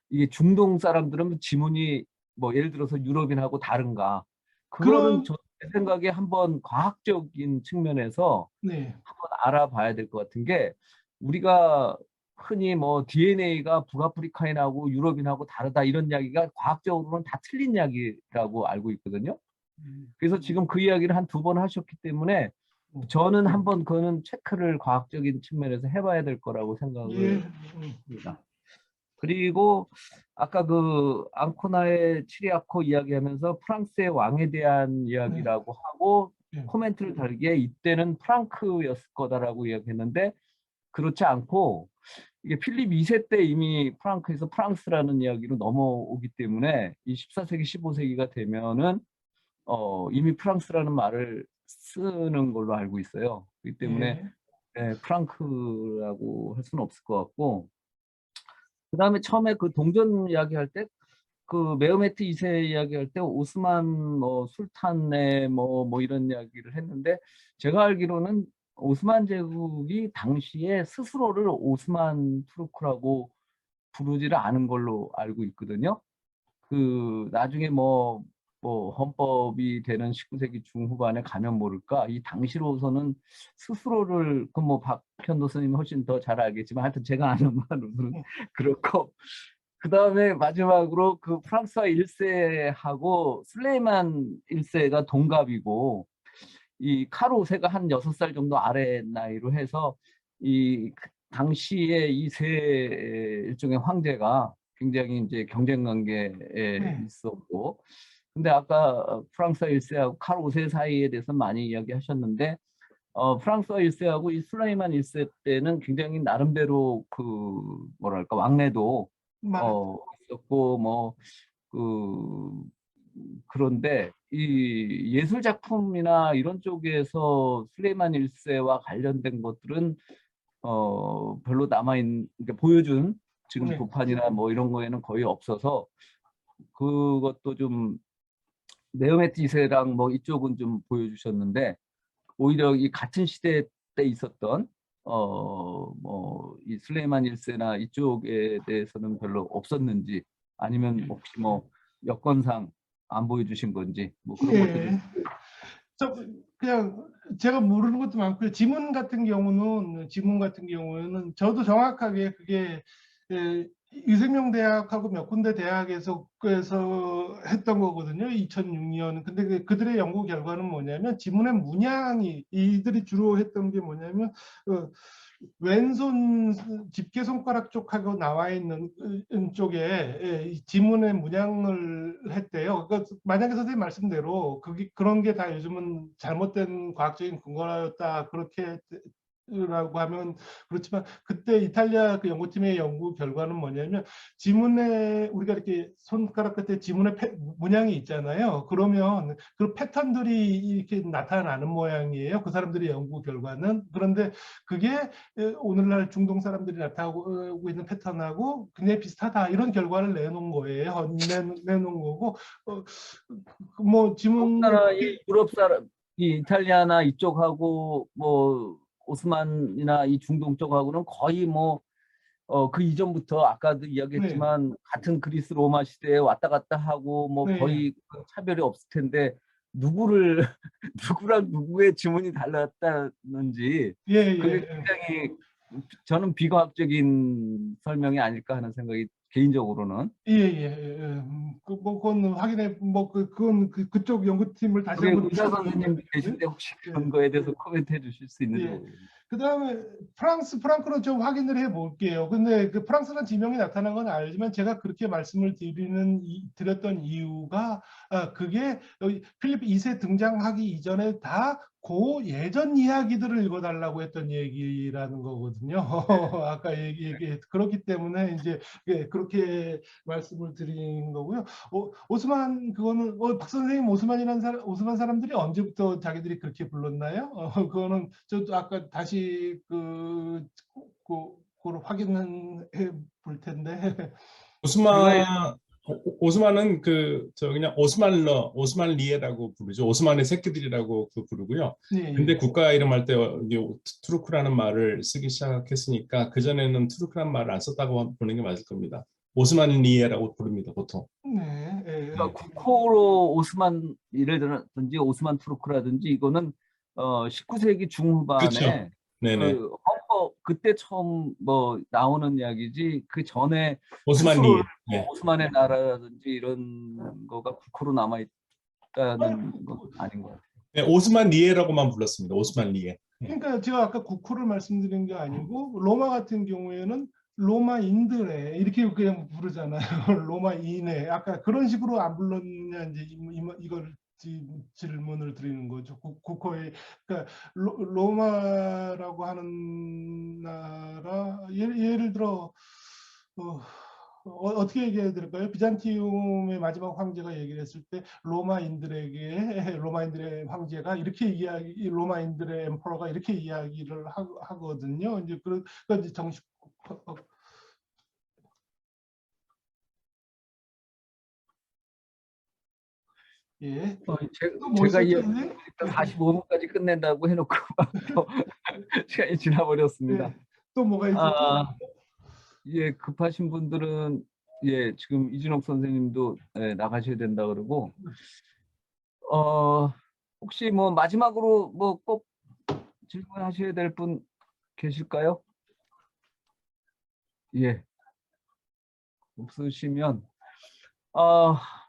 S1: 이게 중동 사람들은 지문이 뭐 예를 들어서 유럽인하고 다른가? 그거는 제 생각에 한번 과학적인 측면에서 한번 알아봐야 될 것 같은 게 우리가 흔히 뭐 DNA가 북아프리카인하고 유럽인하고 다르다 이런 이야기가 과학적으로는 다 틀린 이야기라고 알고 있거든요. 그래서 지금 그 이야기를 한 2번 하셨기 때문에 저는 한번 그거는 체크를 과학적인 측면에서 해봐야 될 거라고 생각을
S2: 예.
S1: 합니다. 그리고 아까 그 앙코나의 치리아코 이야기하면서 프랑스의 왕에 대한 이야기라고 하고
S2: 네.
S1: 코멘트를 다르게 이때는 프랑크였을 거다라고 이야기했는데 그렇지 않고 이게 필립 2세 때 이미 프랑크에서 프랑스라는 이야기로 넘어오기 때문에 이 14세기 15세기가 되면은 이미 프랑스라는 말을 쓰는 걸로 알고 있어요. 그렇기 때문에 프랑크라고 할 수는 없을 것 같고 그다음에 처음에 그 동전 이야기할 때 그 메흐메트 2세 이야기할 때 오스만 뭐 술탄의 뭐 이런 이야기를 했는데 제가 알기로는 오스만 제국이 당시에 스스로를 오스만 투르크라고 부르지를 않은 걸로 알고 있거든요. 그 나중에 뭐 헌법이 되는 19세기 중후반에 가면 모를까 이 당시로서는 스스로를 그 뭐 박현도 스님이 훨씬 더 잘 알겠지만 하여튼 제가 아는 바로는 그렇고 그 다음에 마지막으로 그 프랑스와 1세하고 슬레이만 1세가 동갑이고 이 카르 5세가 한 6살 정도 아래 나이로 해서 이 당시에 이 세 일종의 황제가 굉장히 이제 경쟁 관계에 있었고 근데 아까 프랑스와 1세하고 카르 5세 사이에 대해서 많이 이야기하셨는데 프랑스와 1세하고 이 슬레이만 1세 때는 굉장히 나름대로 그 뭐랄까 왕래도 있었고 뭐 그런데 이 예술 작품이나 이런 쪽에서 슬레이만 1세와 관련된 것들은 별로 남아있는 그러니까 보여준 지금 도판이나 뭐 이런 거에는 거의 없어서 그것도 좀 메흐메트 2세랑 뭐 이쪽은 좀 보여주셨는데 오히려 이 같은 시대 때 있었던 뭐 이 슬레이만 1세나 이쪽에 대해서는 별로 없었는지 아니면 혹시 뭐 여건상 안 보여주신 건지 뭐 그런 것도 좀
S2: 저 그냥 제가 모르는 것도 많고요. 지문 같은 경우는 저도 정확하게 그게 유생명대학하고 몇 군데 대학에서 했던 거거든요. 2006년. 근데 그들의 연구 결과는 뭐냐면 지문의 문양이 이들이 주로 했던 게 뭐냐면 왼손 집게 손가락 쪽하고 나와 있는 쪽에 지문의 문양을 했대요. 그러니까 만약에 선생님 말씀대로 그런 게 다 요즘은 잘못된 과학적인 근거였다 그렇게 라고 하면 그렇지만 그때 이탈리아 그 연구팀의 연구 결과는 뭐냐면 지문에 우리가 이렇게 손가락 끝에 지문의 문양이 있잖아요. 그러면 그 패턴들이 이렇게 나타나는 모양이에요. 그 사람들의 연구 결과는. 그런데 그게 오늘날 중동 사람들이 나타나고 있는 패턴하고 굉장히 비슷하다 이런 결과를 내놓은 거예요. 내놓은 거고 뭐 지문
S1: 이 유럽 사람 이 이탈리아나 이쪽하고 뭐 오스만이나 이 중동 쪽하고는 거의 뭐 그 이전부터 아까도 이야기했지만 같은 그리스 로마 시대에 왔다 갔다 하고 뭐 거의 차별이 없을 텐데 누구를 누구랑 누구의 지문이 달랐다는지 그게 굉장히 저는 비과학적인 설명이 아닐까 하는 생각이 개인적으로는
S2: 그건 확인해 그건 그쪽 연구팀을 다시 한번
S1: 의사 선생님 계신데 혹시 그런 거에 대해서 코멘트해 주실 수 있는지
S2: 그다음에 프랑크로 좀 확인을 해 볼게요. 근데 그 프랑스라는 지명이 나타난 건 알지만 제가 그렇게 말씀을 드렸던 이유가 그게 필립 2세 등장하기 이전에 다 그 예전 이야기들을 읽어달라고 했던 얘기라는 거거든요. 아까 그렇기 때문에 이제 그렇게 말씀을 드린 거고요. 오스만 그거는 박 선생님 오스만 사람들이 언제부터 자기들이 그렇게 불렀나요? 그거는 저도 아까 다시 그걸 확인해 볼 텐데.
S4: 오스만은 그냥 오스만 리에라고 부르죠. 오스만의 새끼들이라고 부르고요. 근데 국가 이름할 때 투르크라는 말을 쓰기 시작했으니까 그 전에는 투르크라는 말을 안 썼다고 보는 게 맞을 겁니다. 오스만 리에라고 부릅니다, 보통.
S1: 그러니까 국호로 오스만 예를 들든지 오스만 투르크라든지 이거는 19세기 중후반에
S4: 그렇죠. 네네.
S1: 그 헌법 그때 처음 뭐 나오는 이야기지 그 전에
S4: 오스만
S1: 스스로를
S4: 리에. 네.
S1: 오스만의 나라라든지 이런 거가 국호로 남아 있다는 건 아닌 것 같아요.
S4: 네, 오스만 리에라고만 불렀습니다. 오스만 리에.
S2: 그러니까 제가 아까 국호를 말씀드린 게 아니고 로마 같은 경우에는 로마인들의 이렇게 그냥 부르잖아요. 로마인의 아까 그런 식으로 안 불렀냐 이제 이걸 질문을 드리는 거죠. 국호의 그러니까 로마라고 하는 나라 예를 들어 어떻게 얘기해야 될까요? 비잔티움의 마지막 황제가 얘기를 했을 때 로마인들의 황제가 이렇게 이야기, 로마인들의 엠퍼러가 이렇게 이야기를 하거든요. 이제 그러니까 이제 정식 예. 뭐
S1: 제가
S2: 있었죠,
S1: 이
S2: 선생님?
S1: 45분까지 끝낸다고 해놓고 또 시간이 지나버렸습니다.
S2: 예. 또 뭐가 있었죠?
S1: 아, 예, 급하신 분들은 예, 지금 이진옥 선생님도 예, 나가셔야 된다 그러고 혹시 뭐 마지막으로 뭐 꼭 질문하셔야 될 분 계실까요? 예, 없으시면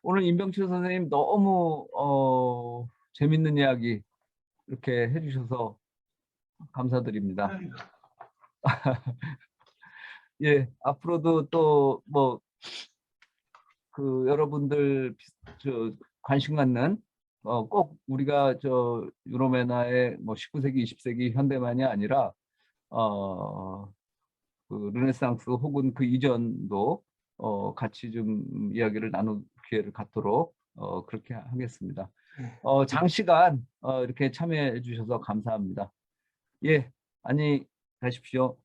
S1: 오늘 임병철 선생님 너무 재밌는 이야기 이렇게 해주셔서 감사드립니다. 예, 앞으로도 또 뭐 그 여러분들 관심 갖는 꼭 우리가 유로메나의 뭐 19세기, 20세기 현대만이 아니라 그 르네상스 혹은 그 이전도 같이 좀 이야기를 나눌 기회를 갖도록 그렇게 하겠습니다. 장시간 이렇게 참여해 주셔서 감사합니다. 예, 안녕히 가십시오.